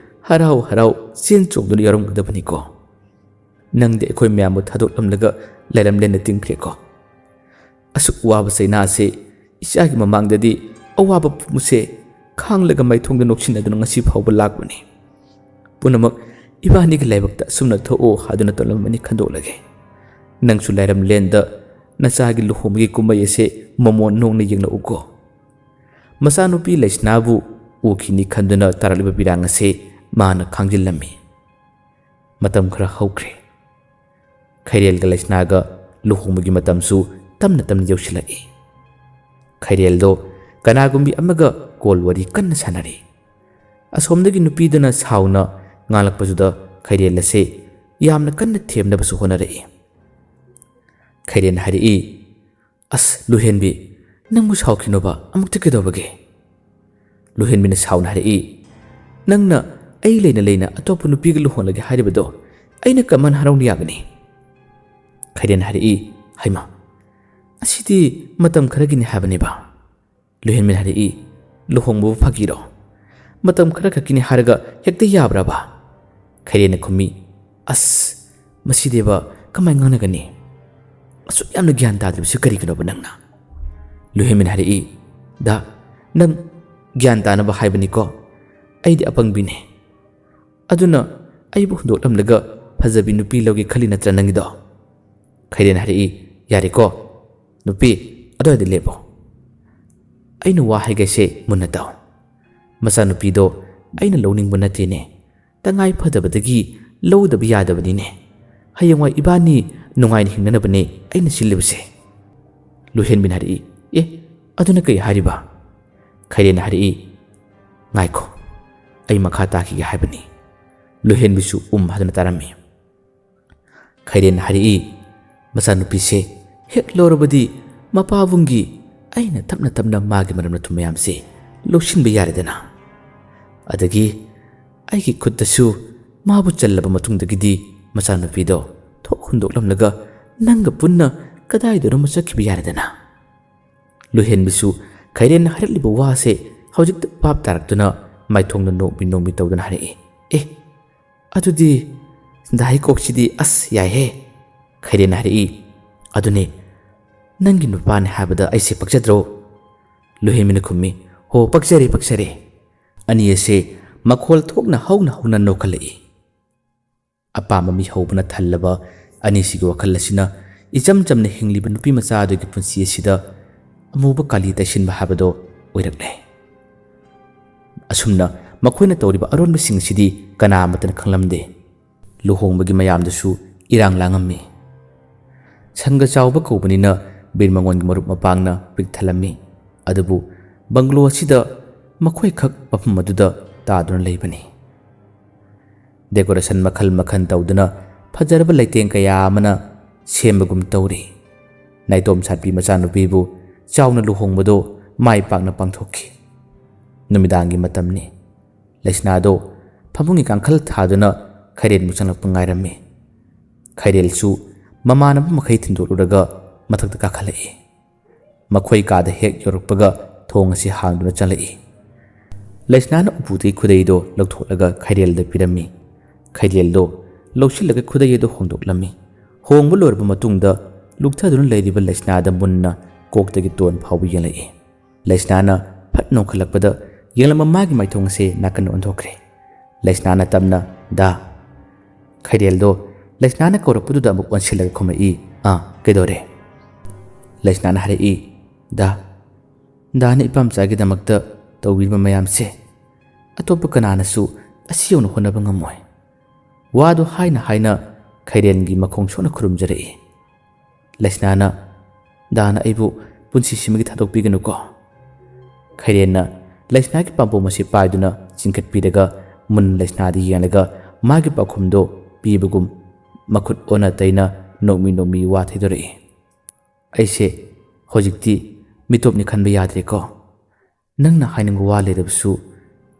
ꯍꯔꯥꯎ ꯍꯔꯥꯎ ꯆꯦꯟ ꯆꯣꯡꯗꯨꯅ ꯌꯥꯎꯔꯝꯒꯗꯕꯅꯤꯀꯣ꯫ ꯅꯪꯗꯤ ꯑꯩꯈꯣꯏ ꯃꯌꯥꯝꯕꯨ ꯊꯥꯗꯣꯛꯂꯝꯂꯒ ꯂꯩꯔꯝꯂꯦꯅ ꯇꯤꯡꯈ꯭ꯔꯦꯀꯣ꯫ ꯑꯁꯨꯛ ꯋꯥꯕ ꯆꯩꯅꯥꯁꯦ ꯏꯆꯥꯒꯤ ꯃꯃꯥꯡꯗꯗꯤ ꯑꯋꯥꯕ ꯄꯨꯝꯕꯁꯦ ꯈꯥꯡꯂꯒ ꯃꯥꯏꯊꯣꯡꯗ ꯅꯣꯛꯁꯤꯟꯅꯗꯨꯅ ꯉꯁꯤ ꯐꯥꯎꯕ ꯂꯥꯛꯄꯅꯤ꯫ ꯄꯨꯝꯅꯃꯛ ꯏꯕꯥꯅꯤꯒꯤ ꯂꯥꯏꯕꯛꯇ ꯑꯁꯨꯝꯅ ꯊꯣꯛꯑꯣ ꯍꯥꯏꯗꯨꯅ ꯇꯧꯂꯝꯕꯅꯤ ꯈꯟꯗꯣꯛꯂꯒꯦ꯫ ꯅꯪꯁꯨ ꯂꯥꯏꯔꯝꯂꯦꯟꯗ ꯅꯆꯥꯒꯤ ꯂꯨꯍꯣꯡꯕꯒꯤ ꯀꯨꯝꯍꯩ ꯑꯁꯦ ꯃꯃꯣꯟ ꯅꯣꯡꯅ ꯌꯦꯡꯂꯛꯎꯀꯣ꯫ ꯃꯆꯥꯅꯨꯄꯤ ꯂꯩꯁꯅꯥꯕꯨ ꯎꯈꯤꯅꯤ ꯈꯟꯗꯨꯅ ꯇꯥꯔꯛꯂꯤꯕ ꯄꯤꯔꯥꯡ ꯑꯁꯤ ꯃꯥꯅ ꯈꯥꯡꯖꯤꯜꯂꯝꯃꯤ꯫ ꯃꯇꯝ ꯈꯔ ꯍꯧꯈ꯭ꯔꯦ꯫ ꯈꯩꯔꯦꯜꯒ ꯂꯩꯁꯅꯥꯒ ꯂꯨꯍꯣꯡꯕꯒꯤ ꯃꯇꯝꯁꯨ ꯇꯞꯅ ꯇꯞꯅ ꯌꯧꯁꯤꯜꯂꯛꯏ꯫ ꯈꯩꯔꯦꯜꯗꯣ ꯀꯅꯥꯒꯨꯝꯕꯤ ꯑꯃꯒ ꯀꯣꯜ ꯋꯥꯔꯤ ꯀꯟꯅ ꯁꯥꯟꯅꯔꯤ꯫ ꯑꯁꯣꯝꯗꯒꯤ ꯅꯨꯄꯤꯗꯨꯅ ꯁꯥꯎꯅ ꯉꯥꯡꯂꯛꯄꯗꯨꯗ ꯈꯩꯔꯦꯜ ꯑꯁꯤ ꯌꯥꯝꯅ ꯀꯟꯅ ꯊꯦꯝꯅꯕꯁꯨ ꯍꯣꯠꯅꯔꯛꯏ꯫ ꯈꯩꯔꯦꯜ ꯍꯥꯏꯔꯛꯏ ꯑꯁ ꯂꯨꯍꯦꯟꯕꯤ ꯅꯪꯕꯨ ꯁꯥꯎꯈꯤꯅꯣꯕ ꯑꯃꯨꯛꯇ ꯀꯩꯗꯧꯕꯒꯦ? ꯂꯨꯍꯦꯟꯕꯤꯅ ꯁꯥꯎꯅ ꯍꯥꯏꯔꯛꯏ ꯅꯪꯅ ꯑꯩ ꯂꯩꯅ ꯂꯩꯅ ꯑꯇꯣꯞꯄ ꯅꯨꯄꯤꯒ ꯂꯨꯍꯣꯡꯂꯒꯦ ꯍꯥꯏꯔꯤꯕꯗꯣ ꯑꯩꯅ ꯀꯃꯥꯏꯅ ꯍꯔꯥꯎꯅ ꯌꯥꯒꯅꯤ? ꯈꯩꯔꯦꯜ ꯍꯥꯏꯔꯛꯏ ꯍꯩꯃꯥ ꯑꯁꯤꯗꯤ ꯃꯇꯝ ꯈꯔꯒꯤꯅꯤ ꯍꯥꯏꯕꯅꯦꯕ꯫ ꯂꯨꯍꯦꯟꯕꯤꯅ ꯍꯥꯏꯔꯛꯏ ꯂꯨꯍꯣꯡꯕꯕꯨ ꯐꯥꯒꯤꯔꯣ? ꯃꯇꯝ ꯈꯔ ꯈꯛꯀꯤꯅꯤ ꯍꯥꯏꯔꯒ ꯍꯦꯛꯇ ꯌꯥꯕ꯭ꯔꯕ? ꯈꯩꯔꯦꯜꯅ ꯈꯨꯝꯃꯤ ꯑꯁ ꯃꯁꯤꯗꯤꯕ ꯀꯃꯥꯏꯅ ꯉꯥꯡꯅꯒꯅꯤ? ꯑꯁꯨꯛ ꯌꯥꯝꯅ ꯒ꯭ꯌꯥꯟ ꯇꯥꯗ꯭ꯔꯤꯕꯁꯤ ꯀꯔꯤꯒꯤꯅꯣꯕ ꯅꯪꯅ? ꯂꯨꯍꯦꯟꯕꯤꯅ ꯍꯥꯏꯔꯛꯏ ꯗꯥ ꯅꯪ ꯒ꯭ꯌꯥꯟ ꯇꯥꯅꯕ ꯍꯥꯏꯕꯅꯤꯀꯣ꯫ ꯑꯩꯗꯤ ꯑꯄꯪꯕꯤꯅꯦ꯫ ꯑꯗꯨꯅ ꯑꯩꯕꯨ ꯍꯨꯟꯗꯣꯛꯂꯝꯂꯒ ꯐꯖꯕꯤ ꯅꯨꯄꯤ ꯂꯧꯒꯦ ꯈꯜꯂꯤ ꯅꯠꯇ꯭ꯔꯥ ꯅꯪꯒꯤꯗꯣ? ꯈꯩꯔꯦꯜ ꯍꯥꯏꯔꯛꯏ ꯌꯥꯔꯦꯀꯣ ꯅꯨꯄꯤ ꯑꯗꯨꯋꯥꯏꯗ ꯂꯦꯞꯄꯣ꯫ ꯑꯩꯅ ꯋꯥ ꯍꯥꯏꯒꯩꯁꯦ ꯃꯨꯟꯅ ꯇꯥꯎ꯫ ꯃꯆꯥꯅꯨꯄꯤꯗꯣ ꯑꯩꯅ ꯂꯧꯅꯤꯡꯕ ꯅꯠꯇꯦꯅꯦ꯫ ꯇꯉꯥꯏ ꯐꯗꯕꯗꯒꯤ ꯂꯧꯗꯕ ꯌꯥꯗꯕꯅꯤꯅꯦ꯫ ꯍꯌꯦꯡꯋꯥꯏ ꯏꯕꯥꯅꯤ ꯅꯨꯡꯉꯥꯏꯅ ꯍꯤꯡꯅꯅꯕꯅꯦ ꯑꯩꯅ ꯁꯤꯜꯂꯤꯕꯁꯦ꯫ ꯂꯨꯍꯦꯟꯕꯤꯅ ꯍꯥꯏꯔꯛꯏ ꯑꯦ ꯑꯗꯨꯅ ꯀꯩ ꯍꯥꯏꯔꯤꯕ? ꯈꯩꯔꯦꯜꯅ ꯍꯥꯏꯔꯛꯏ ꯉꯥꯏꯈꯣ ꯑꯩ ꯃꯈꯥ ꯇꯥꯈꯤꯒꯦ ꯍꯥꯏꯕꯅꯤ꯫ ꯂꯨꯍꯦꯟꯕꯤꯁꯨ ꯍꯥꯏꯗꯨꯅ ꯇꯥꯔꯝꯃꯤ꯫ ꯈꯩꯔꯦꯜꯅ ꯍꯥꯏꯔꯛꯏ ꯃꯆꯥꯅꯨꯄꯤꯁꯦ ꯍꯦꯛ ꯂꯧꯔꯕꯗꯤ ꯃꯄꯥꯕꯨꯡꯒꯤ ꯑꯩꯅ ꯇꯞꯅ ꯇꯞꯅ ꯃꯥꯒꯤ ꯃꯔꯝ ꯃꯊꯨꯝ ꯃꯌꯥꯝꯁꯦ ꯂꯧꯁꯤꯟꯕ ꯌꯥꯔꯦꯗꯅ꯫ ꯑꯗꯒꯤ ꯑꯩꯒꯤ ꯈꯨꯠꯇꯁꯨ ꯃꯥꯕꯨ ꯆꯜꯂꯕ ꯃꯇꯨꯡꯗꯒꯤꯗꯤ ꯃꯆꯥꯅꯨꯄꯤꯗꯣ ꯊꯣꯛ ꯍꯨꯟꯗꯣꯛꯂꯝꯂꯒ ꯅꯪꯒ ꯄꯨꯟꯅ ꯀꯗꯥꯏꯗꯅꯣꯃ ꯆꯠꯈꯤꯕ ꯌꯥꯔꯦꯗꯅ꯫ ꯂꯨꯍꯦꯟꯕꯤꯁꯨ ꯈꯩꯔꯦꯜꯅ ꯍꯥꯏꯔꯛꯂꯤꯕ ꯋꯥꯁꯦ ꯍꯧꯖꯤꯛꯇ ꯚꯥꯞ ꯇꯥꯔꯛꯇꯨꯅ ꯃꯥꯏꯊꯣꯡꯗ ꯅꯣꯛꯃꯤ ꯅꯣꯛꯃꯤ ꯇꯧꯗꯨꯅ ꯍꯥꯏꯔꯛꯏ ꯑꯦ ꯑꯗꯨꯗꯤ ꯗꯥꯍꯤ ꯀꯣꯛꯁꯤꯗꯤ ꯑꯁ ꯌꯥꯏꯍꯦ꯫ ꯈꯩꯔꯦꯜꯅ ꯍꯥꯏꯔꯛꯏ ꯑꯗꯨꯅꯦ ꯅꯪꯒꯤ ꯅꯨꯄꯥꯅꯦ ꯍꯥꯏꯕꯗ ꯑꯩꯁꯦ ꯄꯛꯆꯗ꯭ꯔꯣ? ꯂꯨꯍꯦꯟꯕꯤꯅ ꯈꯨꯝꯃꯤ ꯍꯣ ꯄꯛꯆꯔꯦ ꯄꯛꯆꯔꯦ꯫ ꯑꯅꯤ ꯑꯁꯦ ꯃꯈꯣꯜ ꯊꯣꯛꯅ ꯍꯧꯅ ꯍꯧꯅ ꯅꯣꯛꯈꯠꯂꯛꯏ꯫ ꯑꯄꯥꯝꯕ ꯃꯤꯍꯧꯕꯅ ꯊꯜꯂꯕ ꯑꯅꯤꯁꯤꯒꯤ ꯋꯥꯈꯜ ꯑꯁꯤꯅ ꯏꯆꯝ ꯆꯝꯅ ꯍꯤꯡꯂꯤꯕ ꯅꯨꯄꯤ ꯃꯆꯥ ꯑꯗꯨꯒꯤ ꯄꯨꯟꯁꯤ ꯑꯁꯤꯗ ꯑꯃꯨꯕ ꯀꯥꯂꯤ ꯇꯩꯁꯤꯟꯕ ꯍꯥꯏꯕꯗꯣ ꯑꯣꯏꯔꯛꯂꯦ꯫ ꯑꯁꯨꯝꯅ ꯃꯈꯣꯏꯅ ꯇꯧꯔꯤꯕ ꯑꯔꯣꯟꯕꯁꯤꯡ ꯑꯁꯤꯗꯤ ꯀꯅꯥ ꯑꯃꯠꯇꯅ ꯈꯪꯂꯝꯗꯦ꯫ ꯂꯨꯍꯣꯡꯕꯒꯤ ꯃꯌꯥꯝꯗꯨꯁꯨ ꯏꯔꯥꯡ ꯂꯥꯡꯉꯝꯃꯤ꯫ ꯁꯪꯒ ꯆꯥꯎꯕ ꯀꯧꯕꯅꯤꯅ ꯕꯤꯔꯃꯪꯒꯣꯟꯒꯤ ꯃꯔꯨꯞ ꯃꯄꯥꯡꯅ ꯄꯤꯛ ꯊꯜꯂꯝꯃꯤ꯫ ꯑꯗꯨꯕꯨ ꯕꯪꯒ꯭ꯂꯣ ꯑꯁꯤꯗ ꯃꯈꯣꯏꯈꯛ ꯃꯐꯝ ꯑꯗꯨꯗ ꯇꯥꯗꯨꯅ ꯂꯩꯕꯅꯤ꯫ ꯗꯦꯀꯣꯔꯦꯁꯟ ꯃꯈꯜ ꯃꯈꯜ ꯇꯧꯗꯨꯅ ꯐꯖꯔꯕ ꯂꯩꯇꯦꯡ ꯀꯌꯥ ꯑꯃꯅ ꯁꯦꯝꯕꯒꯨꯝ ꯇꯧꯔꯤ꯫ ꯅꯥꯏꯇꯣꯝ ꯁꯥꯠꯄꯤ ꯃꯆꯥꯅꯨꯄꯤꯕꯨ ꯆꯥꯎꯅ ꯂꯨꯍꯣꯡꯕꯗꯣ ꯃꯥꯏ ꯄꯥꯛꯅ ꯄꯥꯡꯊꯣꯛꯈꯤ꯫ ꯅꯨꯃꯤꯗꯥꯡꯒꯤ ꯃꯇꯝꯅꯤ꯫ ꯂꯩꯁꯅꯥꯗꯣ ꯐꯃꯨꯡꯒꯤ ꯀꯥꯡꯈꯜ ꯊꯥꯗꯨꯅ ꯈꯩꯔꯦꯜꯕꯨ ꯆꯪꯂꯛꯄ ꯉꯥꯏꯔꯝꯃꯤ꯫ ꯈꯩꯔꯦꯜꯁꯨ ꯃꯃꯥꯟꯅꯕ ꯃꯈꯩ ꯊꯤꯟꯗꯣꯛꯂꯨꯔꯒ ꯃꯊꯛꯇ ꯀꯥꯈꯠꯂꯛꯏ꯫ ꯃꯈꯣꯏ ꯀꯥꯗ ꯍꯦꯛ ꯌꯧꯔꯛꯄꯒ ꯊꯣꯡ ꯑꯁꯤ ꯍꯥꯡꯗꯨꯅ ꯆꯪꯂꯛꯏ꯫ ꯂꯩꯁꯅꯥꯅ ꯎꯄꯨꯗꯒꯤ ꯈꯨꯗꯩꯗꯣ ꯂꯧꯊꯣꯛꯂꯒ ꯈꯩꯔꯦꯜꯗ ꯄꯤꯔꯝꯃꯤ꯫ ꯈꯩꯔꯦꯜꯗꯣ ꯂꯧꯁꯤꯜꯂꯒ ꯈꯨꯗꯩ ꯑꯗꯨ ꯍꯣꯡꯗꯣꯛꯂꯝꯃꯤ꯫ ꯍꯣꯡꯕ ꯂꯣꯏꯔꯕ ꯃꯇꯨꯡꯗ ꯂꯨꯛꯊꯗꯨꯅ ꯂꯩꯔꯤꯕ ꯂꯩꯁꯅꯥꯗ ꯃꯨꯟꯅ ꯀꯣꯛꯇꯒꯤ ꯇꯣꯟ ꯐꯥꯎꯕ ꯌꯦꯡꯂꯛꯏ꯫ ꯂꯩꯁꯅꯥꯅ ꯐꯠ ꯅꯣꯡꯈꯠꯂꯛꯄꯗ ꯌꯦꯡꯂꯝꯕ ꯃꯥꯒꯤ ꯃꯥꯏꯊꯣꯡ ꯑꯁꯤ ꯅꯥꯀꯟ ꯑꯣꯟꯊꯣꯛꯈ꯭ꯔꯦ꯫ ꯂꯩꯁꯅꯥꯅ ꯇꯞꯅ "ꯗꯥ" ꯈꯩꯔꯦꯜꯗꯣ ꯂꯩꯁꯅꯥꯅ ꯀꯧꯔꯛꯄꯗꯨꯗ ꯑꯃꯨꯛ ꯑꯣꯟꯁꯤꯜꯂꯒ ꯈꯨꯝꯃꯛꯏ꯫ "ꯀꯩꯗꯧꯔꯦ?" ꯂꯩꯁꯅꯥꯅ ꯍꯥꯏꯔꯛꯏ, ꯗꯥꯅ ꯏꯄꯥꯝꯆꯥꯒꯤꯗꯃꯛꯇ ꯇꯧꯕꯤꯔꯤꯕ ꯃꯌꯥꯝꯁꯦ ꯑꯇꯣꯞꯄ ꯀꯅꯥꯅꯁꯨ ꯑꯁꯤ ꯌꯧꯅ ꯍꯣꯠꯅꯕ ꯉꯝꯃꯣꯏ." ꯋꯥꯗꯨ ꯍꯥꯏꯅ ꯍꯥꯏꯅ ꯈꯩꯔꯦꯜꯒꯤ ꯃꯈꯣꯡ ꯁꯣꯟꯅ ꯈꯨꯔꯨꯝꯖꯔꯛꯏ꯫ ꯂꯩꯁꯅꯥꯅ "ꯗꯥꯅ ꯑꯩꯕꯨ ꯄꯨꯟꯁꯤꯁꯤꯃꯒꯤ ꯊꯥꯗꯣꯛꯄꯤꯒꯅꯨꯀꯣ." ꯈꯩꯔꯦꯜꯅ ꯂꯩꯁꯅꯥꯒꯤ ꯄꯥꯝꯕꯣꯝ ꯑꯁꯤ ꯄꯥꯏꯗꯨꯅ ꯆꯤꯡꯈꯠꯄꯤꯔꯒ ꯃꯨꯟꯅ ꯂꯩꯁꯅꯥꯗ ꯌꯦꯡꯂꯒ ꯃꯥꯒꯤ ꯄꯥꯎꯈꯨꯝꯗꯣ ꯄꯤꯕꯒꯨꯝ ꯃꯈꯨꯠ ꯑꯣꯟꯅ ꯇꯩꯅ ꯅꯣꯛꯃꯤ ꯅꯣꯛꯃꯤ ꯋꯥ ꯊꯩꯗꯣꯔꯛꯏ꯫ "ꯑꯩꯁꯦ ꯍꯧꯖꯤꯛꯇꯤ ꯃꯤꯇꯣꯞꯅꯤ ꯈꯟꯕ ꯌꯥꯗ꯭ꯔꯦꯀꯣ꯫ ꯅꯪꯅ ꯍꯥꯏꯅꯤꯡꯕ ꯋꯥ ꯂꯩꯔꯕꯁꯨ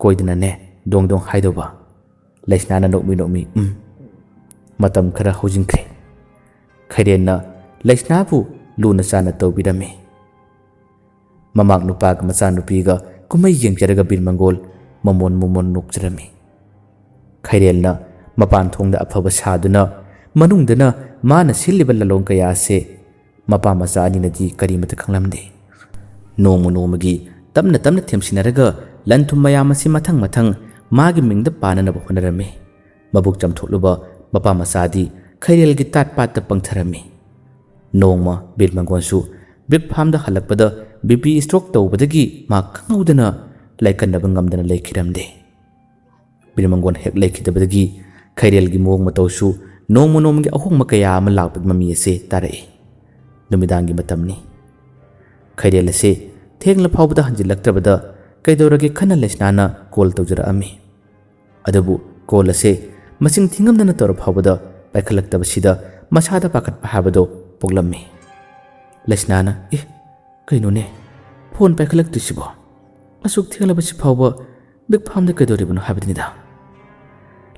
ꯀꯣꯏꯗꯅꯅꯦ ꯗꯣꯡ ꯗꯣꯡ ꯍꯥꯏꯗꯧꯕ." ꯂꯩꯁꯅꯥꯅ ꯅꯣꯛꯃꯤ ꯅꯣꯛꯃꯤ ꯃꯇꯝ ꯈꯔ ꯍꯧꯖꯤꯟꯈ꯭ꯔꯦ꯫ ꯈꯩꯔꯦꯜꯅ ꯂꯩꯁꯅꯥꯕꯨ ꯂꯨꯅ ꯆꯥꯟꯅ ꯇꯧꯕꯤꯔꯝꯃꯤ꯫ ꯃꯃꯥꯛ ꯅꯨꯄꯥꯒ ꯃꯆꯥꯅꯨꯄꯤꯒ ꯀꯨꯝꯍꯩ ꯌꯦꯡꯖꯔꯒ ꯕꯤꯔ ꯃꯪꯒꯣꯜ ꯃꯃꯣꯟ ꯃꯃꯣꯟ ꯅꯣꯛꯆꯔꯝꯃꯤ꯫ ꯈꯩꯔꯦꯜꯅ ꯃꯄꯥꯟ ꯊꯣꯡꯗ ꯑꯐꯕ ꯁꯥꯗꯨꯅ ꯃꯅꯨꯡꯗꯅ ꯃꯥꯅ ꯁꯤꯜꯂꯤꯕ ꯂꯂꯣꯡ ꯀꯌꯥ ꯑꯁꯦ ꯃꯄꯥ ꯃꯆꯥ ꯑꯅꯤꯅꯗꯤ ꯀꯔꯤꯃꯇ ꯈꯪꯂꯝꯗꯦ꯫ ꯅꯣꯡꯃ ꯅꯣꯡꯃꯒꯤ ꯇꯞꯅ ꯇꯞꯅ ꯊꯦꯝꯁꯤꯟꯅꯔꯒ ꯂꯟ ꯊꯨꯝ ꯃꯌꯥꯝ ꯑꯁꯤ ꯃꯊꯪ ꯃꯊꯪ ꯃꯥꯒꯤ ꯃꯤꯡꯗ ꯄꯥꯅꯅꯕ ꯍꯣꯠꯅꯔꯝꯃꯤ꯫ ꯃꯕꯨꯛ ꯆꯝꯊꯣꯛꯂꯨꯕ ꯃꯄꯥ ꯃꯆꯥꯗꯤ ꯈꯩꯔꯦꯜꯒꯤ ꯇꯥꯠ ꯄꯥꯠꯇ ꯄꯪꯊꯔꯝꯃꯤ꯫ ꯅꯣꯡꯃ ꯕꯤꯔ ꯃꯪꯒꯣꯜꯁꯨ ꯕ꯭ꯔꯤꯛ ꯐꯥꯔꯝꯗ ꯍꯜꯂꯛꯄꯗ BP ꯁ꯭ꯇ꯭ꯔꯣꯛ ꯇꯧꯕꯗꯒꯤ ꯃꯥ ꯈꯪꯍꯧꯗꯅ ꯂꯥꯏꯀꯟꯅꯕ ꯉꯝꯗꯅ ꯂꯩꯈꯤꯔꯝꯗꯦ꯫ ꯕꯤꯔ ꯃꯪꯒꯣꯜ ꯍꯦꯛ ꯂꯩꯈꯤꯗꯕꯗꯒꯤ ꯈꯩꯔꯦꯜꯒꯤ ꯃꯑꯣꯡ ꯃꯇꯧꯁꯨ ꯅꯣꯡꯃ ꯅꯣꯡꯃꯒꯤ ꯑꯍꯣꯡꯕ ꯀꯌꯥ ꯑꯃ ꯂꯥꯛꯄꯒꯤ ꯃꯃꯤ ꯑꯁꯤ ꯇꯥꯔꯛꯏ꯫ ꯅꯨꯃꯤꯗꯥꯡꯒꯤ ꯃꯇꯝꯅꯤ꯫ ꯈꯩꯔꯦꯜ ꯑꯁꯤ ꯊꯦꯡꯂ ꯐꯥꯎꯕꯗ ꯍꯟꯖꯤꯜꯂꯛꯇ꯭ꯔꯕꯗ ꯀꯩꯗꯧꯔꯒꯦ ꯈꯟꯅ ꯂꯩꯁꯅꯥꯅ ꯀꯣꯜ ꯇꯧꯖꯔꯛꯑꯝꯃꯤ꯫ ꯑꯗꯨꯕꯨ ꯀꯣꯜ ꯑꯁꯤ ꯃꯁꯤꯡ ꯊꯤꯉꯝꯗꯅ ꯇꯧꯔ ꯐꯥꯎꯕꯗ ꯄꯥꯏꯈꯠꯂꯛꯇꯕꯁꯤꯗ ꯃꯁꯥꯗ ꯄꯥꯈꯠꯄ ꯍꯥꯏꯕꯗꯣ ꯄꯣꯛꯂꯝꯃꯤ꯫ ꯂꯩꯁꯅꯥꯅ "ꯀꯩꯅꯣꯅꯦ ꯐꯣꯟ ꯄꯥꯏꯈꯠꯂꯛꯇ꯭ꯔꯤꯁꯤꯕꯣ? ꯑꯁꯨꯛ ꯊꯦꯡꯂꯕꯁꯤ ꯐꯥꯎꯕ ꯕ꯭ꯔꯤꯛ ꯐꯥꯔꯝꯗ ꯀꯩꯗꯧꯔꯤꯕꯅꯣ ꯍꯥꯏꯕꯅꯤꯗ."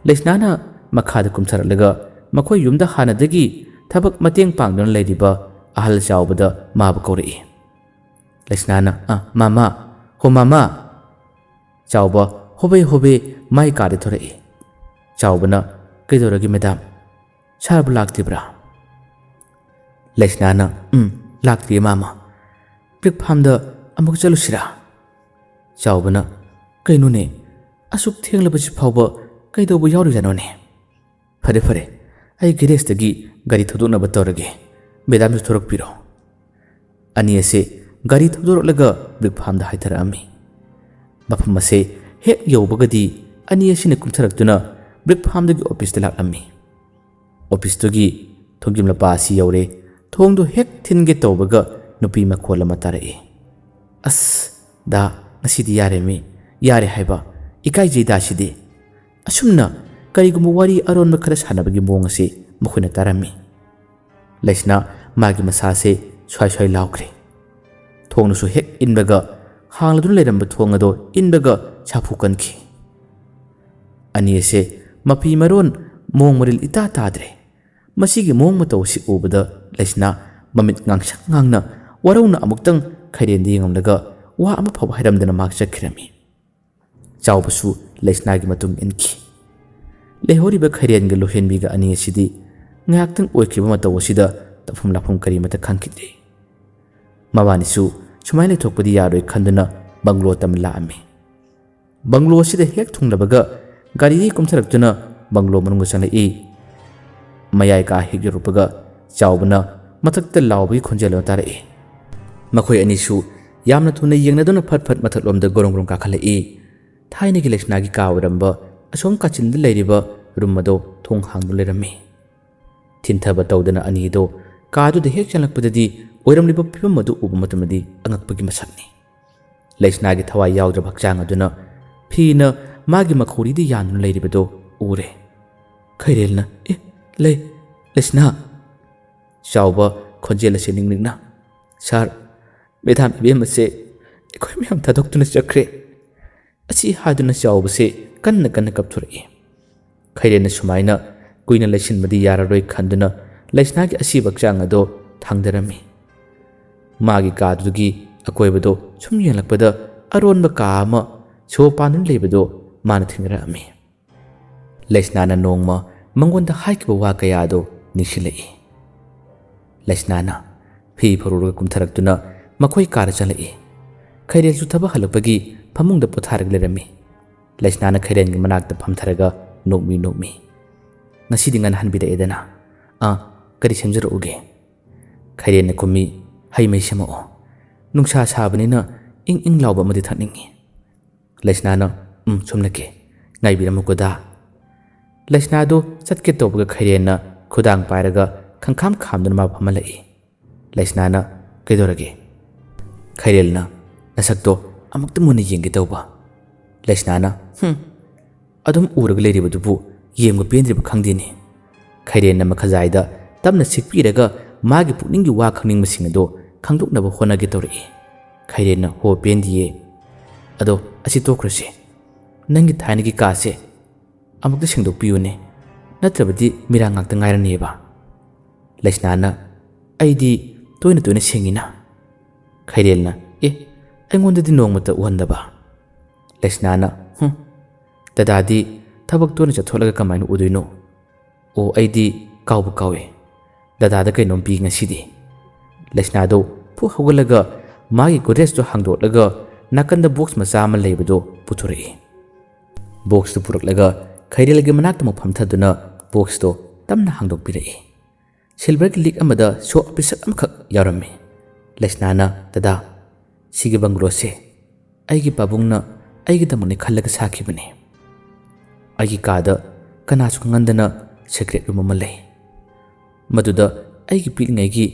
ꯂꯩꯁꯅꯥꯅ ꯃꯈꯥꯗ ꯀꯨꯝꯊꯔꯛꯂꯒ ꯃꯈꯣꯏ ꯌꯨꯝꯗ ꯍꯥꯟꯅꯗꯒꯤ ꯊꯕꯛ ꯃꯇꯦꯡ ꯄꯥꯡꯗꯨꯅ ꯂꯩꯔꯤꯕ ꯑꯍꯜ ꯆꯥꯎꯕꯗ ꯃꯥꯕꯨ ꯀꯧꯔꯛꯏ꯫ ꯂꯩꯁꯅꯥꯅ "ꯃꯥꯃꯥ, ꯍꯣ ꯃꯥꯃꯥ." ꯆꯥꯎꯕ ꯍꯣꯕꯦ ꯍꯣꯕꯦ ꯃꯥꯏ ꯀꯥꯗ ꯊꯣꯔꯛꯏ꯫ ꯆꯥꯎꯕꯅ "ꯀꯩꯗꯧꯔꯒꯦ ꯃꯦꯗꯥꯝ? ꯁꯥꯔꯕꯨ ꯂꯥꯛꯇ꯭ꯔꯤꯕ꯭ꯔꯥ?" ꯂꯩꯁꯅꯥꯅ "ꯂꯥꯛꯇ꯭ꯔꯤꯌꯦ ꯃꯥꯃꯥ꯫ ꯕ꯭ꯔꯤꯛ ꯐꯥꯔꯝꯗ ꯑꯃꯨꯛ ꯆꯠꯂꯨꯁꯤꯔꯥ?" ꯆꯥꯎꯕꯅ "ꯀꯩꯅꯣꯅꯦ ꯑꯁꯨꯛ ꯊꯦꯡꯂꯕꯁꯤ ꯐꯥꯎꯕ ꯀꯩꯗꯧꯕ ꯌꯥꯎꯔꯤꯖꯥꯠꯅꯣꯅꯦ? ꯐꯔꯦ ꯐꯔꯦ ꯑꯩ ꯒꯦꯔꯦꯖꯇꯒꯤ ꯒꯥꯔꯤ ꯊꯧꯗꯣꯛꯅꯕ ꯇꯧꯔꯒꯦ, ꯃꯦꯗꯥꯝꯁꯨ ꯊꯣꯔꯛꯄꯤꯔꯣ." ꯑꯅꯤ ꯑꯁꯤ ꯒꯥꯔꯤ ꯊꯧꯗꯣꯔꯛꯂꯒ ꯕ꯭ꯔꯤꯛ ꯐꯥꯔꯝꯗ ꯍꯥꯏꯊꯔꯛꯑꯝꯃꯤ꯫ ꯃꯐꯝ ꯑꯁꯤ ꯍꯦꯛ ꯌꯧꯕꯒꯗꯤ ꯑꯅꯤ ꯑꯁꯤꯅ ꯀꯨꯝꯊꯔꯛꯇꯨꯅ ꯕ꯭ꯔꯤꯛ ꯐꯥꯔꯝꯗꯒꯤ ꯑꯣꯐꯤꯁꯇ ꯂꯥꯛꯂꯝꯃꯤ꯫ ꯑꯣꯐꯤꯁꯇꯨꯒꯤ ꯊꯣꯡꯖꯤꯟ ꯃꯄꯥ ꯑꯁꯤ ꯌꯧꯔꯦ꯫ ꯊꯣꯡꯗꯨ ꯍꯦꯛ ꯊꯤꯟꯒꯦ ꯇꯧꯕꯒ ꯅꯨꯄꯤ ꯃꯈꯣꯜ ꯑꯃ ꯇꯥꯔꯛꯏ꯫ "ꯗꯥ ꯉꯁꯤꯗꯤ ꯌꯥꯔꯦꯃꯤ, ꯌꯥꯔꯦ ꯍꯥꯏꯕ, ꯏꯀꯥꯏꯖꯩ ꯗꯥꯁꯤꯗꯤ." ꯑꯁꯨꯝꯅ ꯀꯔꯤꯒꯨꯝꯕ ꯋꯥꯔꯤ ꯑꯔꯣꯟꯕ ꯈꯔ ꯁꯥꯟꯅꯕꯒꯤ ꯃꯑꯣꯡ ꯑꯁꯤ ꯃꯈꯣꯏꯅ ꯇꯥꯔꯝꯃꯤ꯫ ꯂꯩꯁꯅꯥ ꯃꯥꯒꯤ ꯃꯁꯥꯁꯦ ꯁ꯭ꯋꯥꯏ ꯁ꯭ꯋꯥꯏ ꯂꯥꯎꯈ꯭ꯔꯦ꯫ ꯊꯣꯡꯅꯁꯨ ꯍꯦꯛ ꯏꯟꯕꯒ ꯍꯥꯡꯂꯗꯨꯅ ꯂꯩꯔꯝꯕ ꯊꯣꯡ ꯑꯗꯣ ꯏꯟꯕꯒ ꯁꯥꯐꯨ ꯀꯟꯈꯤ꯫ ꯑꯅꯤ ꯑꯁꯤ ꯃꯐꯤ ꯃꯔꯣꯟ ꯃꯑꯣꯡ ꯃꯔꯤꯜ ꯏꯇꯥ ꯇꯥꯗ꯭ꯔꯦ꯫ ꯃꯁꯤꯒꯤ ꯃꯑꯣꯡ ꯃꯇꯧ ꯑꯁꯤ ꯎꯕꯗ ꯂꯩꯁꯅꯥ ꯃꯃꯤꯠ ꯉꯥꯡꯁꯪ ꯉꯥꯡꯅ ꯋꯥꯔꯧꯅ ꯑꯃꯨꯛꯇꯪ ꯈꯩꯔꯦꯜꯗ ꯌꯦꯡꯂꯝꯂꯒ ꯋꯥ ꯑꯃ ꯐꯥꯎꯕ ꯍꯥꯏꯔꯝꯗꯅ ꯃꯍꯥꯛ ꯆꯠꯈꯤꯔꯝꯃꯤ꯫ ꯆꯥꯎꯕꯁꯨ ꯂꯩꯁꯅꯥꯒꯤ ꯃꯇꯨꯡ ꯏꯟꯈꯤ꯫ ꯂꯩꯍꯧꯔꯤꯕ ꯈꯩꯔꯦꯜꯒ ꯂꯣꯍꯦꯟꯕꯤꯒ ꯑꯅꯤ ꯑꯁꯤꯗꯤ ꯉꯥꯏꯍꯥꯛꯇꯪ ꯑꯣꯏꯈꯤꯕ ꯃꯇꯧ ꯑꯁꯤꯗ ꯇꯧꯐꯝ ꯂꯥꯛꯐꯝ ꯀꯔꯤꯃꯇ ꯈꯪꯈꯤꯗꯦ꯫ ꯃꯕꯥꯅꯤꯁꯨ ꯁꯨꯃꯥꯏꯅ ꯂꯩꯊꯣꯛꯄꯗꯤ ꯌꯥꯔꯣꯏ ꯈꯟꯗꯨꯅ ꯕꯪꯒ꯭ꯂꯣ ꯇꯝ ꯂꯥꯛꯑꯝꯃꯤ꯫ ꯕꯪꯒ꯭ꯂꯣ ꯑꯁꯤꯗ ꯍꯦꯛ ꯊꯨꯡꯂꯕꯒ ꯒꯥꯔꯤꯗꯒꯤ ꯀꯨꯝꯊꯔꯛꯇꯨꯅ ꯕꯪꯒ꯭ꯂꯣ ꯃꯅꯨꯡꯗ ꯆꯪꯂꯛꯏ꯫ ꯃꯌꯥꯏ ꯀꯥ ꯍꯦꯛ ꯌꯧꯔꯛꯄꯒ ꯆꯥꯎꯕꯅ ꯃꯊꯛꯇ ꯂꯥꯎꯕꯒꯤ ꯈꯣꯟꯖꯦꯜ ꯑꯃ ꯇꯥꯔꯛꯏ꯫ ꯃꯈꯣꯏ ꯑꯅꯤꯁꯨ ꯌꯥꯝꯅ ꯊꯨꯅ ꯌꯦꯡꯅꯗꯨꯅ ꯐꯠ ꯐꯠ ꯃꯊꯛꯂꯣꯝꯗ ꯒꯣꯔꯣꯡ ꯒꯣꯔꯣꯡ ꯀꯥꯈꯠꯂꯛꯏ꯫ ꯊꯥꯏꯅꯒꯤ ꯂꯩꯁꯅꯥꯒꯤ ꯀꯥ ꯑꯣꯏꯔꯝꯕ ꯑꯁꯣꯝ ꯀꯥꯆꯤꯟꯗ ꯂꯩꯔꯤꯕ ꯔꯨꯝ ꯑꯗꯣ ꯊꯣꯡ ꯍꯥꯡꯗꯨꯅ ꯂꯩꯔꯝꯃꯤ꯫ ꯊꯤꯟꯊꯕ ꯇꯧꯗꯅ ꯑꯅꯤꯗꯣ ꯀꯥꯗꯨꯗ ꯍꯦꯛ ꯆꯪꯂꯛꯄꯗꯗꯤ ꯑꯣꯏꯔꯝꯂꯤꯕ ꯐꯤꯕꯝ ꯑꯗꯨ ꯎꯕ ꯃꯇꯝꯗꯗꯤ ꯑꯉꯛꯄꯒꯤ ꯃꯁꯛꯅꯤ꯫ ꯂꯩꯁꯅꯥꯒꯤ ꯊꯋꯥꯏ ꯌꯥꯎꯗ꯭ꯔꯕ ꯍꯛꯆꯥꯡ ꯑꯗꯨꯅ ꯐꯤꯅ ꯃꯥꯒꯤ ꯃꯈꯧꯔꯤꯗ ꯌꯥꯟꯗꯨꯅ ꯂꯩꯔꯤꯕꯗꯣ ꯎꯔꯦ꯫ ꯈꯩꯔꯦꯜꯅ ꯂꯩꯁꯅꯥ." ꯆꯥꯎꯕ ꯈꯣꯟꯖꯦꯜ ꯑꯁꯤ ꯅꯤꯡꯅꯤꯡꯅ "ꯁꯥꯔ, ꯃꯦꯗꯥꯝ ꯏꯕꯦꯝꯃꯁꯦ ꯑꯩꯈꯣꯏ ꯃꯌꯥꯝ ꯊꯥꯗꯣꯛꯇꯨꯅ ꯆꯠꯈ꯭ꯔꯦ." ꯑꯁꯤ ꯍꯥꯏꯗꯨꯅ ꯆꯥꯎꯕꯁꯦ ꯀꯟꯅ ꯀꯟꯅ ꯀꯞꯊꯣꯔꯛꯏ꯫ ꯈꯩꯔꯦꯜꯅ ꯁꯨꯃꯥꯏꯅ ꯀꯨꯏꯅ ꯂꯩꯁꯤꯟꯕꯗꯤ ꯌꯥꯔꯔꯣꯏ ꯈꯟꯗꯨꯅ ꯂꯩꯁꯅꯥꯒꯤ ꯑꯁꯤꯕ ꯆꯥꯡ ꯑꯗꯣ ꯊꯥꯡꯗꯔꯝꯃꯤ꯫ ꯃꯥꯒꯤ ꯀꯥꯗꯨꯒꯤ ꯑꯀꯣꯏꯕꯗꯣ ꯁꯨꯝ ꯌꯦꯡꯂꯛꯄꯗ ꯑꯔꯣꯟꯕ ꯀꯥ ꯑꯃ ꯁꯣ ꯄꯥꯟꯗꯨꯅ ꯂꯩꯕꯗꯣ ꯃꯥꯅ ꯊꯦꯡꯅꯔꯛꯑꯝꯃꯤ꯫ ꯂꯩꯁꯅꯥꯅ ꯅꯣꯡꯃ ꯃꯉꯣꯟꯗ ꯍꯥꯏꯈꯤꯕ ꯋꯥ ꯀꯌꯥꯗꯣ ꯅꯤꯡꯁꯤꯡꯂꯛꯏ꯫ ꯂꯩꯁꯅꯥꯅ ꯐꯤ ꯐꯧꯔꯒ ꯀꯨꯝꯊꯔꯛꯇꯨꯅ ꯃꯈꯣꯏ ꯀꯥꯗ ꯆꯪꯂꯛꯏ꯫ ꯈꯩꯔꯦꯜꯁꯨ ꯊꯕꯛ ꯍꯜꯂꯛꯄꯒꯤ ꯐꯃꯨꯡꯗ ꯄꯣꯊꯥꯔꯒ ꯂꯩꯔꯝꯃꯤ꯫ ꯂꯩꯁꯅꯥꯅ ꯈꯩꯔꯦꯜꯒꯤ ꯃꯅꯥꯛꯇ ꯐꯝꯊꯔꯒ ꯅꯣꯛꯃꯤ꯫ ꯉꯁꯤꯗꯤ ꯉꯟꯅꯍꯟꯕꯤꯔꯛꯑꯦꯗꯅ꯫ ꯀꯔꯤ ꯁꯦꯝꯖꯔꯛꯎꯒꯦ? ꯈꯩꯔꯦꯜꯅ ꯈꯨꯝꯃꯤ, ꯍꯩ ꯃꯍꯤ ꯁꯦꯝꯃꯛꯑꯣ꯫ ꯅꯨꯡꯁꯥ ꯁꯥꯕꯅꯤꯅ ꯏꯪ ꯂꯥꯎꯕ ꯑꯃꯗꯤ ꯊꯛꯅꯤꯡꯉꯤ꯫ ꯂꯩꯁꯅꯥꯅ ꯁꯨꯝꯂꯛꯀꯦ, ꯉꯥꯏꯕꯤꯔꯝꯃꯨꯀꯣꯗꯥ꯫ ꯂꯩꯁꯅꯥꯗꯣ ꯆꯠꯀꯦ ꯇꯧꯕꯒ ꯈꯩꯔꯦꯜꯅ ꯈꯨꯗꯥꯡ ꯄꯥꯏꯔꯒ ꯈꯪꯈꯥꯝ ꯈꯥꯝꯗꯨꯅ ꯃꯥ ꯐꯝꯍꯜꯂꯛꯏ꯫ ꯂꯩꯁꯅꯥꯅ ꯀꯩꯗꯧꯔꯒꯦ? ꯈꯩꯔꯦꯜꯅ ꯅꯁꯛꯇꯣ ꯑꯃꯨꯛꯇ ꯃꯨꯟꯅ ꯌꯦꯡꯒꯦ ꯇꯧꯕ꯫ ꯂꯩꯁꯅꯥꯅ ꯑꯗꯨꯝ ꯎꯔꯒ ꯂꯩꯔꯤꯕꯗꯨꯕꯨ ꯌꯦꯡꯕ ꯄꯦꯟꯗ꯭ꯔꯤꯕ ꯈꯪꯗꯦꯅꯦ꯫ ꯈꯩꯔꯦꯜꯅ ꯃꯈꯖꯥꯏꯗ ꯇꯞꯅ ꯁꯤꯛꯄꯤꯔꯒ ꯃꯥꯒꯤ ꯄꯨꯛꯅꯤꯡꯒꯤ ꯋꯥ ꯈꯪꯅꯤꯡꯕꯁꯤꯡ ꯑꯗꯣ ꯈꯪꯗꯣꯛꯅꯕ ꯍꯣꯠꯅꯒꯦ ꯇꯧꯔꯛꯏ꯫ ꯈꯩꯔꯦꯜꯅ ꯍꯣ ꯄꯦꯟꯗꯤꯌꯦ꯫ ꯑꯗꯣ ꯑꯁꯤ ꯇꯣꯛꯈ꯭ꯔꯁꯤ꯫ ꯅꯪꯒꯤ ꯊꯥꯏꯅꯒꯤ ꯀꯥꯁꯦ ꯑꯃꯨꯛꯇ ꯁꯦꯡꯗꯣꯛꯄꯤꯌꯨꯅꯦ, ꯅꯠꯇ꯭ꯔꯕꯗꯤ ꯃꯤꯔꯥꯡ ꯉꯥꯛꯇ ꯉꯥꯏꯔꯅꯦꯕ꯫ ꯂꯩꯁꯅꯥꯅ ꯑꯩꯗꯤ ꯇꯣꯏꯅ ꯁꯦꯡꯉꯤꯅ꯫ ꯈꯩꯔꯦꯜꯅ ꯑꯩꯉꯣꯟꯗꯗꯤ ꯅꯣꯡꯃꯇ ꯎꯍꯟꯗꯕ꯫ ꯂꯩꯁꯅꯥꯅ ꯗꯗꯥꯗꯤ ꯊꯕꯛ ꯇꯣꯏꯅ ꯆꯠꯊꯣꯛꯂꯒ ꯀꯃꯥꯏꯅ ꯎꯗꯣꯏꯅꯣ? ꯑꯩꯗꯤ ꯀꯥꯎꯕꯨ ꯀꯥꯎꯏ꯫ ꯗꯗꯥꯗ ꯀꯩꯅꯣꯝ ꯄꯤ ꯉꯁꯤꯗꯤ꯫ ꯂꯩꯁꯅꯥꯗꯣ ꯐꯨꯛ ꯍꯧꯒꯠꯂꯒ ꯃꯥꯒꯤ ꯒꯣꯗ꯭ꯔꯦꯖꯇꯣ ꯍꯥꯡꯗꯣꯛꯂꯒ ꯅꯥꯀꯟꯗ ꯕꯣꯛꯁ ꯃꯆꯥ ꯑꯃ ꯂꯩꯕꯗꯣ ꯄꯨꯊꯣꯔꯛꯏ꯫ ꯕꯣꯛꯁꯇꯨ ꯄꯨꯔꯛꯂꯒ ꯈꯩꯔꯦꯜꯒꯤ ꯃꯅꯥꯛꯇ ꯑꯃꯨꯛ ꯐꯝꯊꯗꯨꯅ ꯕꯣꯛꯁꯇꯣ ꯇꯞꯅ ꯍꯥꯡꯗꯣꯛꯄꯤꯔꯛꯏ꯫ ꯁꯤꯜꯚꯔꯒꯤ ꯂꯤꯛ ꯑꯃꯗ ꯁꯣ ꯄꯤꯁꯛ ꯑꯃꯈꯛ ꯌꯥꯎꯔꯝꯃꯤ꯫ ꯂꯩꯁꯅꯥꯅ ꯗꯗꯥ, ꯁꯤꯒꯤ ꯕꯪꯒ꯭ꯂꯣꯁꯦ ꯑꯩꯒꯤ ꯄꯥꯕꯨꯡꯅ ꯑꯩꯒꯤꯗꯃꯛꯅꯤ ꯈꯜꯂꯒ ꯁꯥꯈꯤꯕꯅꯤ꯫ ꯑꯩꯒꯤ ꯀꯥꯗ ꯀꯅꯥꯁꯨ ꯈꯪꯍꯟꯗꯅ ꯁꯤꯀ꯭ꯔꯦꯠ ꯔꯨꯝ ꯑꯃ ꯂꯩ꯫ ꯃꯗꯨꯗ ꯑꯩꯒꯤ ꯄꯤꯛꯂꯤꯉꯩꯒꯤ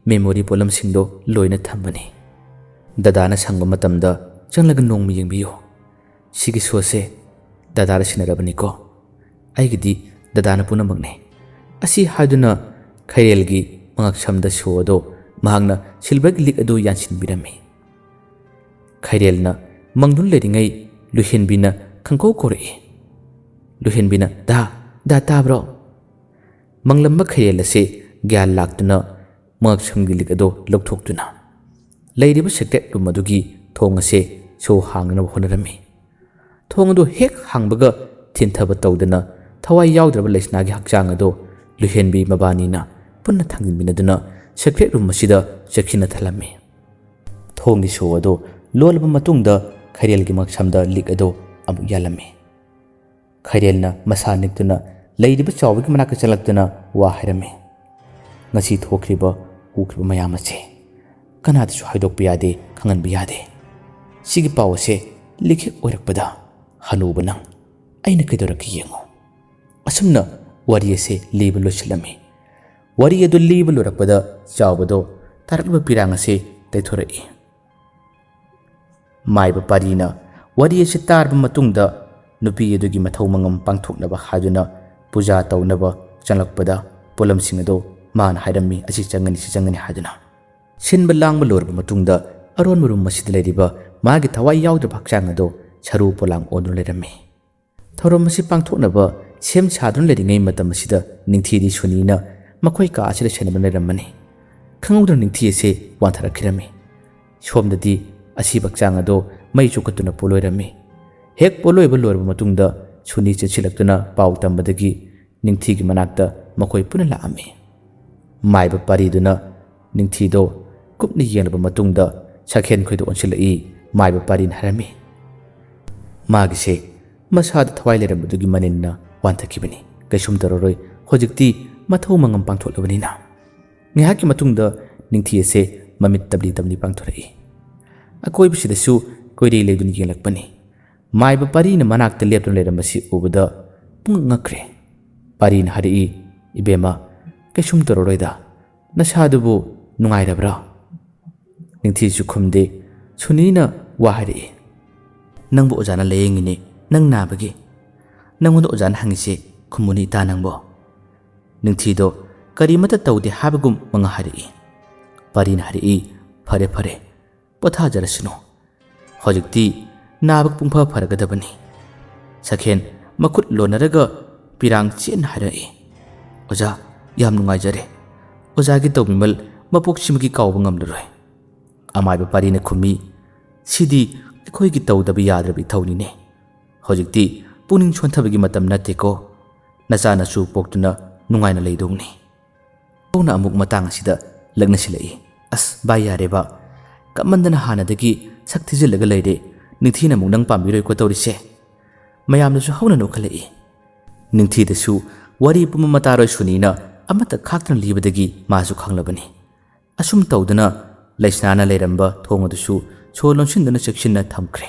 ꯃꯦꯃꯣꯔꯤ ꯄꯣꯠꯂꯝꯁꯤꯡꯗꯣ ꯂꯣꯏꯅ ꯊꯝꯕꯅꯤ꯫ ꯗꯗꯥꯅ ꯁꯪꯕ ꯃꯇꯝꯗ ꯆꯪꯂꯒ ꯅꯣꯡꯃ ꯌꯦꯡꯕꯤꯌꯨ꯫ ꯁꯤꯒꯤ ꯁꯣꯁꯦ ꯗꯗꯥꯗ ꯁꯤꯟꯅꯔꯕꯅꯤꯀꯣ꯫ ꯑꯩꯒꯤꯗꯤ ꯗꯗꯥꯅ ꯄꯨꯝꯅꯃꯛꯅꯤ꯫ ꯑꯁꯤ ꯍꯥꯏꯗꯨꯅ ꯈꯩꯔꯦꯜꯒꯤ ꯃꯉꯛꯁꯝꯗ ꯁꯣ ꯑꯗꯣ ꯃꯍꯥꯛꯅ ꯁꯤꯜꯚꯔꯒꯤ ꯂꯤꯛ ꯑꯗꯨ ꯌꯥꯟꯁꯤꯟꯕꯤꯔꯝꯃꯤ꯫ ꯈꯩꯔꯦꯜꯅ ꯃꯪꯗꯨꯅ ꯂꯩꯔꯤꯉꯩ ꯂꯨꯍꯦꯟꯕꯤꯅ ꯈꯪꯀꯧ ꯀꯧꯔꯛꯏ꯫ ꯂꯨꯍꯦꯟꯕꯤꯅ ꯗꯥ ꯇꯥꯕ꯭ꯔꯣ? ꯃꯪꯂꯝꯕ ꯈꯩꯔꯦꯜ ꯑꯁꯤ ꯒ꯭ꯌꯥꯟ ꯂꯥꯛꯇꯨꯅ ꯃꯉꯛꯁꯝꯒꯤ ꯂꯤꯛ ꯑꯗꯣ ꯂꯧꯊꯣꯛꯇꯨꯅ ꯂꯩꯔꯤꯕ ꯁꯦꯛꯔꯦꯠ ꯔꯨꯝ ꯑꯗꯨꯒꯤ ꯊꯣꯡ ꯑꯁꯤ ꯁꯣ ꯍꯥꯡꯅꯅꯕ ꯍꯣꯠꯅꯔꯝꯃꯤ꯫ ꯊꯣꯡ ꯑꯗꯨ ꯍꯦꯛ ꯍꯥꯡꯕꯒ ꯊꯤꯟꯊꯕ ꯇꯧꯗꯅ ꯊꯋꯥꯏ ꯌꯥꯎꯗ꯭ꯔꯕ ꯂꯩꯁꯅꯥꯒꯤ ꯍꯛꯆꯥꯡ ꯑꯗꯣ ꯂꯨꯍꯦꯟꯕꯤ ꯃꯕꯥꯅꯤꯅ ꯄꯨꯟꯅ ꯊꯥꯡꯖꯤꯟꯃꯤꯟꯅꯗꯨꯅ ꯁꯦꯛꯔꯦꯠ ꯔꯨꯝ ꯑꯁꯤꯗ ꯆꯦꯛꯁꯤꯟꯅ ꯊꯜꯂꯝꯃꯤ꯫ ꯊꯣꯡꯒꯤ ꯁꯣ ꯑꯗꯣ ꯂꯣꯜꯂꯕ ꯃꯇꯨꯡꯗ ꯈꯩꯔꯦꯜꯒꯤ ꯃꯉꯛꯁꯝꯗ ꯂꯤꯛ ꯑꯗꯣ ꯑꯃꯨꯛ ꯌꯥꯜꯂꯝꯃꯤ꯫ ꯈꯩꯔꯦꯜꯅ ꯃꯁꯥ ꯅꯤꯛꯇꯨꯅ ꯂꯩꯔꯤꯕ ꯆꯥꯎꯕꯒꯤ ꯃꯅꯥꯛꯇ ꯆꯪꯂꯛꯇꯨꯅ ꯋꯥ ꯍꯥꯏꯔꯝꯃꯤ꯫ ꯉꯁꯤ ꯊꯣꯛꯈ꯭ꯔꯤꯕ ꯎꯈ꯭ꯔꯤꯕ ꯃꯌꯥꯝ ꯑꯁꯦ ꯀꯅꯥꯗꯁꯨ ꯍꯥꯏꯗꯣꯛꯄ ꯌꯥꯗꯦ, ꯈꯪꯍꯟꯕ ꯌꯥꯗꯦ꯫ ꯁꯤꯒꯤ ꯄꯥꯎ ꯑꯁꯦ ꯂꯤꯛ ꯍꯦꯛ ꯑꯣꯏꯔꯛꯄꯗ ꯍꯅꯨꯕ ꯅꯪ ꯑꯩꯅ ꯀꯩꯗꯧꯔꯛꯀꯦ ꯌꯦꯡꯉꯨ꯫ ꯑꯁꯨꯝꯅ ꯋꯥꯔꯤ ꯑꯁꯦ ꯂꯤꯕ ꯂꯣꯏꯁꯤꯜꯂꯝꯃꯤ꯫ ꯋꯥꯔꯤ ꯑꯗꯨ ꯂꯤꯕ ꯂꯣꯏꯔꯛꯄꯗ ꯆꯥꯎꯕꯗꯣ ꯇꯥꯔꯛꯂꯤꯕ ꯄꯤꯔꯥꯡ ꯑꯁꯤ ꯇꯩꯊꯣꯔꯛꯏ꯫ ꯃꯥꯏꯕ ꯄꯥꯔꯤꯅ ꯋꯥꯔꯤ ꯑꯁꯤ ꯇꯥꯔꯕ ꯃꯇꯨꯡꯗ ꯅꯨꯄꯤ ꯑꯗꯨꯒꯤ ꯃꯊꯧ ꯃꯉꯝ ꯄꯥꯡꯊꯣꯛꯅꯕ ꯍꯥꯏꯗꯨꯅ ꯄꯨꯖꯥ ꯇꯧꯅꯕ ꯆꯪꯂꯛꯄꯗ ꯄꯣꯠꯂꯝꯁꯤꯡ ꯑꯗꯣ ꯃꯥꯅ ꯍꯥꯏꯔꯝꯃꯤ ꯑꯁꯤ ꯆꯪꯒꯅꯤ ꯍꯥꯏꯗꯨꯅ꯫ ꯁꯤꯟꯕ ꯂꯥꯡꯕ ꯂꯣꯏꯔꯕ ꯃꯇꯨꯡꯗ ꯑꯔꯣꯟꯕ ꯔꯨꯝ ꯑꯁꯤꯗ ꯂꯩꯔꯤꯕ ꯃꯥꯒꯤ ꯊꯋꯥꯏ ꯌꯥꯎꯗ꯭ꯔꯕ ꯍꯛꯆꯥꯡ ꯑꯗꯣ ꯁꯔꯨ ꯄꯣꯂꯥꯡ ꯑꯣꯟꯗꯨꯅ ꯂꯩꯔꯝꯃꯤ꯫ ꯊꯧꯔꯝ ꯑꯁꯤ ꯄꯥꯡꯊꯣꯛꯅꯕ ꯁꯦꯝ ꯁꯥꯗꯨꯅ ꯂꯩꯔꯤꯉꯩ ꯃꯇꯝ ꯑꯁꯤꯗ ꯅꯤꯡꯊꯤꯗꯤ ꯁꯨꯅꯤꯅ ꯃꯈꯣꯏ ꯀꯥ ꯑꯁꯤꯗ ꯁꯦꯟꯅꯗꯨꯅ ꯂꯩꯔꯝꯕꯅꯤ꯫ ꯈꯪꯍꯧꯗꯅ ꯅꯤꯡꯊꯤ ꯑꯁꯤ ꯋꯥꯟꯊꯔꯛꯈꯤꯔꯝꯃꯤ꯫ ꯁꯣꯝꯗꯗꯤ ꯑꯁꯤꯕ ꯍꯛꯆꯥꯡ ꯑꯗꯣ ꯃꯩ ꯆꯨꯈꯠꯇꯨꯅ ꯄꯣꯂꯣꯏꯔꯝꯃꯤ꯫ ꯍꯦꯛ ꯄꯣꯂꯣꯏꯕ ꯂꯣꯏꯔꯕ ꯃꯇꯨꯡꯗ ꯁꯨꯅꯤ ꯆꯦꯟꯁꯤꯜꯂꯛꯇꯨꯅ ꯄꯥꯎ ꯇꯝꯕꯗꯒꯤ ꯅꯤꯡꯊꯤꯒꯤ ꯃꯅꯥꯛꯇ ꯃꯈꯣꯏ ꯄꯨꯟꯅ ꯂꯥꯛꯑꯝꯃꯤ꯫ ꯃꯥꯏꯕ ꯄꯥꯔꯤꯗꯨꯅ ꯅꯤꯡꯊꯤꯗꯣ ꯀꯨꯞꯅ ꯌꯦꯡꯂꯕ ꯃꯇꯨꯡꯗ ꯁꯛꯍꯦꯟ ꯈꯣꯏꯗ ꯑꯣꯟꯁꯤꯜꯂꯛꯏ꯫ ꯃꯥꯏꯕ ꯄꯥꯔꯤꯅ ꯍꯥꯏꯔꯝꯃꯤ, ꯃꯥꯒꯤꯁꯦ ꯃꯁꯥꯗ ꯊꯋꯥꯏ ꯂꯩꯔꯝꯕꯗꯨꯒꯤ ꯃꯅꯤꯟꯅ ꯋꯥꯟꯊꯈꯤꯕꯅꯤ, ꯀꯩꯁꯨꯝ ꯇꯧꯔꯔꯣꯏ, ꯍꯧꯖꯤꯛꯇꯤ ꯃꯊꯧ ꯃꯉꯝ ꯄꯥꯡꯊꯣꯛꯂꯕꯅꯤꯅ꯫ ꯉꯥꯏꯍꯥꯛꯀꯤ ꯃꯇꯨꯡꯗ ꯅꯤꯡꯊꯤ ꯑꯁꯦ ꯃꯃꯤꯠ ꯇꯝꯂꯤ ꯄꯥꯡꯊꯣꯔꯛꯏ꯫ ꯑꯀꯣꯏꯕꯁꯤꯗꯁꯨ ꯀꯣꯏꯔꯦ ꯂꯩꯗꯨꯅ ꯌꯦꯡꯂꯛꯄꯅꯤ꯫ ꯃꯥꯏꯕ ꯄꯥꯔꯤꯅ ꯃꯅꯥꯛꯇ ꯂꯦꯞꯇꯨꯅ ꯂꯩꯔꯝꯕꯁꯤ ꯎꯕꯗ ꯄꯨꯡꯉꯛ ꯉꯛꯈ꯭ꯔꯦ꯫ ꯄꯥꯔꯤꯅ ꯍꯥꯏꯔꯛꯏ, ꯏꯕꯦꯝꯃ, ꯀꯩꯁꯨꯝ ꯇꯧꯔꯔꯣꯏꯗ, ꯅꯁꯥꯗꯨꯕꯨ ꯅꯨꯡꯉꯥꯏꯔꯕ꯭ꯔꯥ? ꯅꯤꯡꯊꯤꯁꯨ ꯈꯨꯝꯗꯦ꯫ ꯁꯨꯅꯤꯅ ꯋꯥ ꯍꯥꯏꯔꯛꯏ, ꯅꯪꯕꯨ ꯑꯣꯖꯥꯅ ꯂꯥꯌꯦꯡꯉꯤꯅꯦ, ꯅꯪ ꯅꯥꯕꯒꯤ꯫ ꯅꯪꯉꯣꯟꯗ ꯑꯣꯖꯥꯅ ꯍꯪꯉꯤꯁꯦ ꯈꯨꯝꯃꯨꯅꯦ ꯏꯇꯥ ꯅꯪꯕꯣ꯫ ꯅꯤꯡꯊꯤꯗꯣ ꯀꯔꯤꯃꯠꯇ ꯇꯧꯗꯦ ꯍꯥꯏꯕꯒꯨꯝ ꯃꯉꯥ ꯍꯥꯏꯔꯛꯏ꯫ ꯄꯥꯔꯤꯅ ꯍꯥꯏꯔꯛꯏ, ꯐꯔꯦ, ꯄꯣꯊꯥꯖꯔꯁꯅꯨ, ꯍꯧꯖꯤꯛꯇꯤ ꯅꯥꯕ ꯄꯨꯡꯐ ꯐꯔꯒꯗꯕꯅꯤ꯫ ꯁꯛꯍꯦꯟ ꯃꯈꯨꯠ ꯂꯣꯟꯅꯔꯒ ꯄꯤꯔꯥꯡ ꯆꯦꯠꯅ ꯍꯥꯏꯔꯛꯏ, ꯑꯣꯖꯥ, ꯌꯥꯝ ꯅꯨꯡꯉꯥꯏꯖꯔꯦ, ꯑꯣꯖꯥꯒꯤ ꯇꯧꯕꯤꯃꯜ ꯃꯄꯣꯛꯁꯤꯃꯒꯤ ꯀꯥꯎꯕ ꯉꯝꯂꯔꯣꯏ꯫ ꯑꯃꯥꯏꯕ ꯄꯥꯔꯤꯅ ꯈꯨꯝꯃꯤ, ꯁꯤꯗꯤ ꯑꯩꯈꯣꯏꯒꯤ ꯇꯧꯗꯕ ꯌꯥꯗ꯭ꯔꯕ ꯏꯊꯧꯅꯤꯅꯦ꯫ ꯍꯧꯖꯤꯛꯇꯤ ꯄꯨꯛꯅꯤꯡ ꯁꯣꯟꯊꯕꯒꯤ ꯃꯇꯝ ꯅꯠꯇꯦꯀꯣ꯫ ꯅꯆꯥ ꯅꯁꯨ ꯄꯣꯛꯇꯨꯅ ꯅꯨꯡꯉꯥꯏꯅ ꯂꯩꯗꯧꯅꯤ꯫ ꯄꯥꯎꯅ ꯑꯃꯨꯛ ꯃꯇꯥꯡ ꯑꯁꯤꯗ ꯂꯛꯅꯁꯤꯜꯂꯛꯏ꯫ ꯑꯁ ꯚꯥꯏ ꯌꯥꯔꯦꯕ, ꯀꯞꯃꯟꯗꯅ ꯍꯥꯟꯅꯗꯒꯤ ꯁꯛ ꯊꯤꯖꯤꯜꯂꯒ ꯂꯩꯔꯦ, ꯅꯤꯡꯊꯤꯅ ꯑꯃꯨꯛ ꯅꯪ ꯄꯥꯝꯕꯤꯔꯣꯏꯀꯣ ꯇꯧꯔꯤꯁꯦ꯫ ꯃꯌꯥꯝꯅꯁꯨ ꯍꯧꯅ ꯅꯣꯛꯈꯠꯂꯛꯏ꯫ ꯅꯤꯡꯊꯤꯗꯁꯨ ꯋꯥꯔꯤ ꯄꯨꯝꯕ ꯃꯇꯥꯔꯣꯏ ꯁꯨꯅꯤꯅ ꯑꯃꯠꯇ ꯈꯥꯛꯇꯅ ꯂꯤꯕꯗꯒꯤ ꯃꯥꯁꯨ ꯈꯪꯂꯕꯅꯤ꯫ ꯑꯁꯨꯝ ꯇꯧꯗꯨꯅ ꯂꯩꯁꯅꯥꯅ ꯂꯩꯔꯝꯕ ꯊꯣꯡ ꯑꯗꯨꯁꯨ ꯁꯣ ꯂꯣꯟꯁꯤꯟꯗꯨꯅ ꯆꯦꯛꯁꯤꯟꯅ ꯊꯝꯈ꯭ꯔꯦ꯫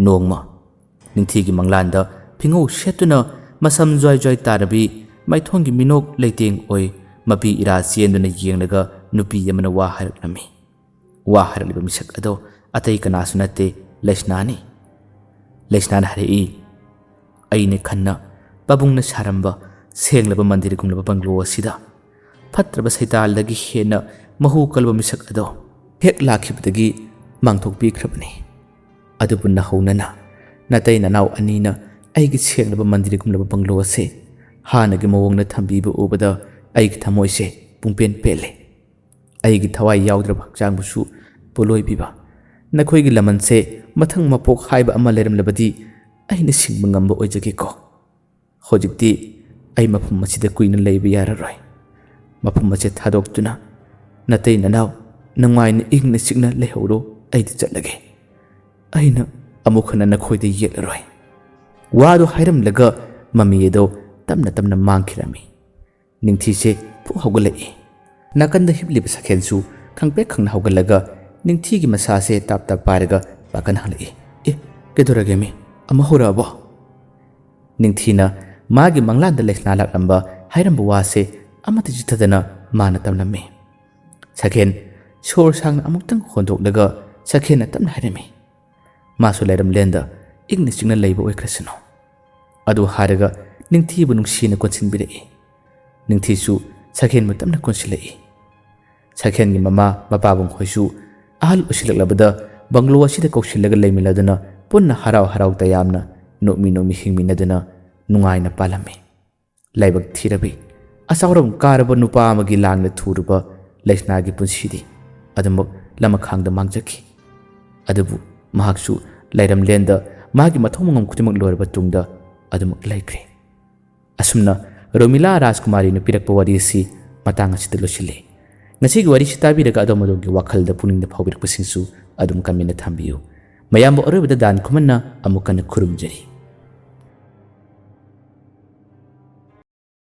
ꯅꯣꯡꯃ ꯅꯤꯡꯊꯤꯒꯤ ꯃꯪꯂꯥꯟꯗ ꯐꯤꯉꯧ ꯁꯦꯠꯇꯨꯅ ꯃꯁꯝ ꯖ꯭ꯋꯥꯏ ꯖ꯭ꯋꯥꯏ ꯇꯥꯔꯕꯤ ꯃꯩꯊꯣꯟꯒꯤ ꯃꯤꯅꯣꯛ ꯂꯩꯇꯦꯡ ꯑꯣꯏ ꯃꯄꯤ ꯏꯔꯥ ꯆꯦꯟꯗꯨꯅ ꯌꯦꯡꯂꯒ ꯅꯨꯄꯤ ꯑꯃꯅ ꯋꯥ ꯍꯥꯏꯔꯛꯂꯝꯃꯤ꯫ ꯋꯥ ꯍꯥꯏꯔꯛꯂꯤꯕ ꯃꯤꯁꯛ ꯑꯗꯣ ꯑꯇꯩ ꯀꯅꯥꯁꯨ ꯅꯠꯇꯦ, ꯂꯩꯁꯅꯥꯅꯤ꯫ ꯂꯩꯁꯅꯥꯅ ꯍꯥꯏꯔꯛꯏ, ꯑꯩꯅ ꯈꯟꯅ ꯄꯥꯕꯨꯡꯅ ꯁꯥꯔꯝꯕ ꯁꯦꯡꯂꯕ ꯃꯟꯗꯤꯔꯒꯨꯝꯂꯕ ꯕꯪꯒ꯭ꯂꯣ ꯑꯁꯤꯗ ꯐꯠꯇ꯭ꯔꯕ ꯁꯩꯇꯥꯜꯗꯒꯤ ꯍꯦꯟꯅ ꯃꯍꯨ ꯀꯜꯕ ꯃꯤꯁꯛ ꯑꯗꯣ ꯍꯦꯛ ꯂꯥꯛꯈꯤꯕꯗꯒꯤ ꯃꯥꯡꯊꯣꯛꯄꯤꯈ꯭ꯔꯕꯅꯤ꯫ ꯑꯗꯨꯕꯨ ꯅꯍꯧꯅꯅ ꯅꯇꯩ ꯅꯅꯥꯎ ꯑꯅꯤꯅ ꯑꯩꯒꯤ ꯁꯦꯡꯂꯕ ꯃꯟꯗꯤꯔꯒꯨꯝꯂꯕ ꯕꯪꯒ꯭ꯂꯣ ꯑꯁꯦ ꯍꯥꯟꯅꯒꯤ ꯃꯑꯣꯡꯗ ꯊꯝꯕꯤꯕ ꯎꯕꯗ ꯑꯩꯒꯤ ꯊꯃꯣꯏꯁꯦ ꯄꯨꯡꯄꯦꯟ ꯄꯦꯜꯂꯦ꯫ ꯑꯩꯒꯤ ꯊꯋꯥꯏ ꯌꯥꯎꯗ꯭ꯔꯕ ꯍꯛꯆꯥꯡꯕꯨꯁꯨ ꯄꯣꯂꯣꯏꯕꯤꯕ ꯅꯈꯣꯏꯒꯤ ꯂꯃꯟꯁꯦ ꯃꯊꯪ ꯃꯄꯣꯛ ꯍꯥꯏꯕ ꯑꯃ ꯂꯩꯔꯝꯂꯕꯗꯤ ꯑꯩꯅ ꯁꯤꯡꯕ ꯉꯝꯕ ꯑꯣꯏꯖꯒꯦꯀꯣ꯫ ꯍꯧꯖꯤꯛꯇꯤ ꯑꯩ ꯃꯐꯝ ꯑꯁꯤꯗ ꯀꯨꯏꯅ ꯂꯩꯕ ꯌꯥꯔꯔꯣꯏ꯫ ꯃꯐꯝ ꯑꯁꯤ ꯊꯥꯗꯣꯛꯇꯨꯅ ꯅꯇꯩ ꯅꯅꯥꯎ ꯅꯨꯡꯉꯥꯏꯅ ꯏꯪꯅ ꯆꯤꯛꯅ ꯂꯩꯍꯧꯔꯣ, ꯑꯩꯗꯤ ꯆꯠꯂꯒꯦ꯫ ꯑꯩꯅ ꯑꯃꯨꯛ ꯍꯟꯅ ꯅꯈꯣꯏꯗ ꯌꯦꯠꯂꯔꯣꯏ꯫ ꯋꯥꯗꯨ ꯍꯥꯏꯔꯝꯂꯒ ꯃꯃꯤ ꯑꯗꯣ ꯇꯞꯅ ꯇꯞꯅ ꯃꯥꯡꯈꯤꯔꯝꯃꯤ꯫ ꯅꯤꯡꯊꯤꯁꯦ ꯐꯨꯛ ꯍꯧꯒꯠꯂꯛꯏ꯫ ꯅꯥꯀꯟꯗ ꯍꯤꯞꯂꯤꯕ ꯁꯥꯈꯦꯟꯁꯨ ꯈꯪꯄ꯭ꯔꯦꯛ ꯈꯪꯅ ꯍꯧꯒꯠꯂꯒ ꯅꯤꯡꯊꯤꯒꯤ ꯃꯁꯥꯁꯦ ꯇꯥꯞ ꯇꯥꯞ ꯄꯥꯏꯔꯒ ꯄꯥꯀꯟ ꯍꯜꯂꯛꯏ꯫ ꯑꯦ, ꯀꯩꯗꯧꯔꯒꯦ ꯃꯤ? ꯑꯃꯨꯛ ꯍꯧꯔꯛꯑꯕꯣ? ꯅꯤꯡꯊꯤꯅ ꯃꯥꯒꯤ ꯃꯪꯂꯥꯟꯗ ꯂꯩꯁꯅꯥ ꯂꯥꯛꯂꯝꯕ ꯍꯥꯏꯔꯝꯕ ꯋꯥꯁꯦ ꯑꯃꯠꯇ ꯆꯤꯊꯗꯅ ꯃꯥꯅ ꯇꯝꯂꯝꯃꯤ꯫ ꯁꯥꯈꯦꯟ ꯁꯣꯔ ꯁꯥꯡꯅ ꯑꯃꯨꯛꯇꯪ ꯍꯣꯟꯗꯣꯛꯂꯒ ꯁꯥꯈꯦꯟꯅ ꯇꯞꯅ ꯍꯥꯏꯔꯝꯃꯤ, ꯃꯥꯁꯨ ꯂꯩꯔꯝꯂꯦꯟꯗ ꯏꯪꯅ ꯆꯤꯛꯅ ꯂꯩꯕ ꯑꯣꯏꯈ꯭ꯔꯁꯅꯨ꯫ ꯑꯗꯨ ꯍꯥꯏꯔꯒ ꯅꯤꯡꯊꯤꯕꯨ ꯅꯨꯡꯁꯤꯅ ꯀꯣꯟꯁꯤꯟꯕꯤꯔꯛꯏ꯫ ꯅꯤꯡꯊꯤꯁꯨ ꯁꯥꯈꯦꯟꯕꯨ ꯇꯞꯅ ꯀꯣꯟꯁꯤꯜꯂꯛꯏ꯫ ꯁꯥꯈꯦꯟꯒꯤ ꯃꯃꯥ ꯃꯄꯥꯕꯨꯡꯈꯣꯏꯁꯨ ꯑꯍꯜ ꯑꯣꯏꯁꯤꯜꯂꯛꯂꯕꯗ ꯕꯪꯒ꯭ꯂꯣ ꯑꯁꯤꯗ ꯀꯧꯁꯤꯜꯂꯒ ꯂꯩꯃꯤꯟꯅꯗꯨꯅ ꯄꯨꯟꯅ ꯍꯔꯥꯎ ꯍꯔꯥꯎ ꯇꯌꯥꯝꯅ ꯅꯣꯛꯃꯤ ꯅꯣꯛꯃꯤ ꯍꯤꯡꯃꯤꯟꯅꯗꯨꯅ ꯅꯨꯡꯉꯥꯏꯅ ꯄꯥꯜꯂꯝꯃꯤ꯫ ꯂꯥꯏꯕꯛ ꯊꯤꯔꯕꯤ ꯑꯆꯥꯎꯔꯝ ꯀꯥꯔꯕ ꯅꯨꯄꯥ ꯑꯃꯒꯤ ꯂꯥꯡꯗ ꯊꯨꯔꯨꯕ ꯂꯩꯁꯅꯥꯒꯤ ꯄꯨꯟꯁꯤꯗꯤ ꯑꯗꯨꯃꯛ ꯂꯃꯈꯥꯡꯗ ꯃꯥꯡꯖꯈꯤ꯫ ꯑꯗꯨꯕꯨ ꯃꯍꯥꯛꯁꯨ ꯂꯩꯔꯝꯂꯦꯟꯗ ꯃꯥꯒꯤ ꯃꯊꯧ ꯃꯉꯝ ꯈꯨꯗꯤꯡꯃꯛ ꯂꯣꯏꯔꯕ ꯇꯨꯡꯗ ꯑꯗꯨꯃꯛ ꯂꯩꯈ꯭ꯔꯦ꯫ ꯑꯁꯨꯝꯅ ꯔꯣꯃꯤꯂꯥ ꯔꯥꯖꯀꯨꯃꯥꯔꯤꯅ ꯄꯤꯔꯛꯄ ꯋꯥꯔꯤ ꯑꯁꯤ ꯃꯇꯥꯡ ꯑꯁꯤꯗ ꯂꯣꯏꯁꯤꯜꯂꯤ꯫ ꯉꯁꯤꯒꯤ ꯋꯥꯔꯤꯁꯤ ꯇꯥꯕꯤꯔꯒ ꯑꯗꯣꯝ ꯑꯗꯣꯝꯒꯤ ꯋꯥꯈꯜꯗ ꯄꯨꯛꯅꯤꯡꯗ ꯐꯥꯎꯕꯤꯔꯛꯄꯁꯤꯡꯁꯨ ꯑꯗꯨꯝ ꯀꯃꯦꯟꯇ ꯊꯝꯕꯤꯌꯨ꯫ ꯃꯌꯥꯝꯕꯨ ꯑꯔꯣꯏꯕꯗ ꯗꯥꯟ ꯈꯨꯃꯟꯅ ꯑꯃꯨꯛ ꯍꯟꯅ ꯈꯨꯔꯨꯝꯖꯔꯤ꯫